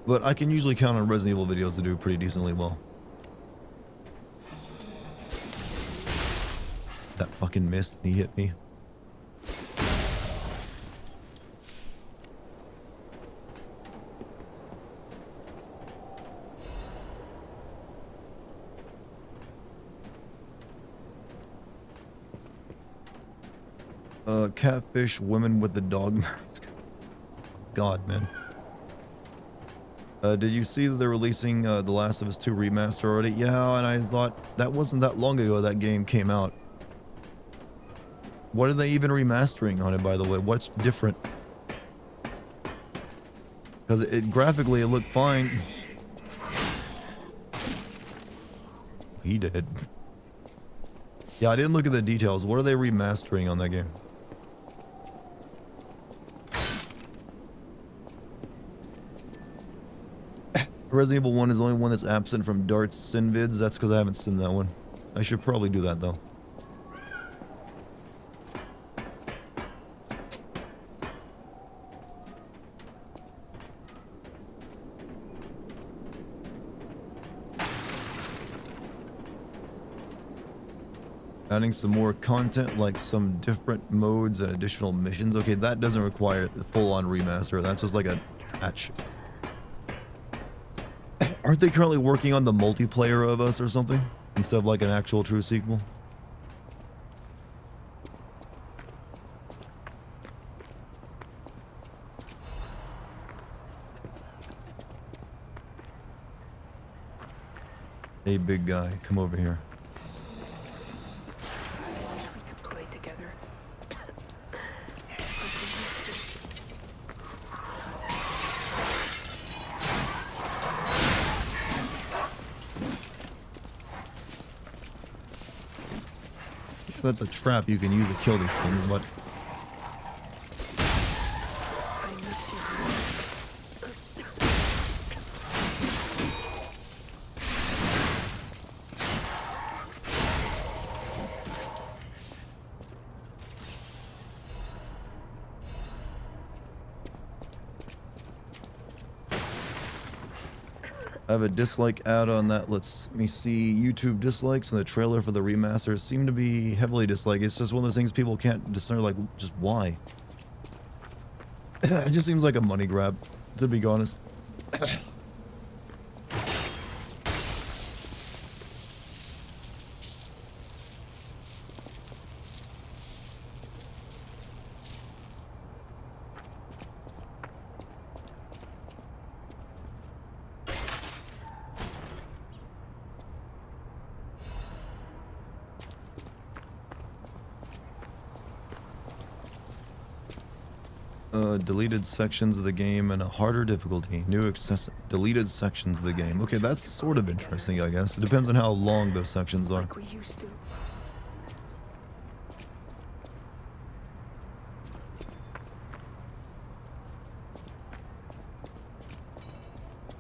But I can usually count on Resident Evil videos to do pretty decently well. That fucking missed. He hit me. Catfish women with the dog mask. God, man. Did you see that they're releasing The Last of Us 2 remaster already? Yeah, and I thought that wasn't that long ago that game came out. What are they even remastering on it, by the way? What's different? Because graphically it looked fine. He did. Yeah, I didn't look at the details. What are they remastering on that game? Resident Evil 1 is the only one that's absent from Dart's Sin vids. That's because I haven't seen that one. I should probably do that, though. Adding some more content, like some different modes and additional missions. Okay, that doesn't require the full-on remaster. That's just like a patch. Aren't they currently working on the multiplayer of Us or something? Instead of like an actual true sequel? Hey, big guy, come over here. Play together. That's a trap you can use to kill these things, but I have a dislike ad on that. Let me see. YouTube dislikes and the trailer for the remaster seem to be heavily disliked. It's just one of those things people can't discern, like, just why. It just seems like a money grab, to be honest. Deleted sections of the game and a harder difficulty. New deleted sections of the game. Okay, that's sort of interesting, I guess. It depends on how long those sections are. Like we used to.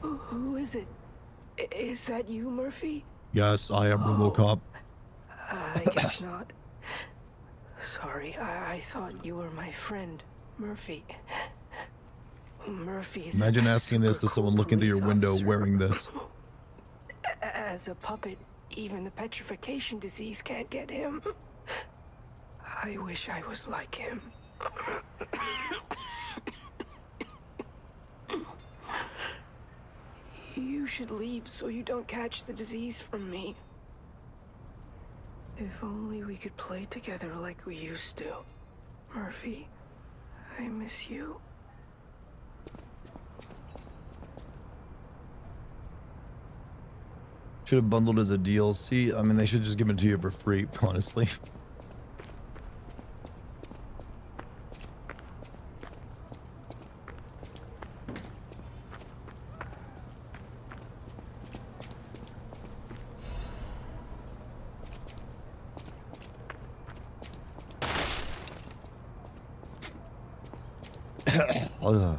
Who is it? Is that you, Murphy? Yes, I am RoboCop. I guess not. Sorry, I thought you were my friend, Murphy. Murphy is Imagine asking this to someone looking through your window wearing this. As a puppet, even the petrification disease can't get him. I wish I was like him. You should leave so you don't catch the disease from me. If only we could play together like we used to. Murphy, I miss you. Should have bundled as a DLC. I mean, they should just give it to you for free, honestly. Ugh.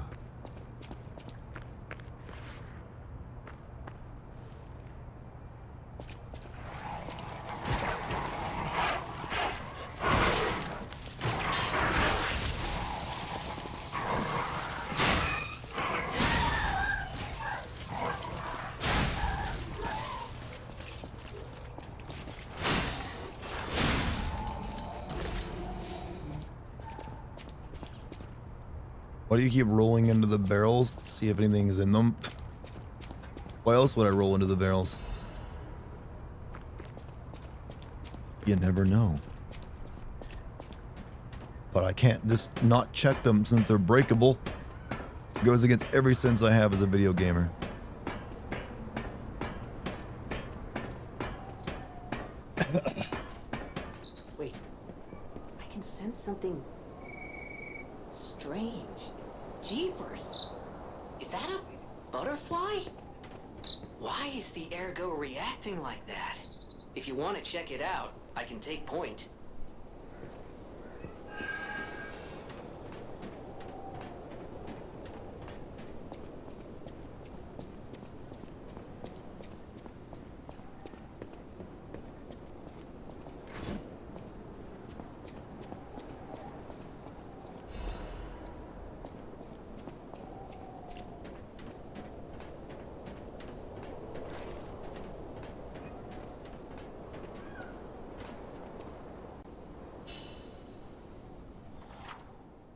Why do you keep rolling into the barrels to see if anything's in them? Why else would I roll into the barrels? You never know. but I can't just not check them since they're breakable. It goes against every sense I have as a video gamer. Wait, I can sense something strange. Jeepers! Is that a butterfly? Why is the ergo reacting like that? If you want to check it out, I can take point.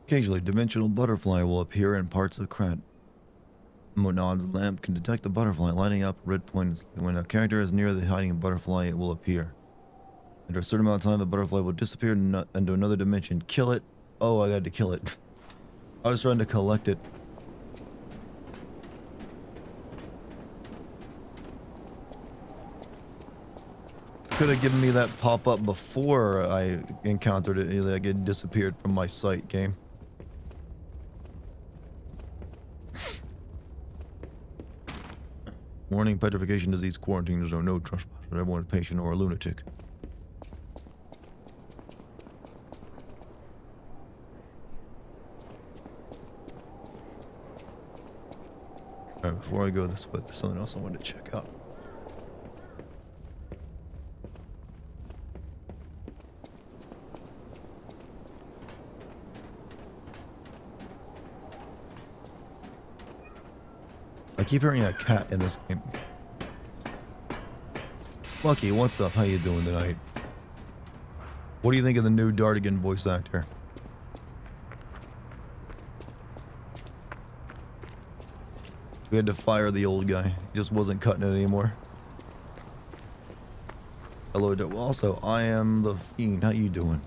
Occasionally, dimensional butterfly will appear in parts of Krat. Monad's lamp can detect the butterfly lighting up red points. When a character is near the hiding butterfly, it will appear. After a certain amount of time, the butterfly will disappear into another dimension. Kill it. Oh, I got to kill it. I was trying to collect it. Could have given me that pop-up before I encountered it. Like it disappeared from my sight, game. Warning, petrification disease, quarantine. There's no trespass. Everyone is patient or a lunatic. Alright, before I go this way, there's something else I wanted to check out. I keep hearing a cat in this game. Lucky, what's up? How you doing tonight? What do you think of the new Dartigan voice actor? We had to fire the old guy. He just wasn't cutting it anymore. Hello, also, I am the Fiend. How you doing?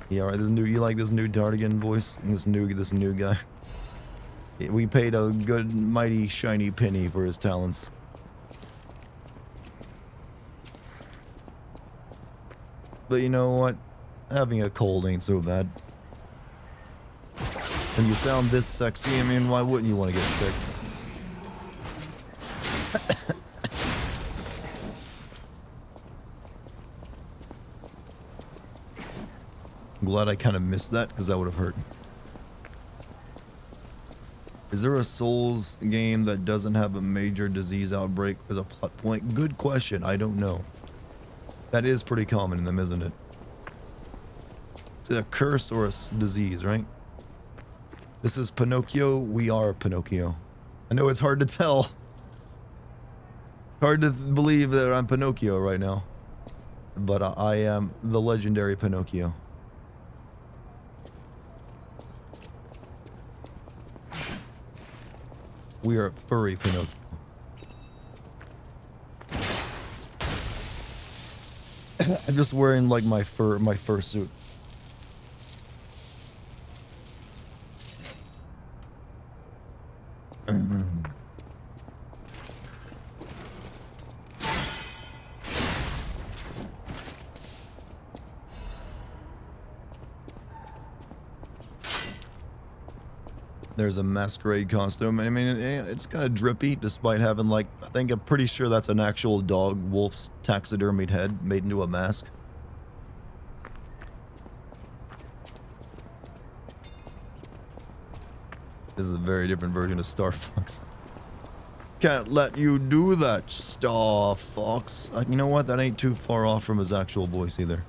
Yeah, alright, you like this new Dartigan voice? This new guy? We paid a good, mighty, shiny penny for his talents. But you know what? Having a cold ain't so bad. When you sound this sexy, I mean, why wouldn't you want to get sick? I'm glad I kind of missed that, because that would have hurt. Is there a Souls game that doesn't have a major disease outbreak as a plot point? Good question. I don't know. That is pretty common in them, isn't it? It's a curse or a disease, right? This is Pinocchio. We are Pinocchio. I know it's hard to tell. Hard to believe that I'm Pinocchio right now. But I am the legendary Pinocchio. We are furry Pinocchio. I'm just wearing like my fur suit. There's a masquerade costume. I mean, it's kind of drippy, despite having like, I'm pretty sure that's an actual dog wolf's taxidermied head made into a mask. This is a very different version of Star Fox. Can't let you do that, Star Fox. You know what? That ain't too far off from his actual voice either.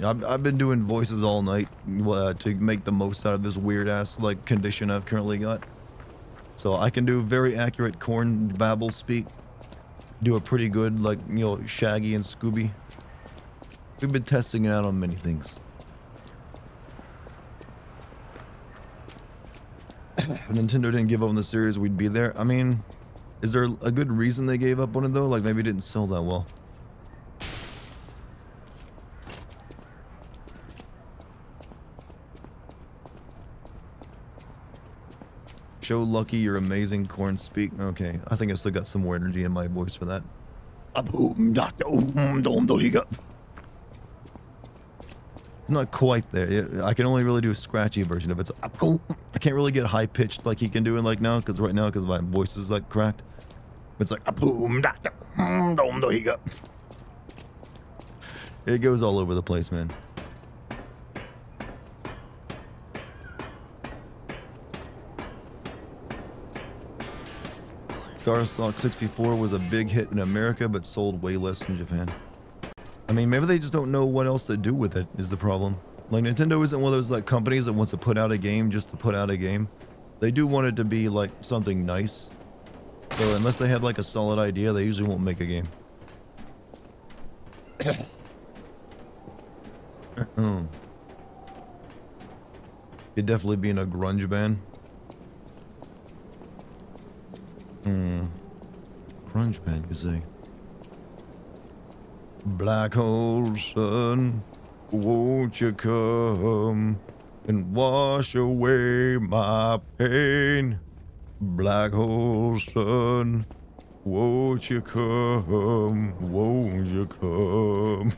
I've been doing voices all night to make the most out of this weird ass like condition I've currently got. So I can do very accurate corn babble speak. Do a pretty good like, you know, Shaggy and Scooby. We've been testing it out on many things. Nintendo didn't give up on the series, we'd be there. I mean, is there a good reason they gave up on it though? Like maybe it didn't sell that well. Show Lucky you're amazing, Corn speak. Okay, I think I still got some more energy in my voice for that. It's not quite there. I can only really do a scratchy version of it. So I can't really get high pitched like he can do it like now, because right now, because my voice is like cracked. It's like it goes all over the place, man. Starstock 64 was a big hit in America, but sold way less in Japan. I mean, maybe they just don't know what else to do with it, is the problem. Like, Nintendo isn't one of those, like, companies that wants to put out a game just to put out a game. They do want it to be, like, something nice. So, unless they have, like, a solid idea, they usually won't make a game. You'd definitely be in a grunge band. Grunge band, you say? Black hole sun, won't you come and wash away my pain? Black hole sun, won't you come, won't you come?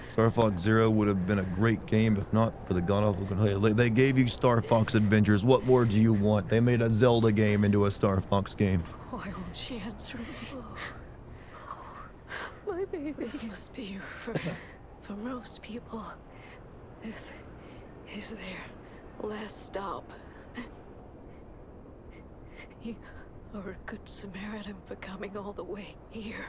Star Fox Zero would have been a great game if not for the god-awful control. They gave you Star Fox Adventures. What more do you want? They made a Zelda game into a Star Fox game. Why won't she answer me? My baby. This must be for most people. This is their last stop. You are a good Samaritan for coming all the way here.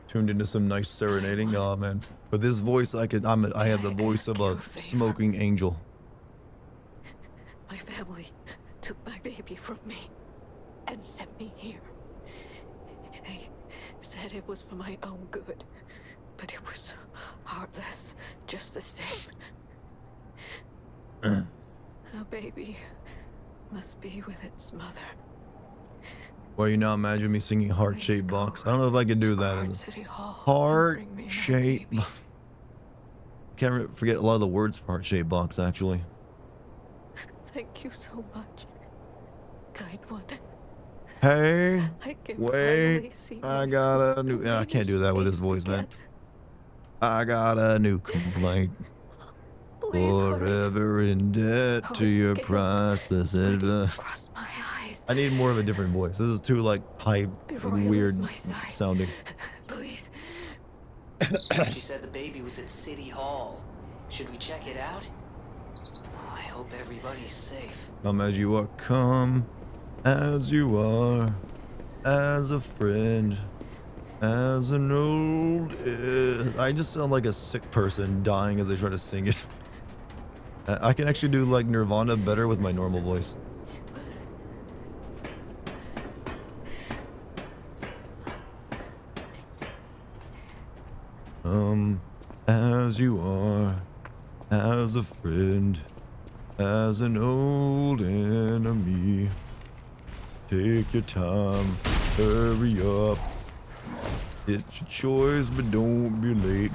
Tuned into some nice serenading. Oh man, with this voice, I have the voice of a smoking angel. My family took my baby from me and sent me here. They said it was for my own good, but it was heartless just the same. A baby must be with its mother. Where you now imagine me singing Heart-Shaped Box. I don't know if I could do that. Heart-Shaped. Can't forget a lot of the words for Heart-Shaped Box, actually. Thank you so much, kind one. Hey, wait, I got a new... I can't do that with his voice, man. I got a new complaint. Forever in debt to your priceless advice. I need more of a different voice. This is too, like, high, weird sounding. Please. She said the baby was at City Hall. Should we check it out? I hope everybody's safe. Come as you are, come as you are, as a friend, as an old... I just sound like a sick person dying as they try to sing it. I can actually do, like, Nirvana better with my normal voice. As you are, as a friend, as an old enemy. Take your time, hurry up. It's your choice, but don't be late.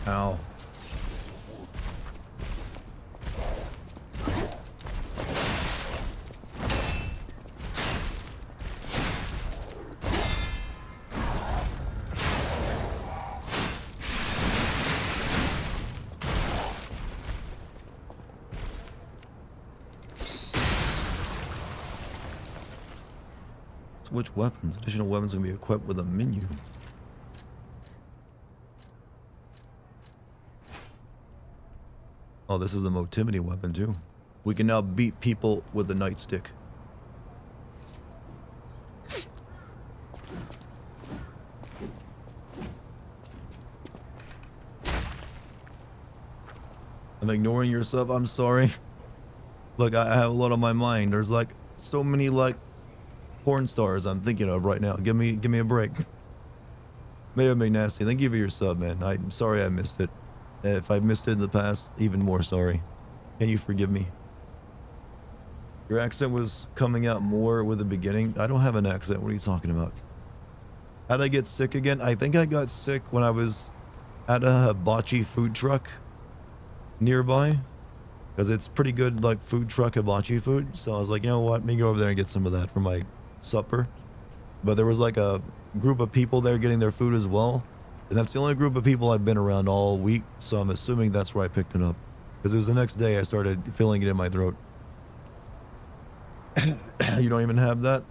Ow. Switch weapons. Additional weapons can be equipped with a menu. Oh, this is a motivity weapon too. We can now beat people with the nightstick. I'm ignoring yourself. I'm sorry. Look, I have a lot on my mind. There's like so many like porn stars I'm thinking of right now. Give me a break. Maybe I'm being nasty. Thank you for your sub, man. I'm sorry I missed it. If I missed it in the past, even more sorry. Can you forgive me? Your accent was coming out more with the beginning. I don't have an accent. What are you talking about? How'd I get sick again? I think I got sick when I was at a hibachi food truck nearby. Because it's pretty good, like, food truck hibachi food. So I was like, you know what? Let me go over there and get some of that for my supper. But there was like a group of people there getting their food as well. And that's the only group of people I've been around all week. So I'm assuming that's where I picked it up. Because it was the next day I started feeling it in my throat. You don't even have that?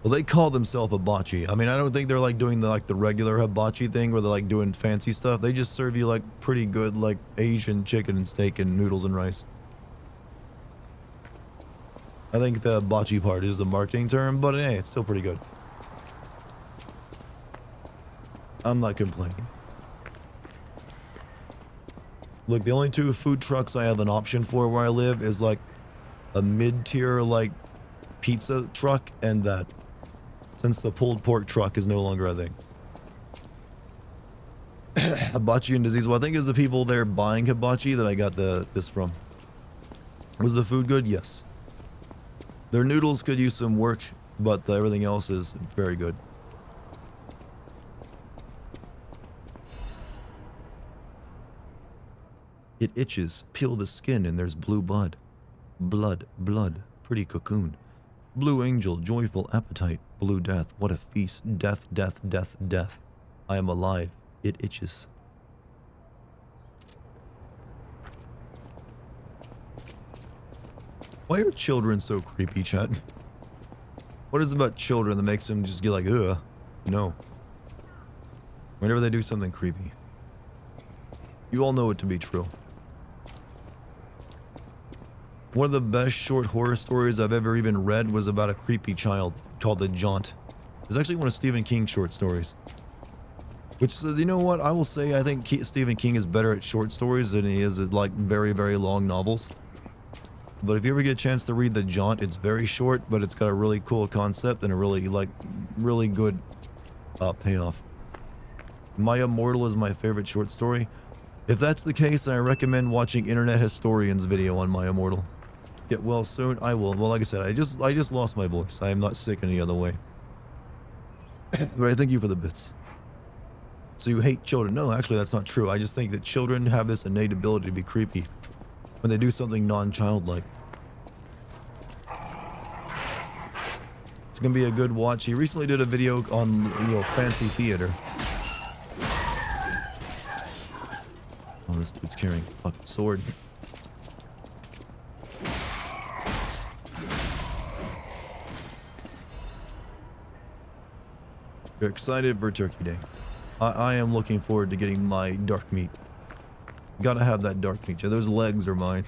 Well, they call themselves hibachi. I mean, I don't think they're like doing the regular hibachi thing where they're like doing fancy stuff. They just serve you like pretty good like Asian chicken and steak and noodles and rice. I think the hibachi part is the marketing term, but hey, it's still pretty good. I'm not complaining. Look, the only two food trucks I have an option for where I live is like a mid-tier like pizza truck and that. Since the pulled pork truck is no longer a thing. Hibachi and disease. Well, I think it's the people there buying hibachi that I got this from. Was the food good? Yes. Their noodles could use some work, but everything else is very good. It itches. Peel the skin and there's blue blood. Blood. Pretty cocoon. Blue angel, joyful appetite. Blue death, what a feast. Death. I am alive. It itches. Why are children so creepy, chat? What is it about children that makes them just get like, ugh? No. Whenever they do something creepy. You all know it to be true. One of the best short horror stories I've ever even read was about a creepy child called The Jaunt. It's actually one of Stephen King's short stories. Which, you know what, I will say I think Stephen King is better at short stories than he is at like very, very long novels. But if you ever get a chance to read The Jaunt, it's very short, but it's got a really cool concept and a really good payoff. My Immortal is my favorite short story. If that's the case, then I recommend watching Internet Historian's video on My Immortal. Get well soon. I will. Well, like I said, I just lost my voice. I am not sick any other way. But I thank you for the bits. So you hate children? No, actually, that's not true. I just think that children have this innate ability to be creepy when they do something non-childlike. It's gonna be a good watch. He recently did a video on, you know, fancy theater. Oh, this dude's carrying a fucking sword. You're excited for Turkey Day. I am looking forward to getting my dark meat. Gotta have that dark meat. Those legs are mine.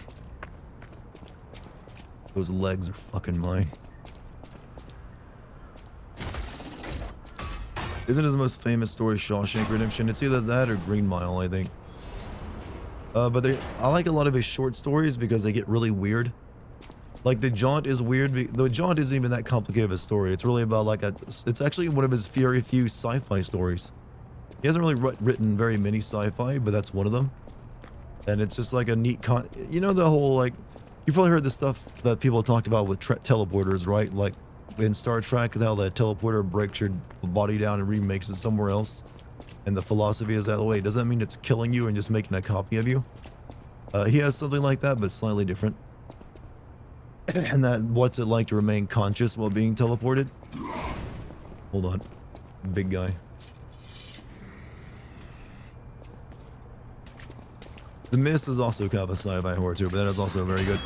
Those legs are fucking mine. Isn't his most famous story Shawshank Redemption? It's either that or Green Mile, I think. But I like a lot of his short stories because they get really weird. Like The Jaunt is weird. The Jaunt isn't even that complicated of a story. It's really about like it's actually one of his very few sci-fi stories. He hasn't really written very many sci-fi, but that's one of them. And it's just like a neat you know, the whole like, you probably heard the stuff that people talked about with teleporters, right? Like in Star Trek, how the teleporter breaks your body down and remakes it somewhere else. And the philosophy is that way. Does that mean it's killing you and just making a copy of you? He has something like that, but slightly different. And that, what's it like to remain conscious while being teleported? Hold on. Big guy. The Mist is also kind of a sci-fi horror too, but that is also very good.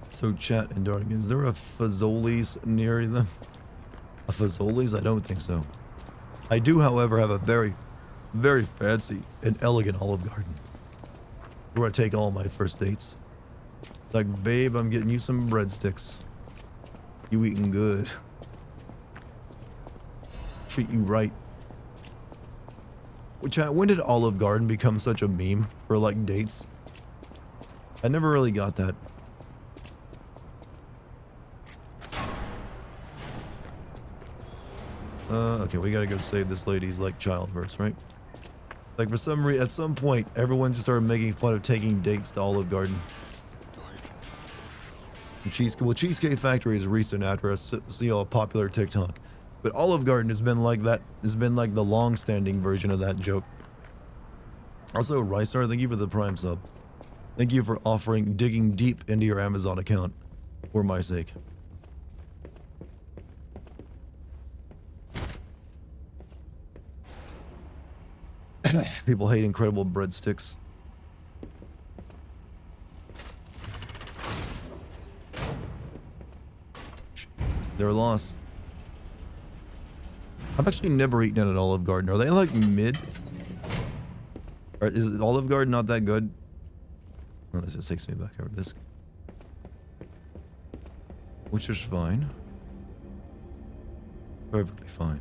So chat and Dartigan, is there a Fazoli's near them? A Fazoli's? I don't think so. I do, however, have a very, very fancy and elegant Olive Garden where I take all my first dates. Like, babe, I'm getting you some breadsticks. You eating good. Treat you right. Which, when did Olive Garden become such a meme for, like, dates? I never really got that. Okay, we gotta go save this lady's, like, child first, right? Like, for some reason, at some point, everyone just started making fun of taking dates to Olive Garden. Well, Cheesecake Factory is recent after I see a popular TikTok. But Olive Garden has been like that, has been like the long-standing version of that joke. Also, Rystar, thank you for the Prime sub. Thank you for digging deep into your Amazon account for my sake. People hate incredible breadsticks. They're a loss. I've actually never eaten at an Olive Garden. Are they like mid? Or is Olive Garden not that good? Oh, this just takes me back over this. Which is fine. Perfectly fine.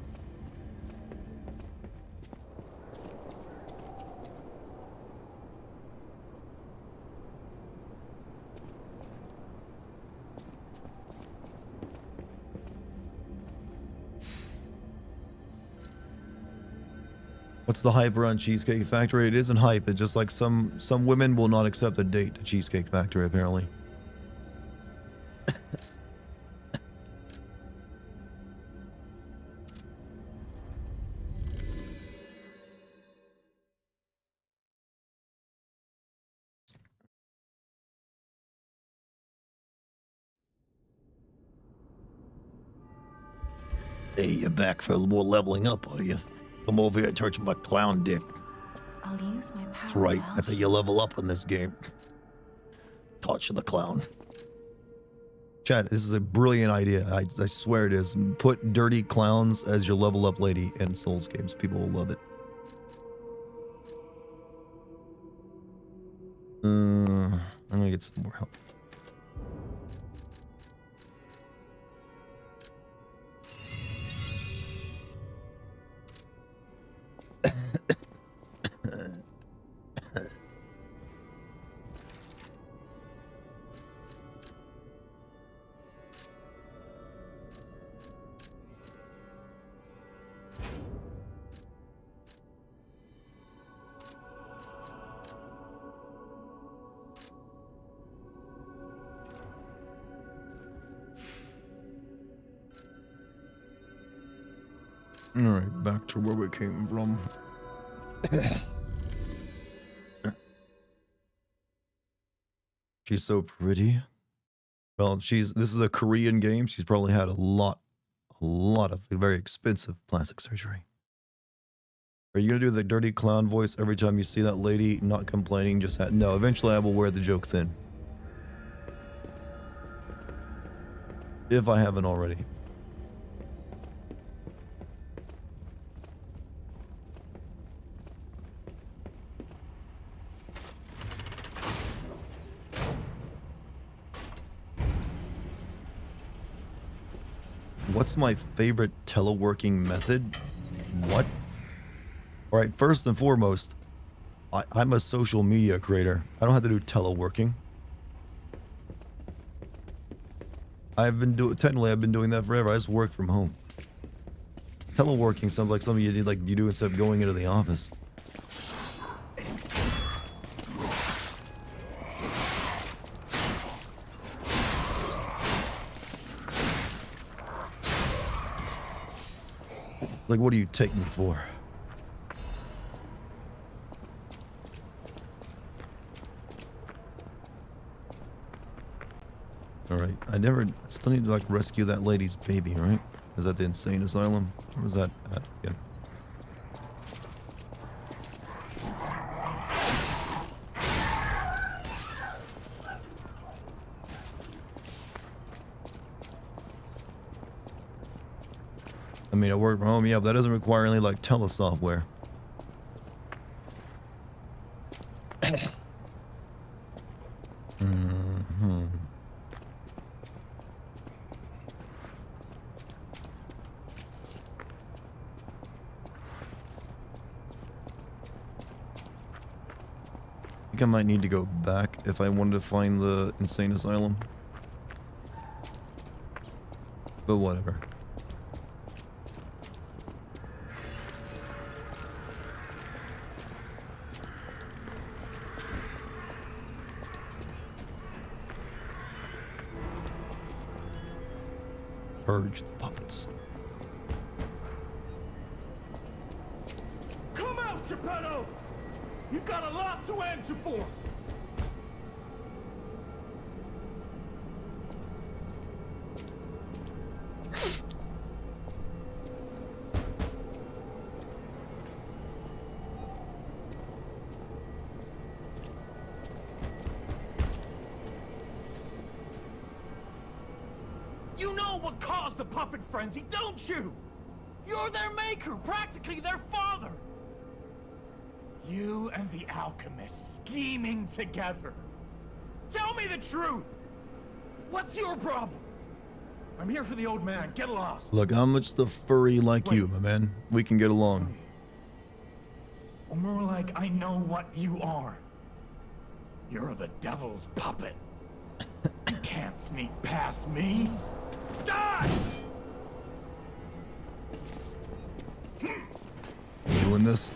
What's the hype around Cheesecake Factory? It isn't hype. It's just like some women will not accept a date to Cheesecake Factory, apparently. Hey, you're back for a little more leveling up, are you? Come over here and touch my clown dick. I'll use my power. That's right. That's how you level up in this game. Touch the clown. Chad, this is a brilliant idea. I swear it is. Put dirty clowns as your level up lady in Souls games. People will love it. I'm gonna get some more help. Alright, back to where we came from. She's so pretty. Well, this is a Korean game. She's probably had a lot of very expensive plastic surgery. Are you gonna do the dirty clown voice every time you see that lady not complaining? No, eventually I will wear the joke thin. If I haven't already. What's my favorite teleworking method? What? Alright, first and foremost, I'm a social media creator. I don't have to do teleworking. Technically I've been doing that forever. I just work from home. Teleworking sounds like something you do instead of going into the office. Like, what do you take me for? Alright, I still need to, like, rescue that lady's baby, right? Is that the insane asylum? Or was that at again? mean, I work from home, yeah, but that doesn't require any, like, telesoftware. Mm-hmm. I think I might need to go back if I wanted to find the insane asylum. But whatever. Purge the puppets. Come out, Geppetto! You've got a lot to answer for! You know what caused the puppet frenzy, don't you? You're their maker, practically their father! You and the alchemist scheming together. Tell me the truth! What's your problem? I'm here for the old man. Get lost. Look, I'm much the furry like you, my man. We can get along. Or more like, I know what you are. You're the devil's puppet. You can't sneak past me. Die! We doing this?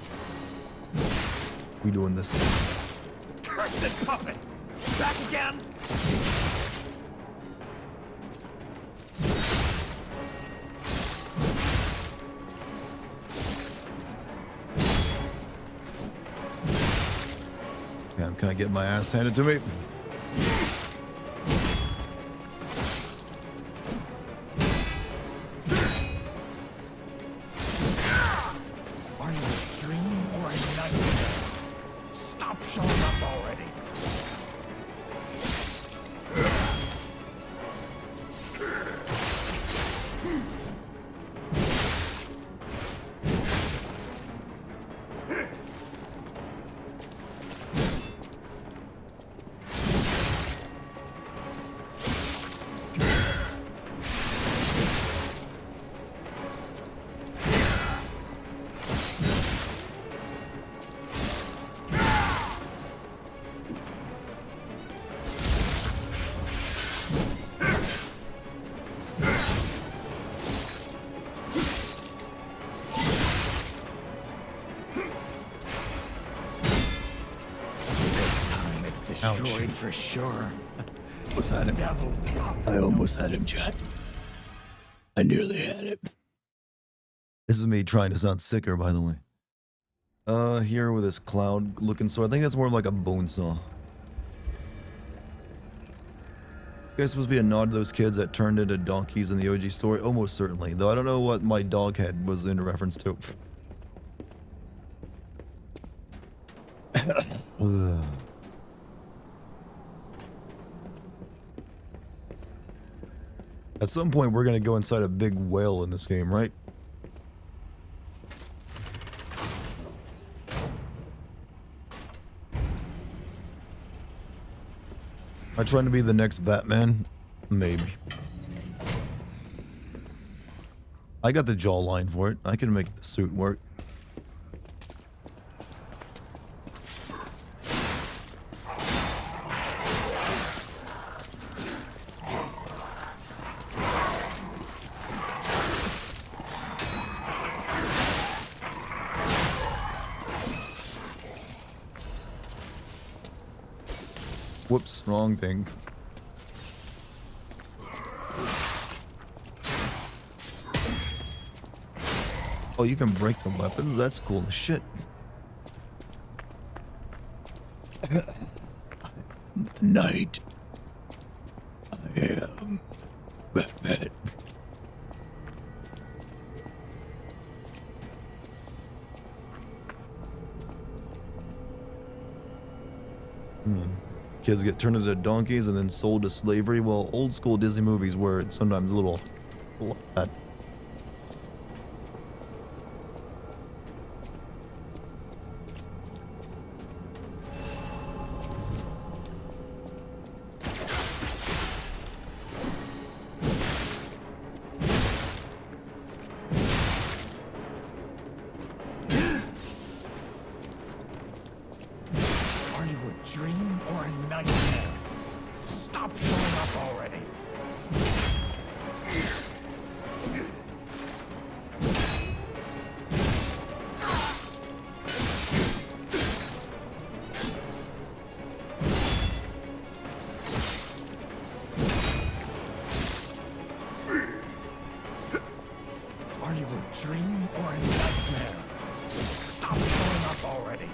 We doing this? Curse this puppet! Back again! Can I get my ass handed to me? Are you a dream or a nightmare? Stop showing up already. Destroyed for sure. Almost had him. Devil's puppet. I almost had him, chat. I nearly had it. This is me trying to sound sicker, by the way. Here with this cloud looking sword. I think that's more like a bone saw. You guys supposed to be a nod to those kids that turned into donkeys in the OG story? Almost certainly. Though I don't know what my dog head was in reference to. At some point, we're gonna go inside a big whale in this game, right? Am I trying to be the next Batman? Maybe. I got the jawline for it. I can make the suit work. Whoops, wrong thing. Oh, you can break the weapons? That's cool as shit. Night. I am Batman. Kids get turned into donkeys and then sold to slavery. Well, old school Disney movies were sometimes a little like that. dream or a nightmare? Stop showing up already. Are you a dream or a nightmare? Stop showing up already.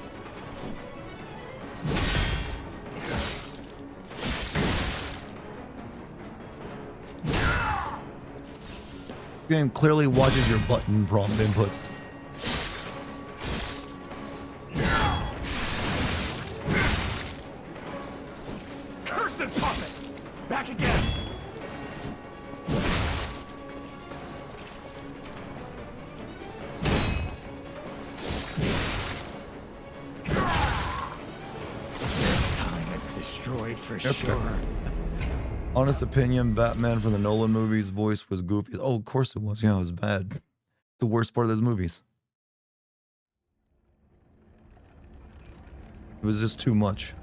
Game clearly watches your button prompt inputs. Cursed puppet! Back again! This time it's destroyed for sure. Honest opinion, Batman from the Nolan movies voice was goofy. Oh, of course it was. Yeah, it was bad. The worst part of those movies. It was just too much.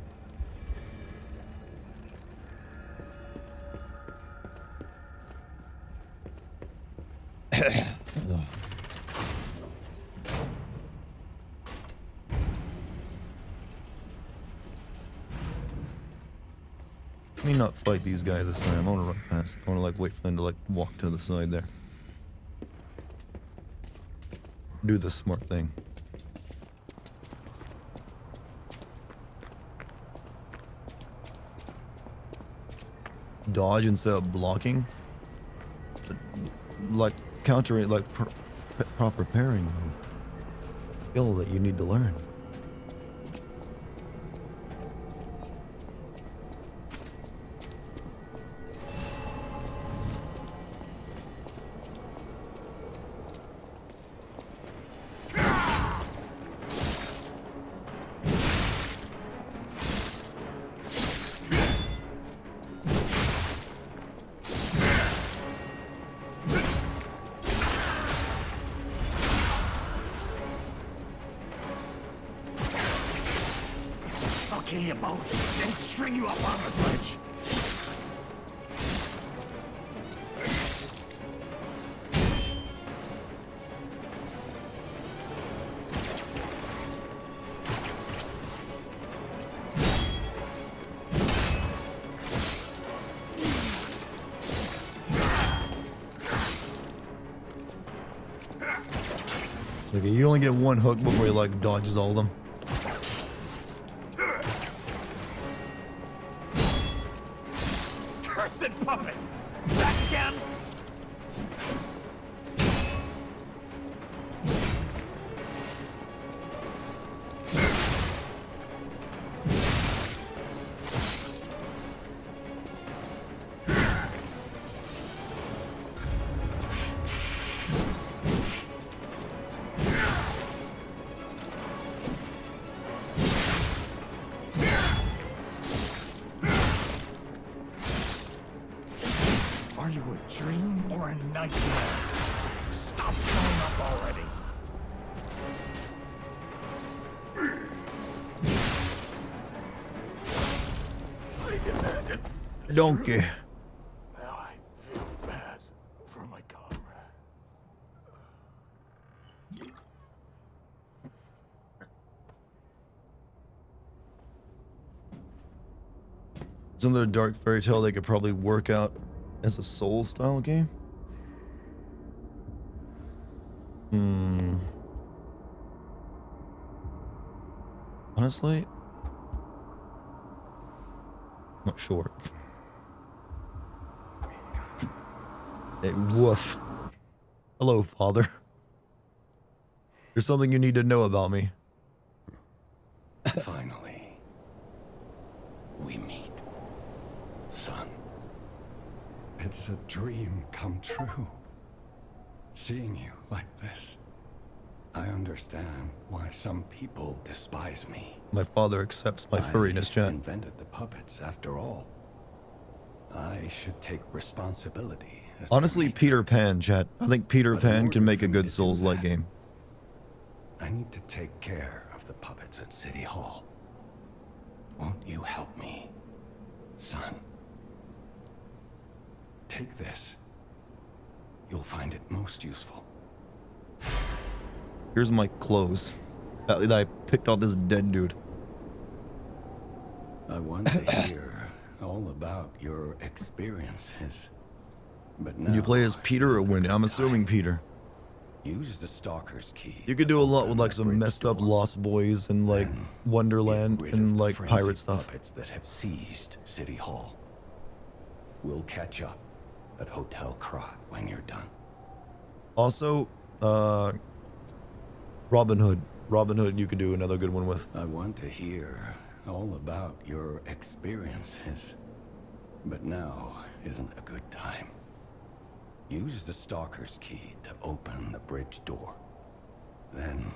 Let me not fight these guys this time. I want to run past. I want to like wait for them to like walk to the side there. Do the smart thing. Dodge instead of blocking. Like countering, like proper pairing skill that you need to learn. I'll kill you both, then string you up on the bridge. Like you only get one hook before he like dodges all of them. Cursed puppet! Back again! Are you a dream or a nightmare? Stop showing up already. I demanded the Donkey. truth. Now I feel bad for my comrade. It's another dark fairy tale they could probably work out as a soul style game. Honestly, not sure. Hey, woof. Hello, father. There's something you need to know about me. Finally, we meet, son. It's a dream come true. Seeing you like this. I understand why some people despise me. My father accepts my furriness, I chat. invented the puppets after all. I should take responsibility. as Honestly, their maker. Peter Pan, chat. I think Peter But in Pan order can make for a me good to do Souls-like that, game. I need to take care of the puppets at City Hall. Won't you help me, son? Take this. You'll find it most useful. Here's my clothes that I picked off this dead dude. I want to hear all about your experiences. But now Did you play as Peter or Wendy? I'm assuming Peter. Use the Stalker's key. You could do a lot with like some messed up Lost Boys and like Wonderland and like pirate stuff. Puppets that have seized City Hall. We'll catch up at Hotel Krot when you're done. Also, Robin Hood. Robin Hood you could do another good one with. I want to hear all about your experiences. But now isn't a good time. Use the Stalker's key to open the bridge door. Then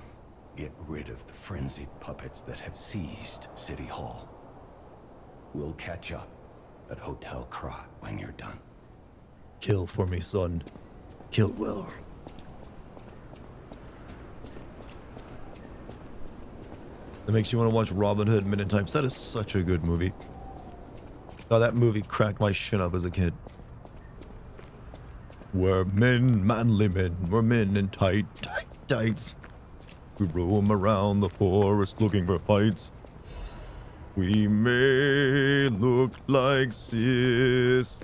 get rid of the frenzied puppets that have seized City Hall. We'll catch up at Hotel Krot when you're done. Kill for me, son. Kill well. That makes you want to watch Robin Hood Midnight Times. That is such a good movie. Oh, that movie cracked my shit up as a kid. We're men, manly men. We're men in tight tights. We roam around the forest looking for fights. We may look like sissies,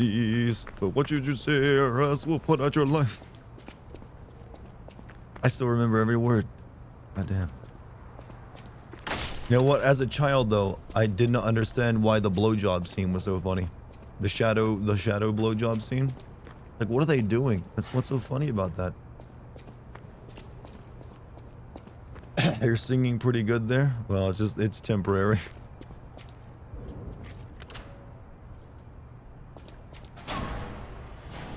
but what should you say or else we'll put out your life. I still remember every word. God damn. You know what? As a child, though, I did not understand why the blowjob scene was so funny. The shadow blowjob scene. Like, what are they doing? That's what's so funny about that. You're singing pretty good there. Well, it's temporary.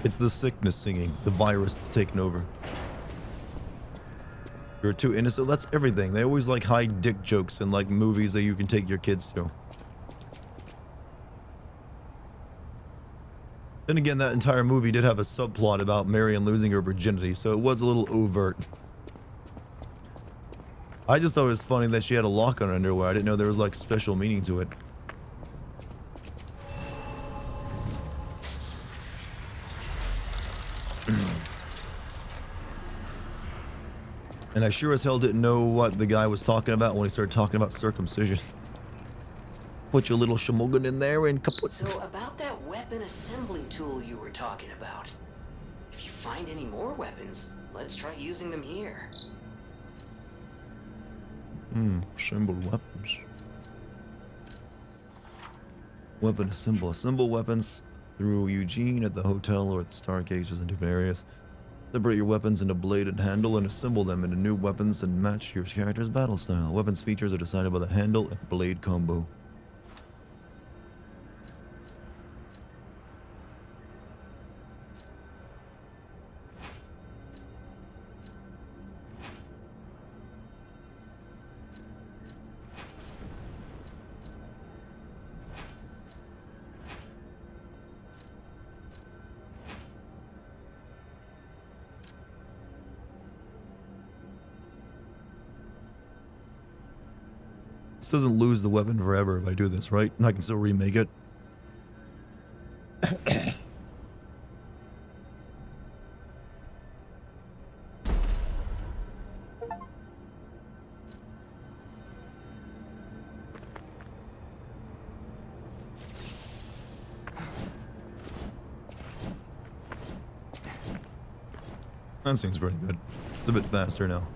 It's the sickness singing. The virus that's taken over. You're too innocent. That's everything. They always like hide dick jokes in like movies that you can take your kids to. Then again, that entire movie did have a subplot about Marion losing her virginity, so it was a little overt. I just thought it was funny that she had a lock on her underwear. I didn't know there was like special meaning to it. And I sure as hell didn't know what the guy was talking about when he started talking about circumcision. Put your little shamogan in there and kaput. So about that weapon assembly tool you were talking about. If you find any more weapons, let's try using them here. Assemble weapons. Weapon assemble. Assemble weapons through Eugene at the hotel or at the Stargazers in different areas. Separate your weapons into blade and handle and assemble them into new weapons and match your character's battle style. Weapons features are decided by the handle and blade combo. This doesn't lose the weapon forever if I do this, right? I can still remake it. That seems pretty good. It's a bit faster now.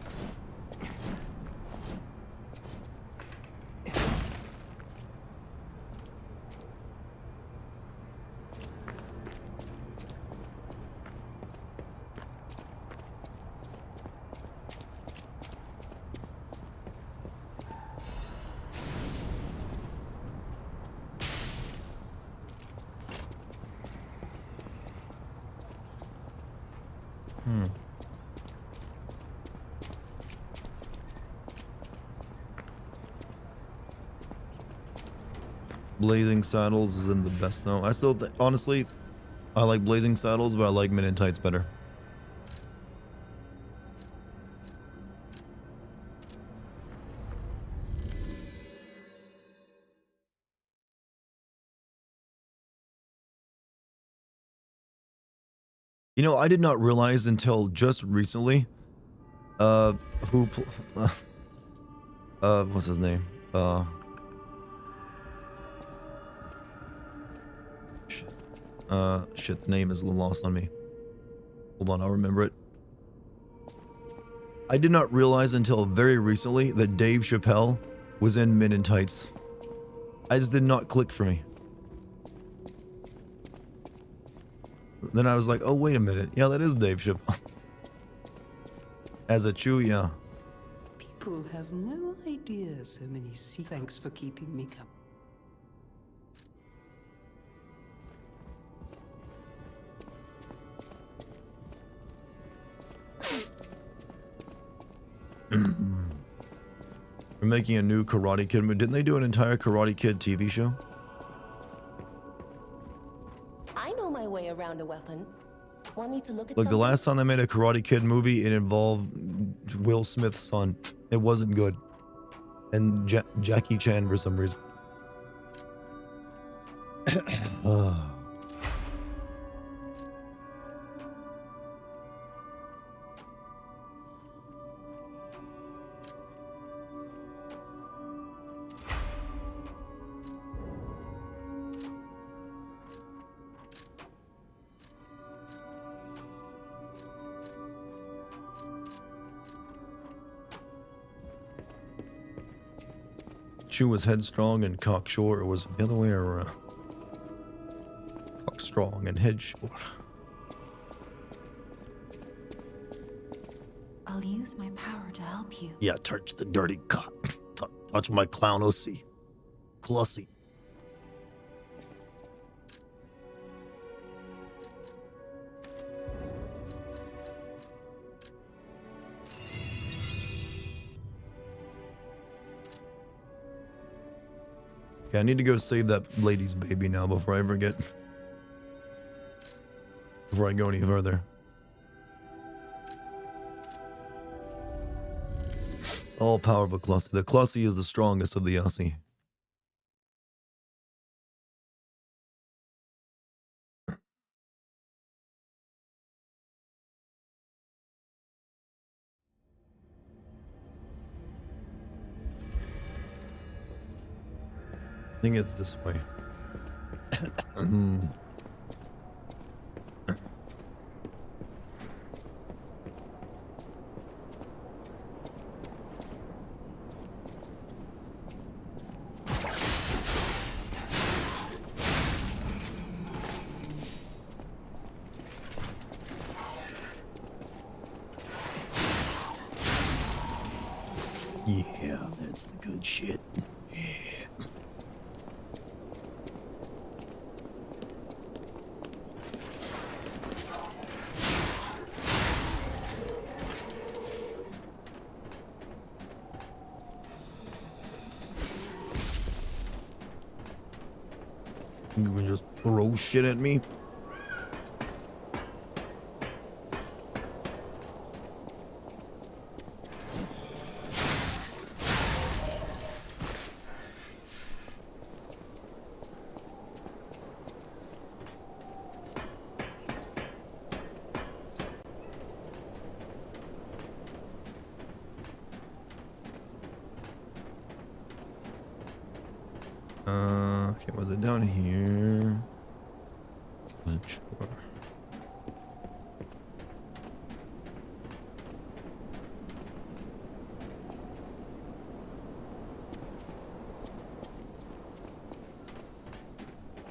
Blazing Saddles isn't the best though. I still honestly, I like Blazing Saddles, but I like Men in Tights better. You know, I did not realize until just recently, what's his name? Shit, the name is a little lost on me. Hold on, I'll remember it. I did not realize until very recently that Dave Chappelle was in Men in Tights. I just did not click for me. Then I was like, oh, wait a minute. Yeah, that is Dave Chappelle. As a Chew, yeah. People have no idea so many thanks for keeping me company. We're making a new Karate Kid movie. Didn't they do an entire Karate Kid TV show? I know my way around a weapon. Want me to look at Like the something? last time they made a Karate Kid movie, it involved Will Smith's son. It wasn't good. And Jackie Chan for some reason. Chew was headstrong and cocksure, or was it the other way around? Cockstrong and headshore. I'll use my power to help you. Yeah, touch the dirty cock. Touch my clown OC. Clussy. Okay, I need to go save that lady's baby now before I forget. Before I go any further. All power of a Clussy. The Clussy is the strongest of the Aussie. I think it's this way. Yeah, that's the good shit. Yeah. You can just throw shit at me. Okay, was it down here? Wasn't sure.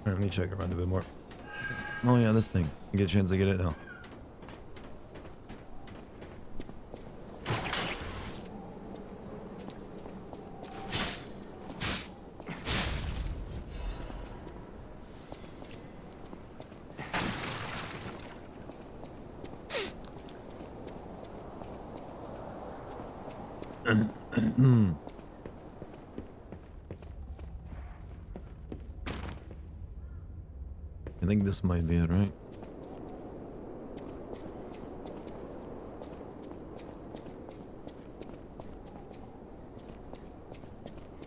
Alright, let me check around a bit more. Oh yeah, this thing. I get a chance to get it now. I think this might be it, right?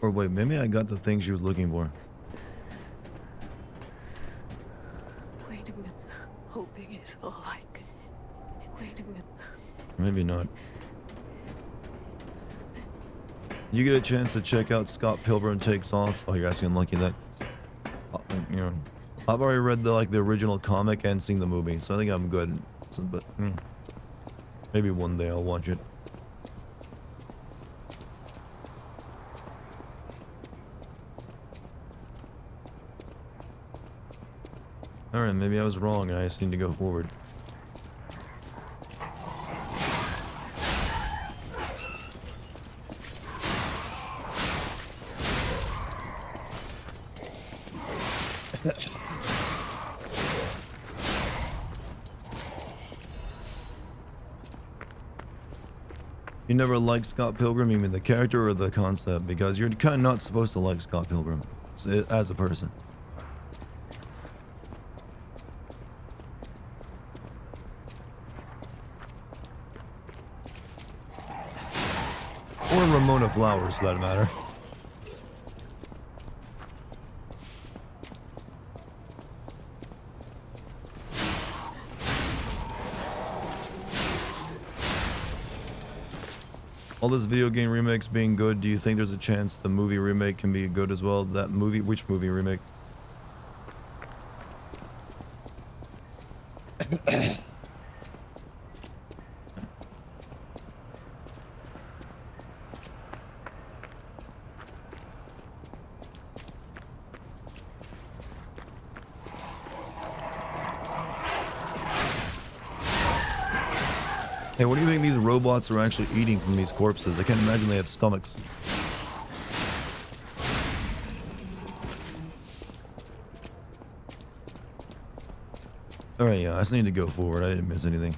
Or wait, maybe I got the thing she was looking for. Waiting and hoping is all I can maybe not. You get a chance to check out Scott Pilgrim Takes Off. Oh, you're asking Lucky that. You know, I've already read the original comic and seen the movie, so I think I'm good. So, but maybe one day I'll watch it. Alright, maybe I was wrong and I just need to go forward. You never liked Scott Pilgrim, you mean the character or the concept? Because you're kind of not supposed to like Scott Pilgrim as a person. Or Ramona Flowers, for that matter. All this video game remakes being good, do you think there's a chance the movie remake can be good as well? That movie, which movie remake? Hey, what do you think these robots are actually eating from these corpses? I can't imagine they have stomachs. Alright, yeah, I just need to go forward. I didn't miss anything.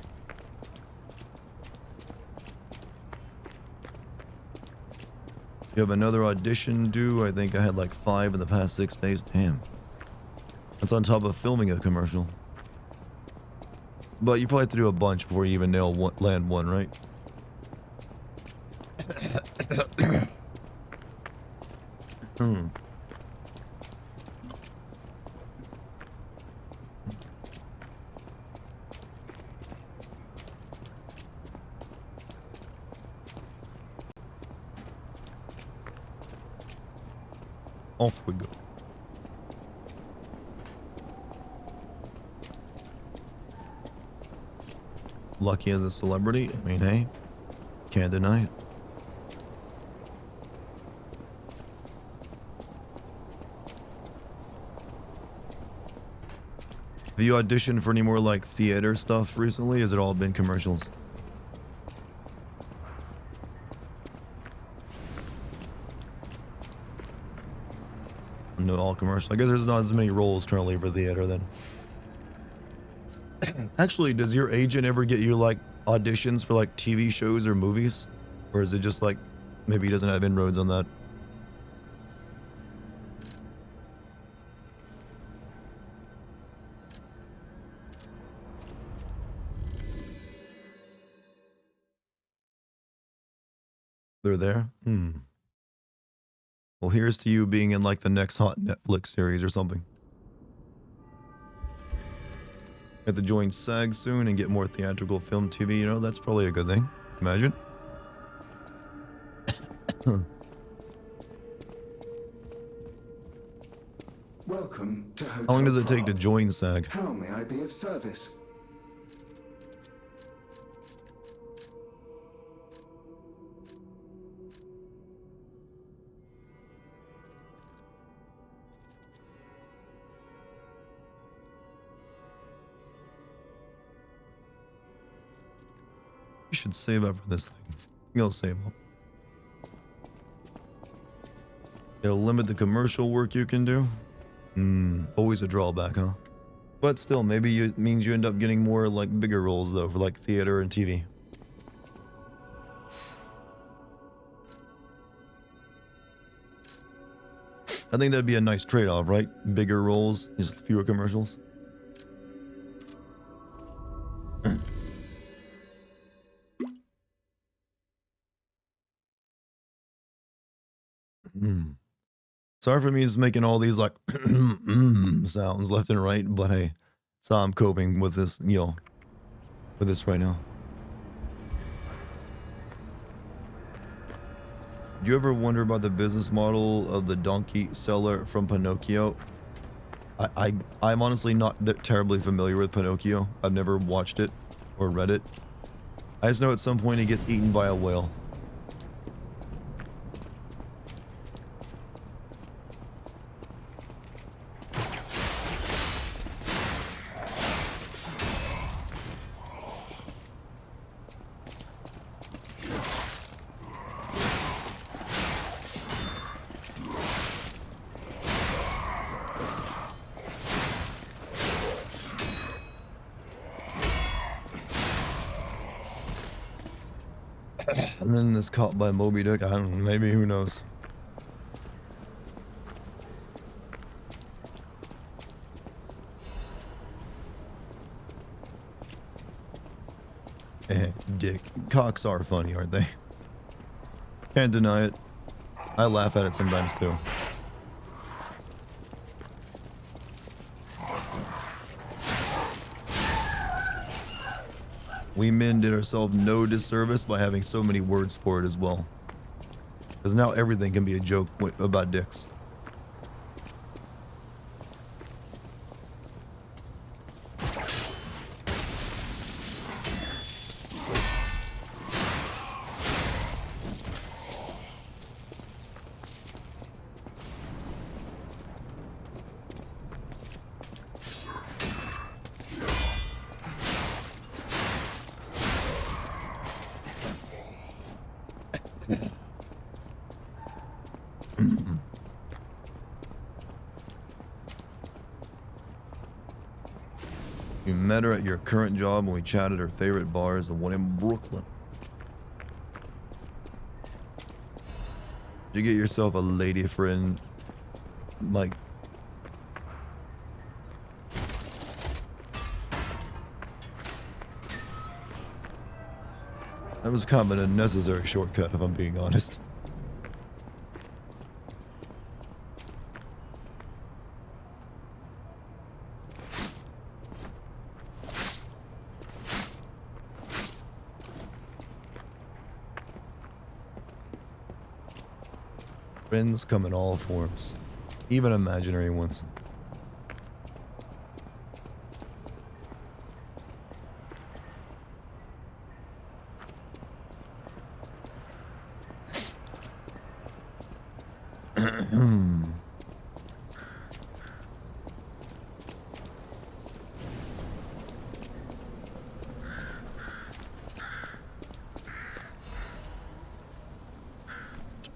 You have another audition due? I think I had like 5 in the past 6 days. Damn. That's on top of filming a commercial. But you probably have to do a bunch before you even land one, right? Off we go. Lucky as a celebrity, I mean, hey, can't deny it. Have you auditioned for any more like theater stuff recently? Has it all been commercials? No, all commercial. I guess there's not as many roles currently for theater then. Actually, does your agent ever get you like auditions for like TV shows or movies? Or is it just like maybe he doesn't have inroads on that? They're there? Well, here's to you being in like the next hot Netflix series or something. Have to join SAG soon and get more theatrical film TV, you know, that's probably a good thing. Imagine. Welcome to Hotel How long does it take to Prague. join SAG? How may I be of service? You should save up for this thing. You'll save up. It'll limit the commercial work you can do. Always a drawback, huh? But still, maybe it means you end up getting more like bigger roles though for like theater and TV. I think that'd be a nice trade-off, right? Bigger roles, just fewer commercials. Sorry for me just making all these like sounds left and right, but hey, so I'm coping with this, you know, with this right now. Do you ever wonder about the business model of the donkey seller from Pinocchio? I'm honestly not that terribly familiar with Pinocchio. I've never watched it or read it. I just know at some point he gets eaten by a whale. And then is caught by Moby Dick. I don't know, maybe, who knows. Dick. Cocks are funny, aren't they? Can't deny it. I laugh at it sometimes too. We men did ourselves no disservice by having so many words for it as well. Because now everything can be a joke about dicks. You met her at your current job and we chatted. Her favorite bar is the one in Brooklyn. Did you get yourself a lady friend, Mike? That was kind of an unnecessary shortcut, if I'm being honest. Friends come in all forms, even imaginary ones.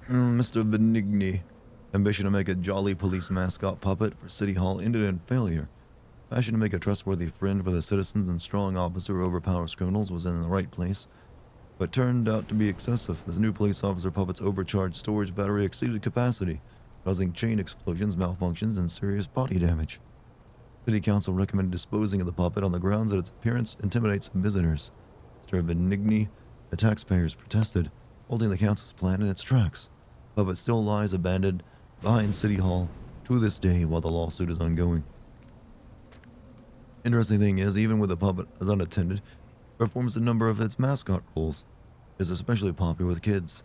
Mr. Benigni, ambition to make a jolly police mascot puppet for City Hall ended in failure. Passion to make a trustworthy friend for the citizens and strong officer who overpowers criminals was in the right place, but turned out to be excessive. This new police officer puppet's overcharged storage battery exceeded capacity, causing chain explosions, malfunctions, and serious body damage. City Council recommended disposing of the puppet on the grounds that its appearance intimidates visitors. Mr. Benigni, the taxpayers protested, holding the council's plan in its tracks. Puppet still lies abandoned behind City Hall to this day while the lawsuit is ongoing. Interesting thing is, even with the puppet as unattended, it performs a number of its mascot roles. It is especially popular with kids,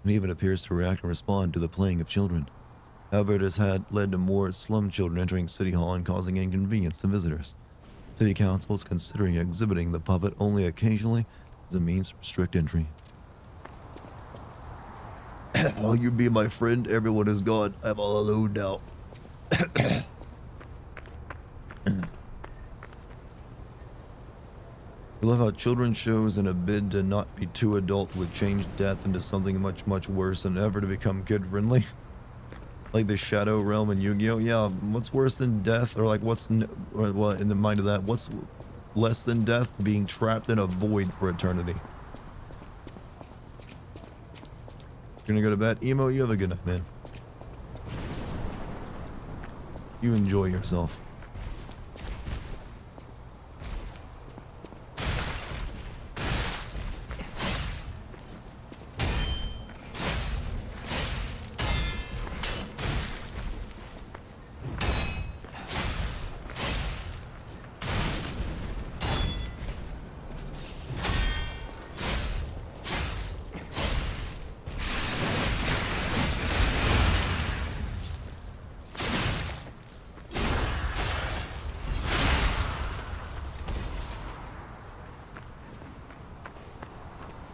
and even appears to react and respond to the playing of children. However, it has led to more slum children entering City Hall and causing inconvenience to visitors. City Council is considering exhibiting the puppet only occasionally as a means to restrict entry. Will you be my friend? Everyone is gone. I'm all alone now. I love how children's shows, in a bid to not be too adult, would change death into something much, much worse than ever to become kid-friendly. Like the Shadow Realm in Yu-Gi-Oh! Yeah, what's worse than death? Or like well, in the mind of that, what's less than death? Being trapped in a void for eternity. You're gonna go to bed? Emo, you have a good night, man. You enjoy yourself.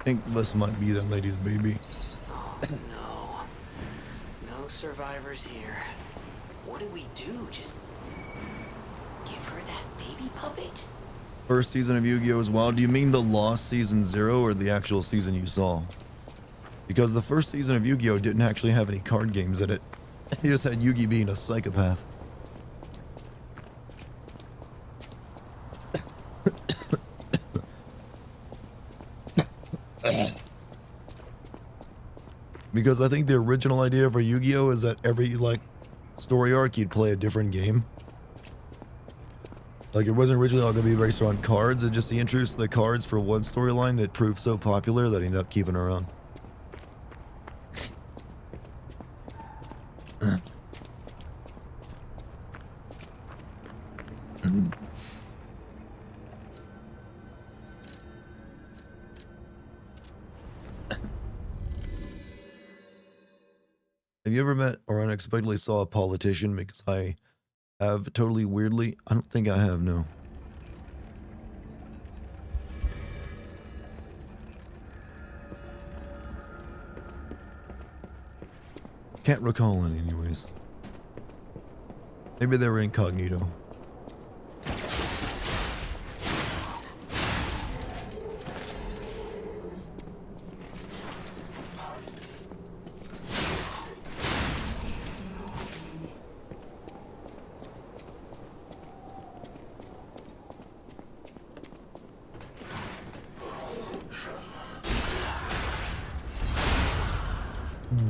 think this might be that lady's baby. Oh no. No survivors here. What do we do? Just give her that baby puppet? First season of Yu-Gi-Oh! Is wild. Do you mean the Lost Season 0 or the actual season you saw? Because the first season of Yu-Gi-Oh! Didn't actually have any card games in it. He just had Yugi being a psychopath. Because I think the original idea for Yu-Gi-Oh! Is that every, like, story arc you'd play a different game. Like, it wasn't originally all going to be based on cards, it just introduced the cards for one storyline that proved so popular that he ended up keeping around. Have you ever met or unexpectedly saw a politician? Because I have totally weirdly. I don't think I have, no. Can't recall it anyways. Maybe they were incognito.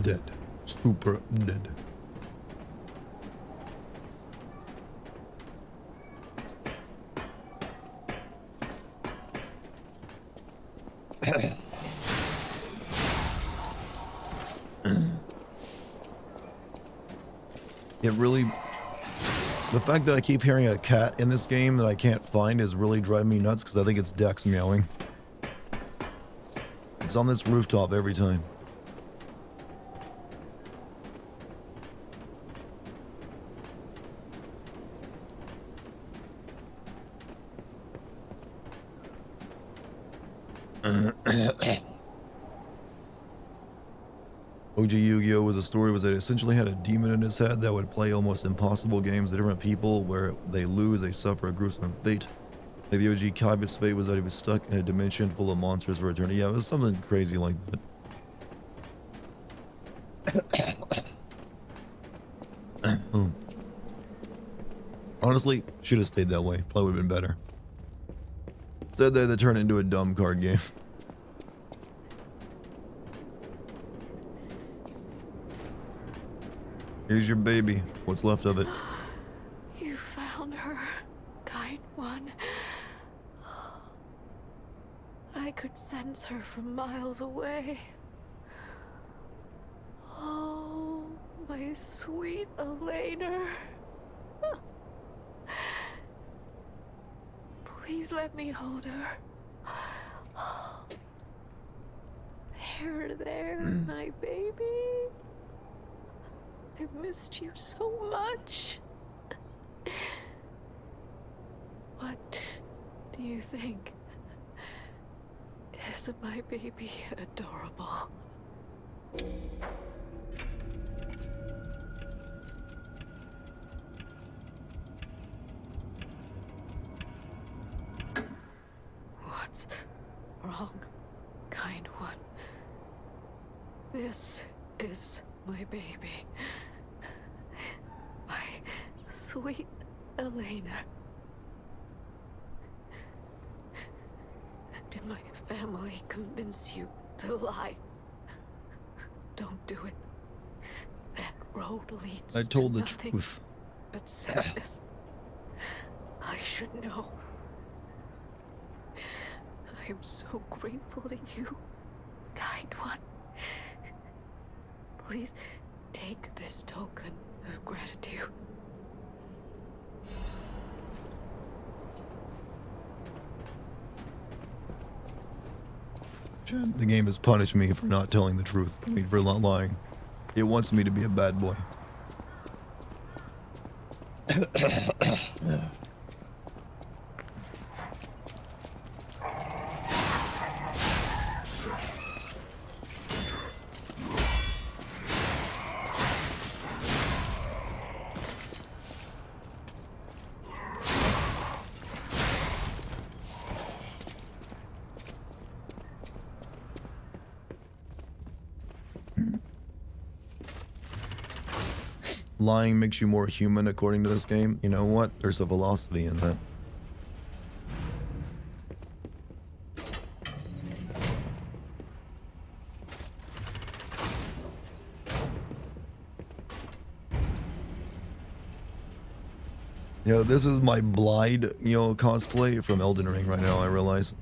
Dead. Super dead. It really... The fact that I keep hearing a cat in this game that I can't find is really driving me nuts because I think it's Dex meowing. It's on this rooftop every time. OG Yu-Gi-Oh! Was a story was that it essentially had a demon in his head that would play almost impossible games to different people where they lose, they suffer a gruesome fate. Like the OG Kaiba's fate was that he was stuck in a dimension full of monsters for eternity. Yeah, it was something crazy like that. Honestly, should have stayed that way. Probably would have been better. Instead they turned it into a dumb card game. Here's your baby. What's left of it? You found her, kind one. I could sense her from miles away. Oh, my sweet Elena. Please let me hold her. There, my baby. I've missed you so much. What do you think? Isn't my baby adorable? What's wrong, kind one? This is my baby. My sweet Elena. Did my family convince you to lie? Don't do it. That road leads I told to the nothing truth. but sadness. I should know. I am so grateful to you, kind one. Please take this token of gratitude. The game has punished me for not telling the truth. I mean, for not lying. It wants me to be a bad boy. Lying makes you more human according to this game. You know what? There's a philosophy in that. You know, this is my Blide, you know, cosplay from Elden Ring right now, I realize.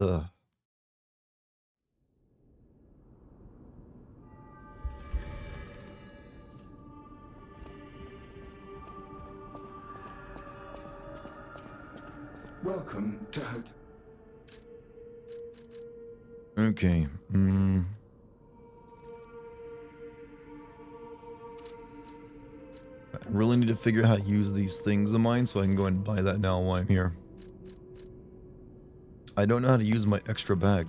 Ugh. Welcome to Hotel. Okay. I really need to figure out how to use these things of mine so I can go and buy that now while I'm here. I don't know how to use my extra bag.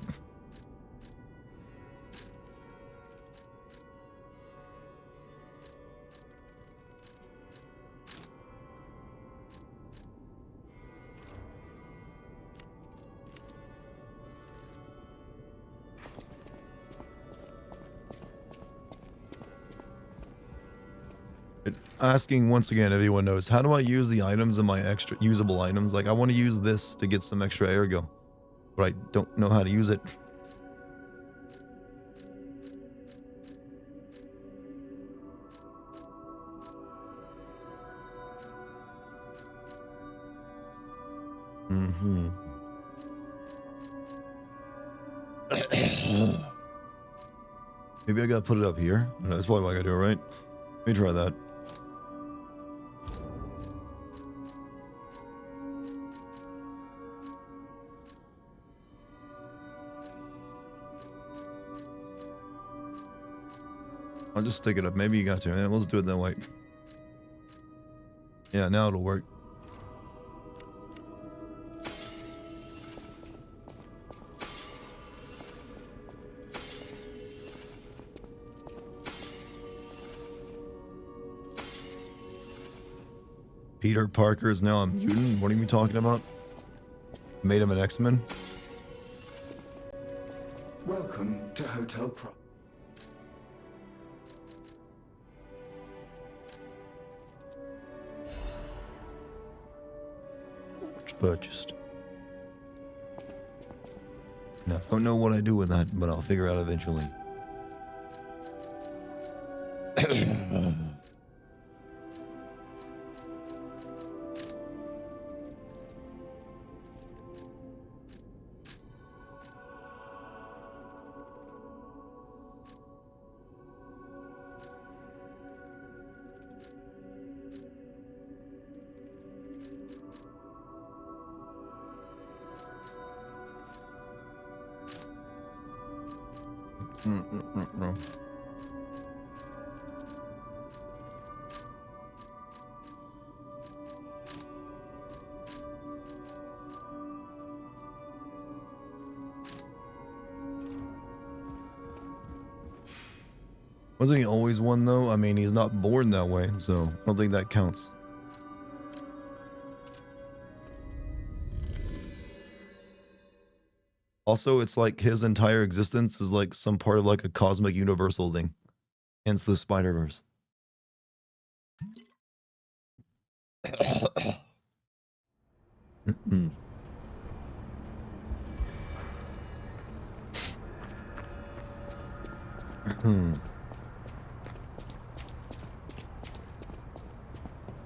Asking once again, if anyone knows, how do I use the items in my extra usable items? Like, I want to use this to get some extra ergo, but I don't know how to use it. Maybe I gotta put it up here. No, that's probably what I gotta do, right? Let me try that. I'll just stick it up. Maybe you got to. Yeah, let's do it that way. Yeah, now it'll work. Peter Parker is now a mutant? What are you talking about? Made him an X-Men? Welcome to Hotel Crop. Purchased. Now, don't know what I do with that, but I'll figure out eventually. Wasn't he always one though? I mean, he's not born that way, so I don't think that counts. Also, it's like his entire existence is like some part of like a cosmic universal thing. Hence the Spider-Verse.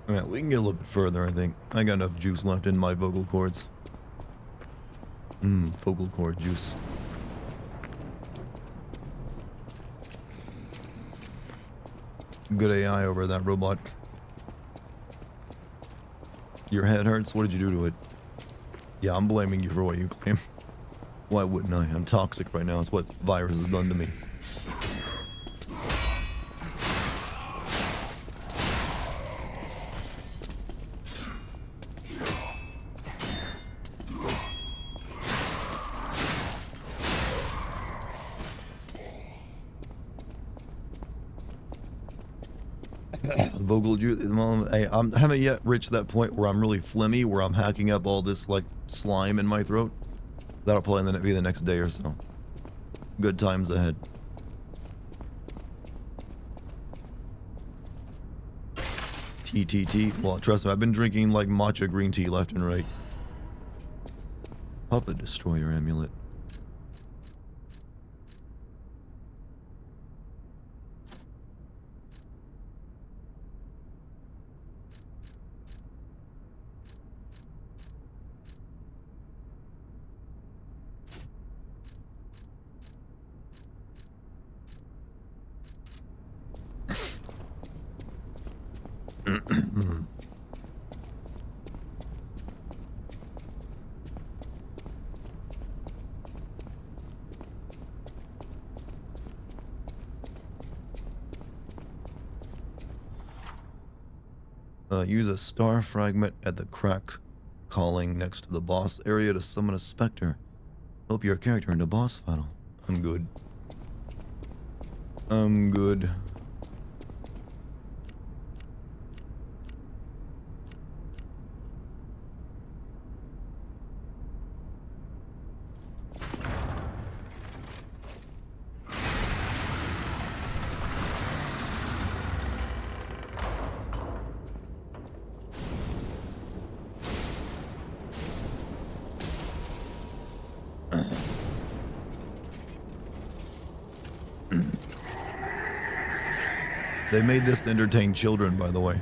Alright, we can get a little bit further, I think. I got enough juice left in my vocal cords. Vocal cord juice. Good AI over that robot. Your head hurts? What did you do to it? Yeah, I'm blaming you for what you claim. Why wouldn't I? I'm toxic right now. It's what virus has done to me. vocal juice. Hey, I haven't yet reached that point where I'm really phlegmy, where I'm hacking up all this like slime in my throat. That'll probably be the next day or so. Good times ahead. TTT. Well, trust me, I've been drinking like matcha green tea left and right. Puppet Destroyer amulet. Use a star fragment at the crack calling next to the boss area to summon a specter. Help your character into boss battle. I'm good. I'm good. They made this to entertain children, by the way.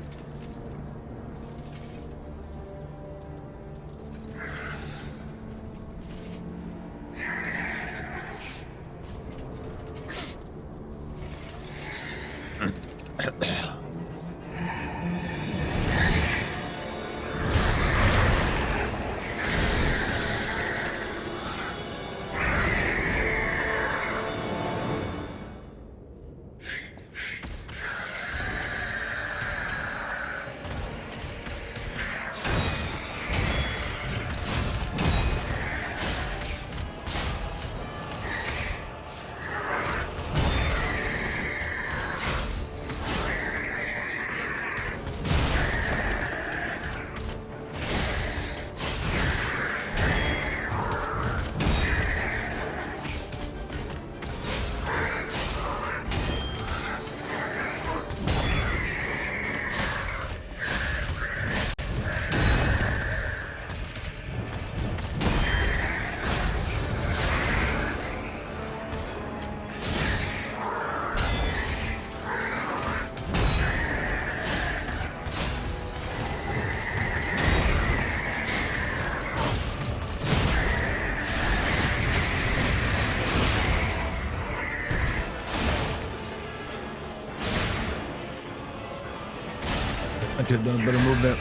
I could have done a better move there.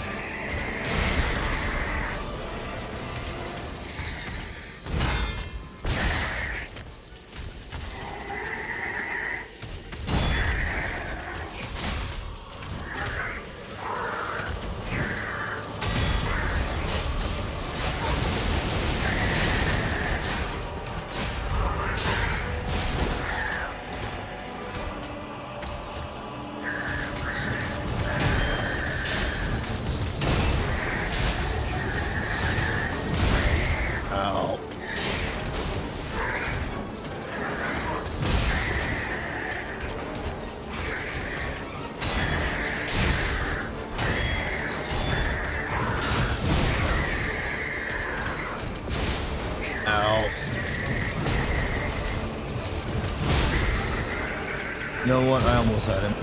You know what? I almost had him.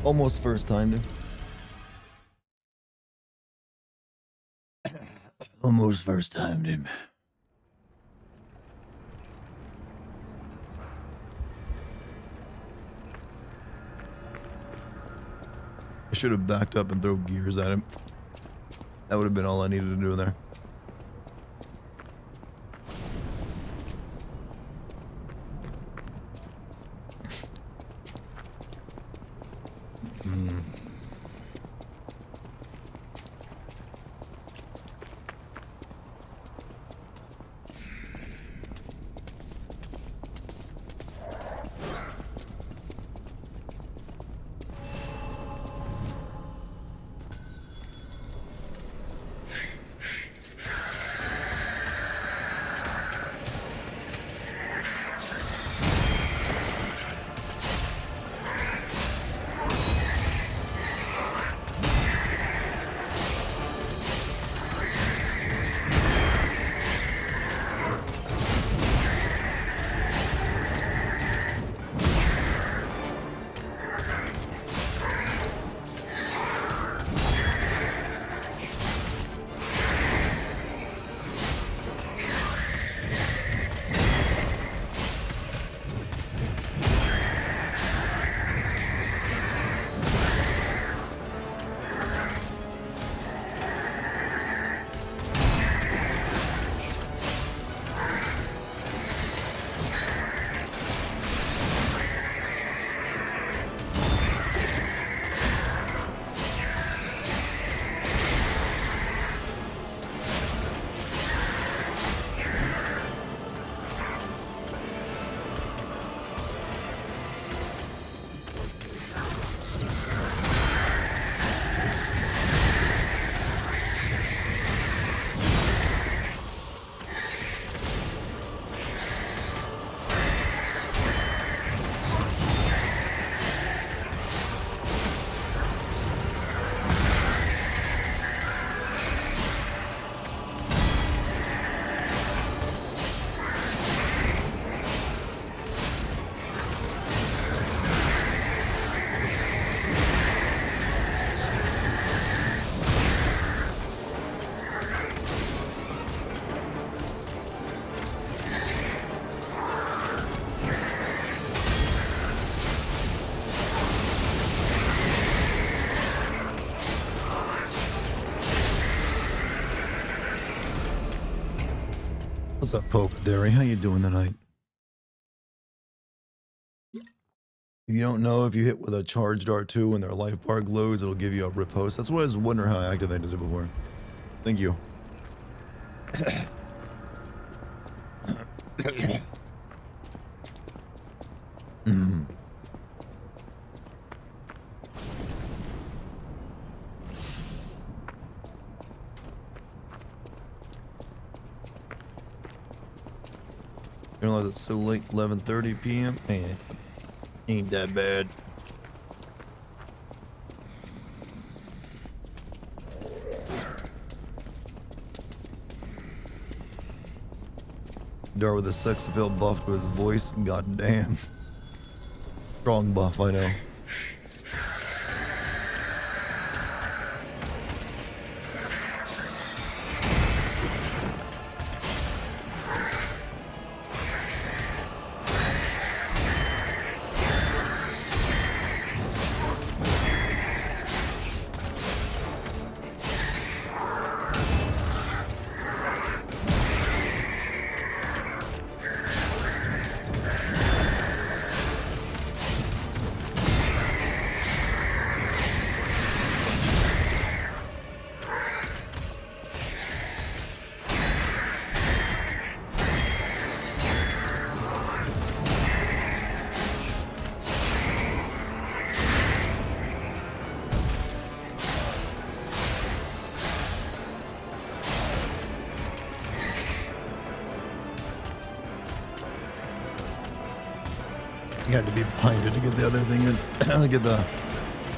Almost first timed him. Almost first timed him. I should have backed up and throw gears at him. That would have been all I needed to do there. What's up, Pope Derry? How you doing tonight? If you don't know, if you hit with a charged R2 and their life bar glows, it'll give you a riposte. That's what I was wondering how I activated it before. Thank you. You realize it's so late, 11:30 p.m. Man, ain't that bad. Dar with a sex appeal buff to his voice. God damn. Strong buff, I know. You had to be behind it to get the other thing in. To get the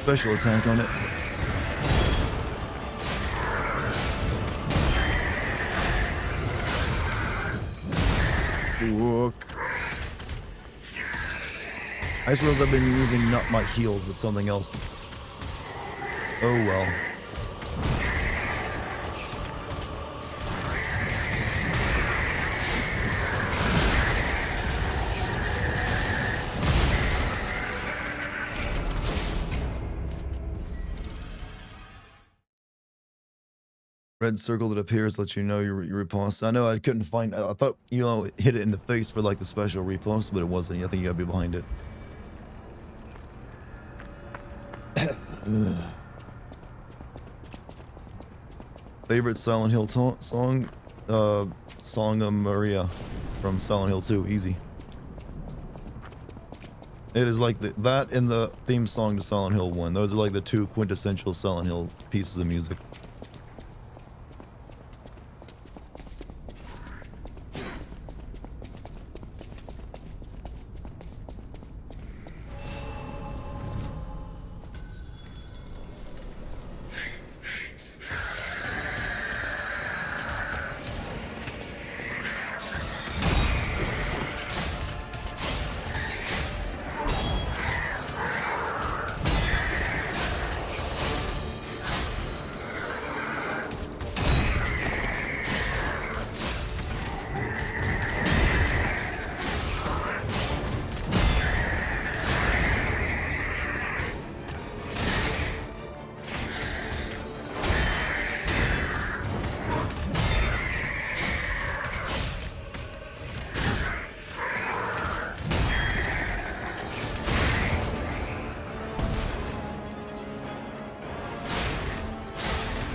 special attack on it. Look. I just realized I've been using not my heals, but something else. Oh well. Red circle that appears lets you know your riposte. I know I couldn't find. I thought hit it in the face for like the special riposte, but it wasn't. I think you gotta be behind it. Favorite Silent Hill song? Song of Maria from Silent Hill 2. Easy. It is like that and the theme song to Silent Hill 1. Those are like the two quintessential Silent Hill pieces of music.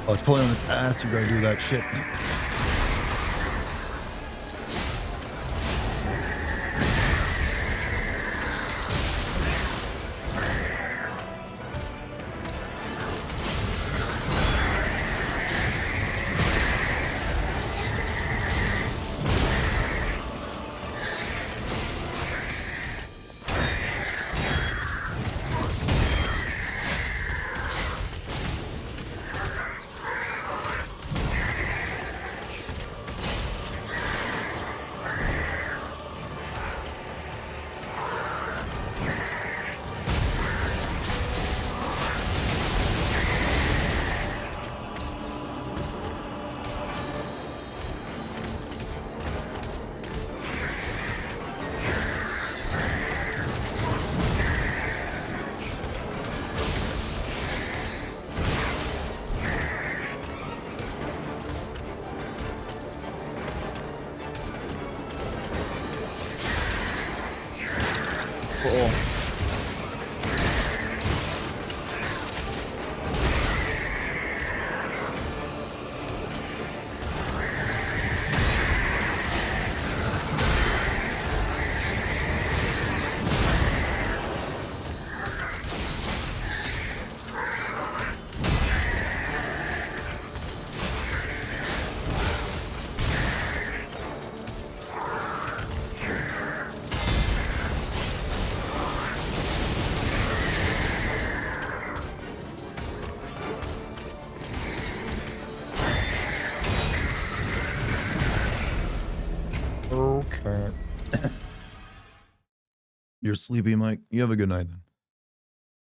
Oh, it's pulling on its ass. You gotta do that shit. for all. Okay. You're sleepy, Mike. You have a good night then.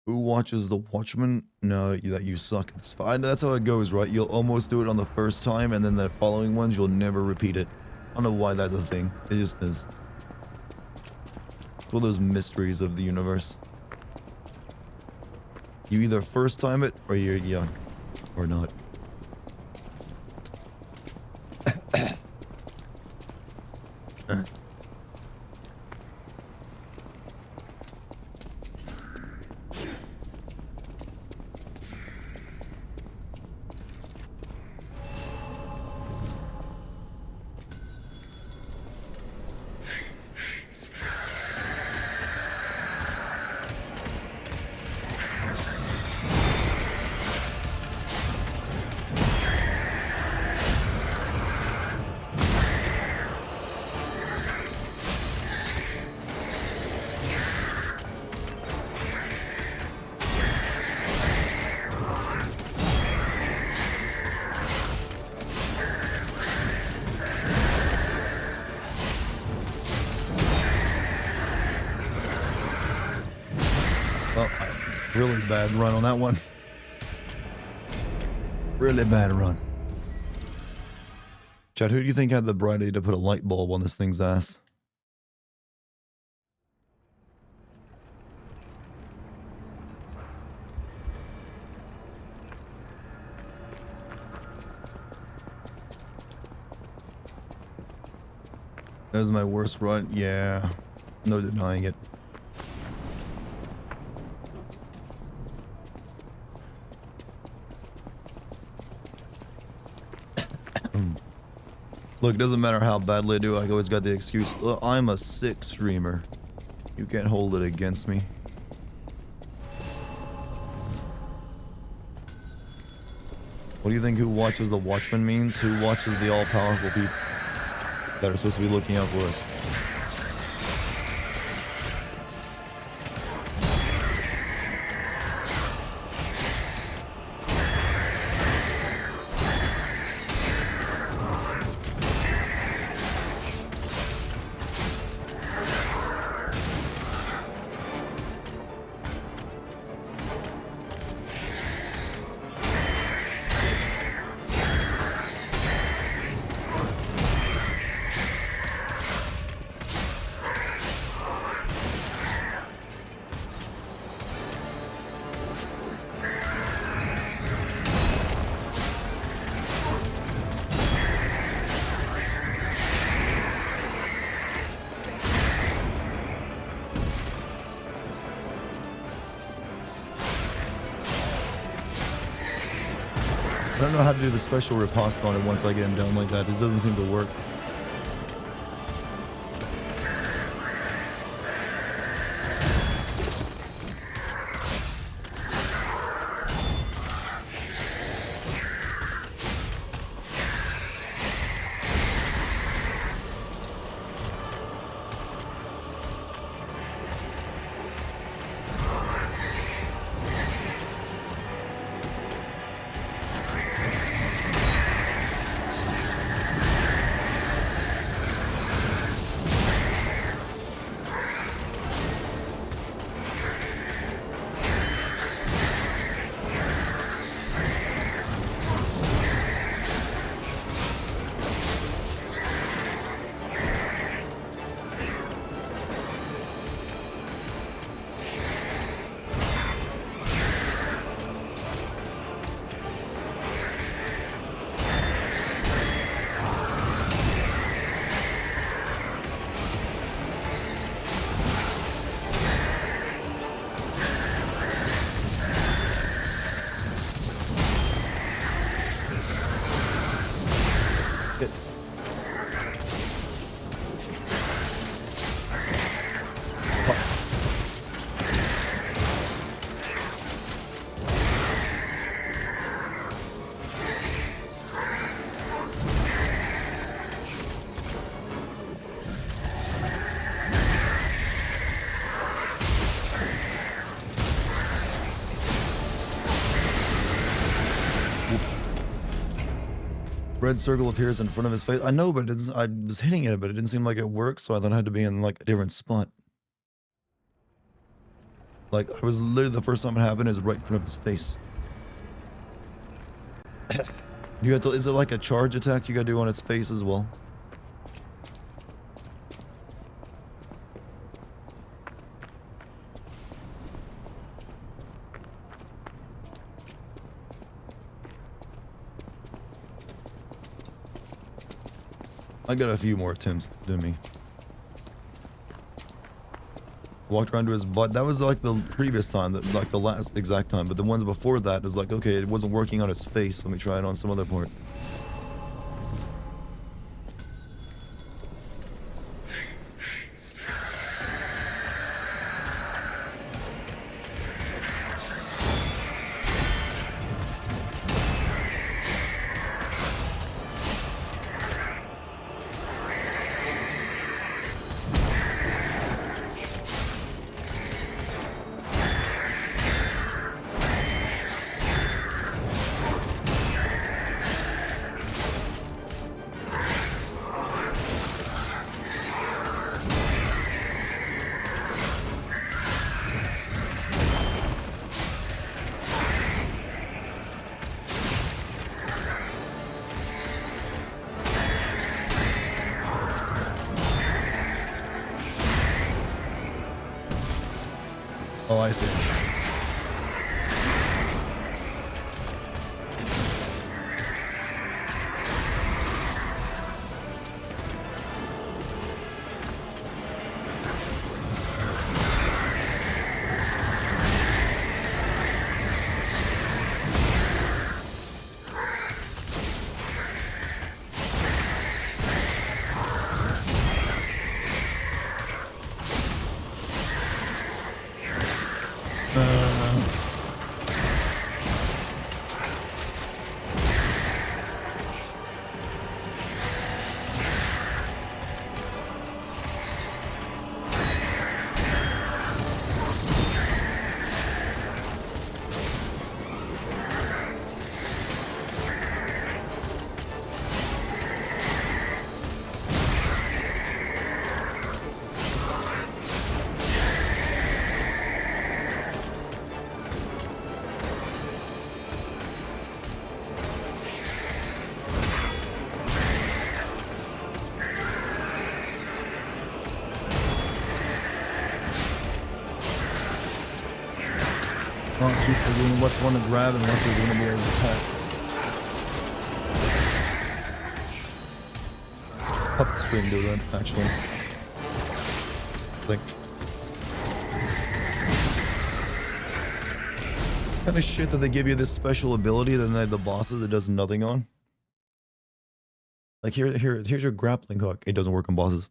Who watches The Watchmen? No, that you suck at this. That's how it goes, right? You'll almost do it on the first time, and then the following ones, you'll never repeat it. I don't know why that's a thing. It just is. It's one of those mysteries of the universe. You either first time it, or you're young. Or not. Really bad run on that one. Really bad run. Chad, who do you think had the bright idea to put a light bulb on this thing's ass? That was my worst run. Yeah. No denying it. Look, it doesn't matter how badly I do, I always got the excuse, I'm a sick streamer. You can't hold it against me. What do you think who watches The Watchmen means? Who watches the all-powerful people that are supposed to be looking out for us? I don't know how to do the special riposte on it once I get him down like that. It doesn't seem to work. Good. Red circle appears in front of his face. I know, but it doesn't, I was hitting it, but it didn't seem like it worked, so I thought I had to be in like a different spot. Like, I was literally, the first time it happened is right in front of his face. You have to, is it like a charge attack you gotta do on its face as well? I got a few more attempts than me. Walked around to his butt. That was like the previous time, that was like the last exact time. But the ones before that was like, okay, it wasn't working on his face. Let me try it on some other part. Oh, I see. I'll keep forgetting what's one to grab and what's going to be able to attack. Puppet stream do that, actually. Like, kind of shit that they give you this special ability that then the bosses it does nothing on. Like here's your grappling hook. It doesn't work on bosses.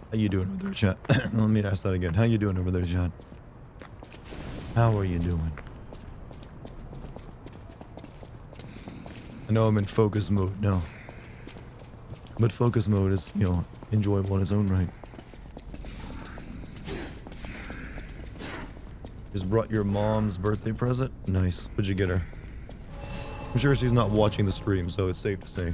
How you doing over there, chat? Let me ask that again. How you doing over there, chat? How are you doing? I know I'm in focus mode now. But focus mode is, you know, enjoyable in its own right. Just brought your mom's birthday present? Nice. What'd you get her? I'm sure she's not watching the stream, so it's safe to say.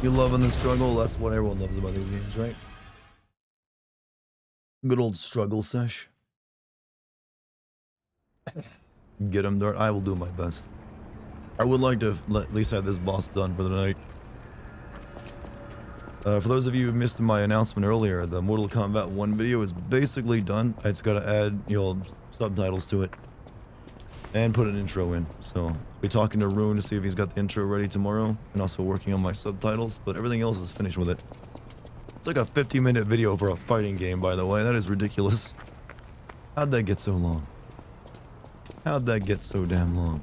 You loving the struggle? That's what everyone loves about these games, right? Good old struggle sesh. Get him, Dart. I will do my best. I would like to at least have this boss done for the night. For those of you who missed my announcement earlier, the Mortal Kombat 1 video is basically done. I just gotta add, subtitles to it. And put an intro in. So, I'll be talking to Rune to see if he's got the intro ready tomorrow. And also working on my subtitles, but everything else is finished with it. It's like a 50-minute video for a fighting game, by the way. That is ridiculous. How'd that get so long? How'd that get so damn long?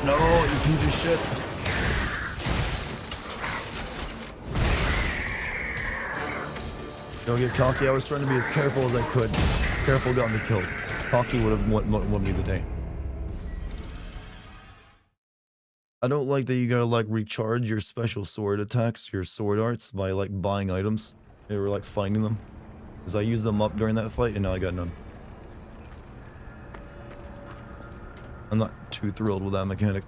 No, you piece of shit. Don't get cocky. I was trying to be as careful as I could. Careful got me killed. Cocky would have won me the day. I don't like that you gotta like recharge your special sword attacks, your sword arts, by like buying items. They were like finding them. Because I used them up during that fight and now I got none. I'm not too thrilled with that mechanic.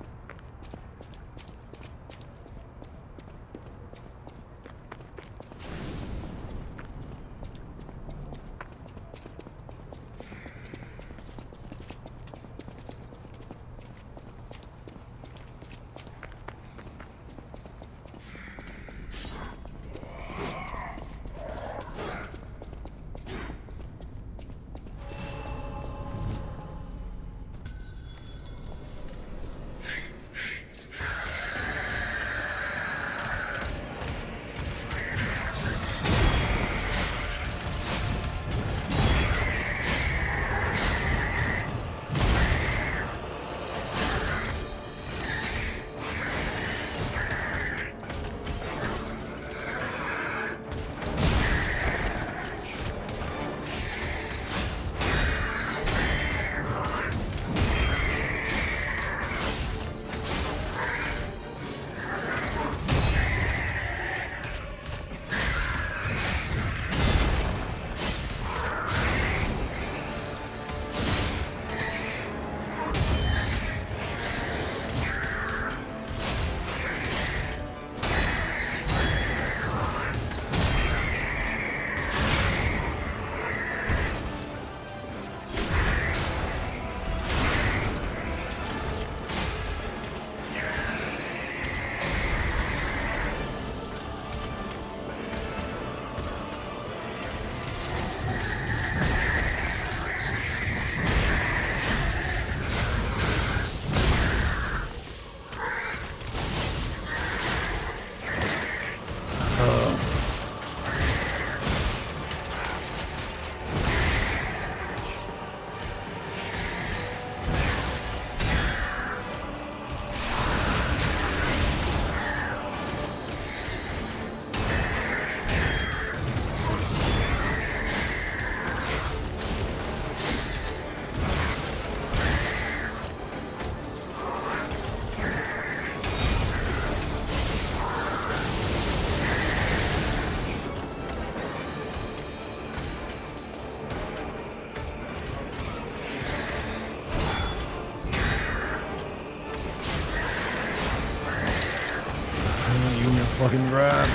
Fucking grab.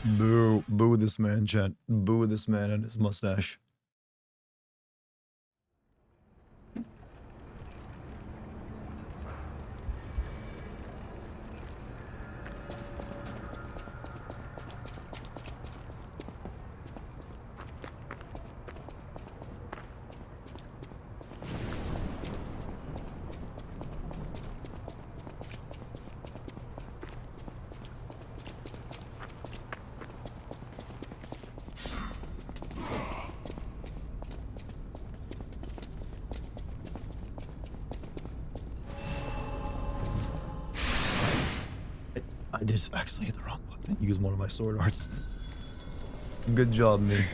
Boo. Boo this man, chat. Boo this man and his mustache. I just actually hit the wrong button and used one of my sword arts. Good job, me.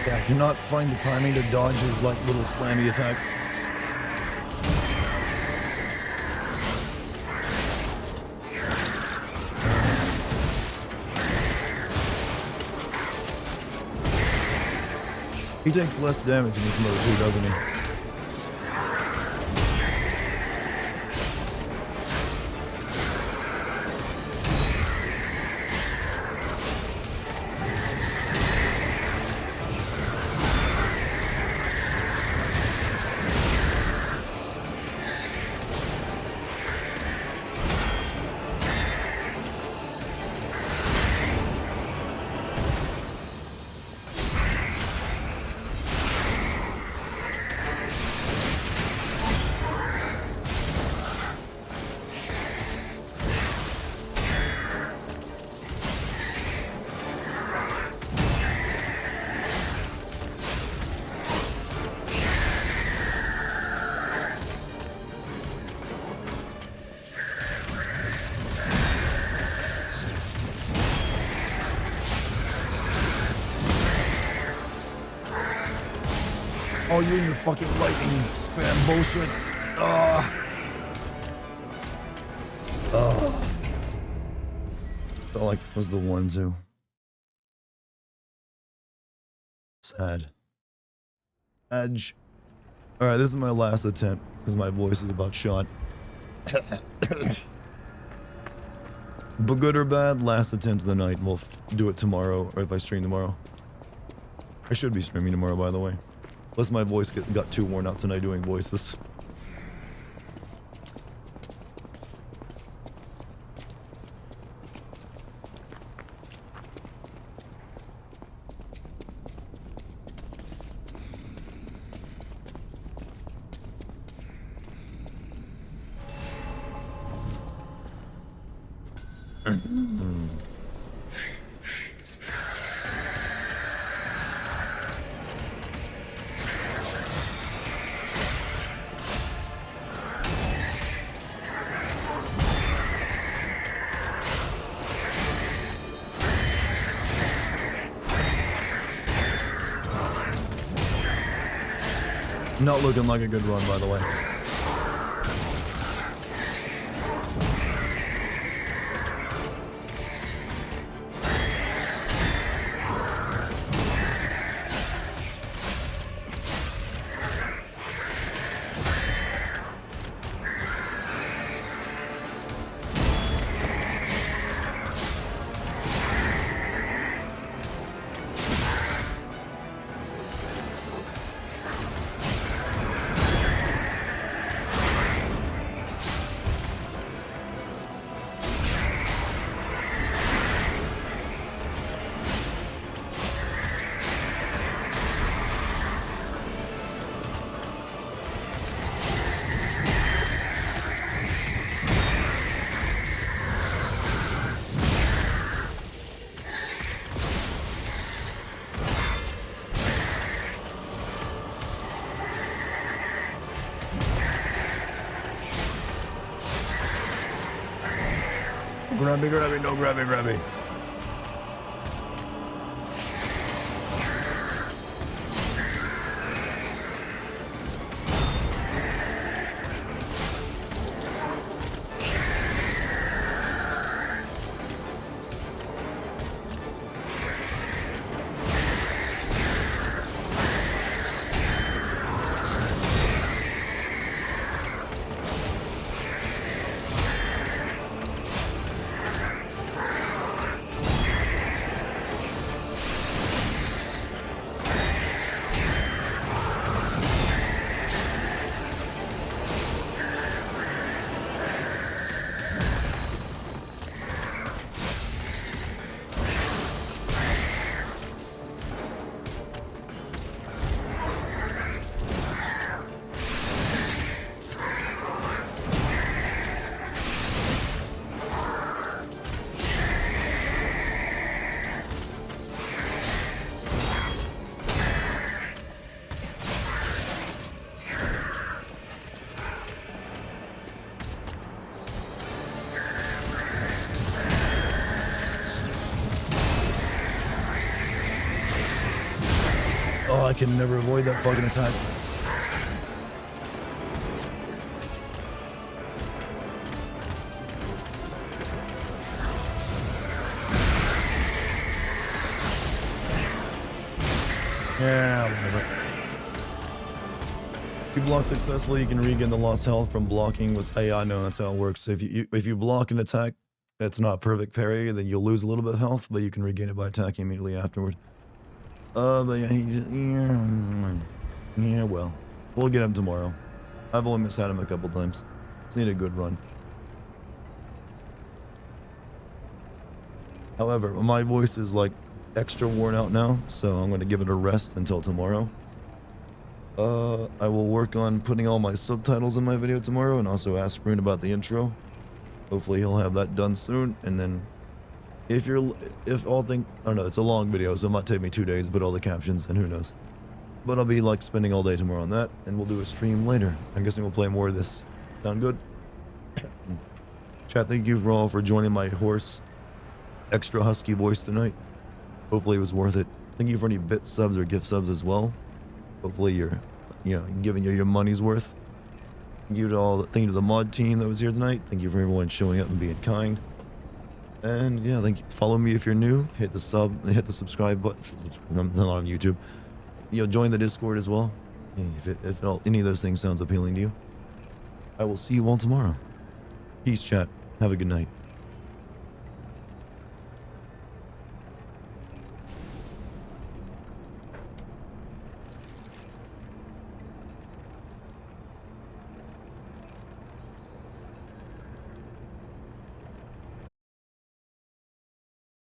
I cannot find the timing to dodge his like little slammy attack. He takes less damage in this mode too, doesn't he? Oh, you and your fucking lightning spam bullshit. Felt like it was the one too. Sad. Edge. Alright, this is my last attempt because my voice is about shot. But good or bad, last attempt of the night. We'll do it tomorrow, or if I stream tomorrow. I should be streaming tomorrow, by the way. Unless my voice got too worn out tonight doing voices. Not looking like a good run, by the way. Grabby, grabby, no grabby, grabby. Oh, I can never avoid that fucking attack. Yeah, whatever. If you block successfully, you can regain the lost health from blocking with AI. No, that's how it works. If you block an attack that's not perfect parry, then you'll lose a little bit of health, but you can regain it by attacking immediately afterward. But yeah, well, we'll get him tomorrow. I've only missed him a couple times. Just need a good run. However, my voice is like extra worn out now, so I'm going to give it a rest until tomorrow. I will work on putting all my subtitles in my video tomorrow, and also ask Rune about the intro. Hopefully he'll have that done soon, and then I don't know, it's a long video, so it might take me 2 days to put all the captions, and who knows. But I'll be like spending all day tomorrow on that, and we'll do a stream later. I'm guessing we'll play more of this. Sound good? Chat, thank you all for joining my hoarse, extra husky voice tonight. Hopefully it was worth it. Thank you for any bit subs or gift subs as well. Hopefully you're, giving you your money's worth. Thank you to the mod team that was here tonight. Thank you for everyone showing up and being kind. And yeah, thank you. Follow me if you're new. Hit the subscribe button. I'm not on YouTube. Join the Discord as well. If any of those things sounds appealing to you. I will see you all tomorrow. Peace, chat. Have a good night.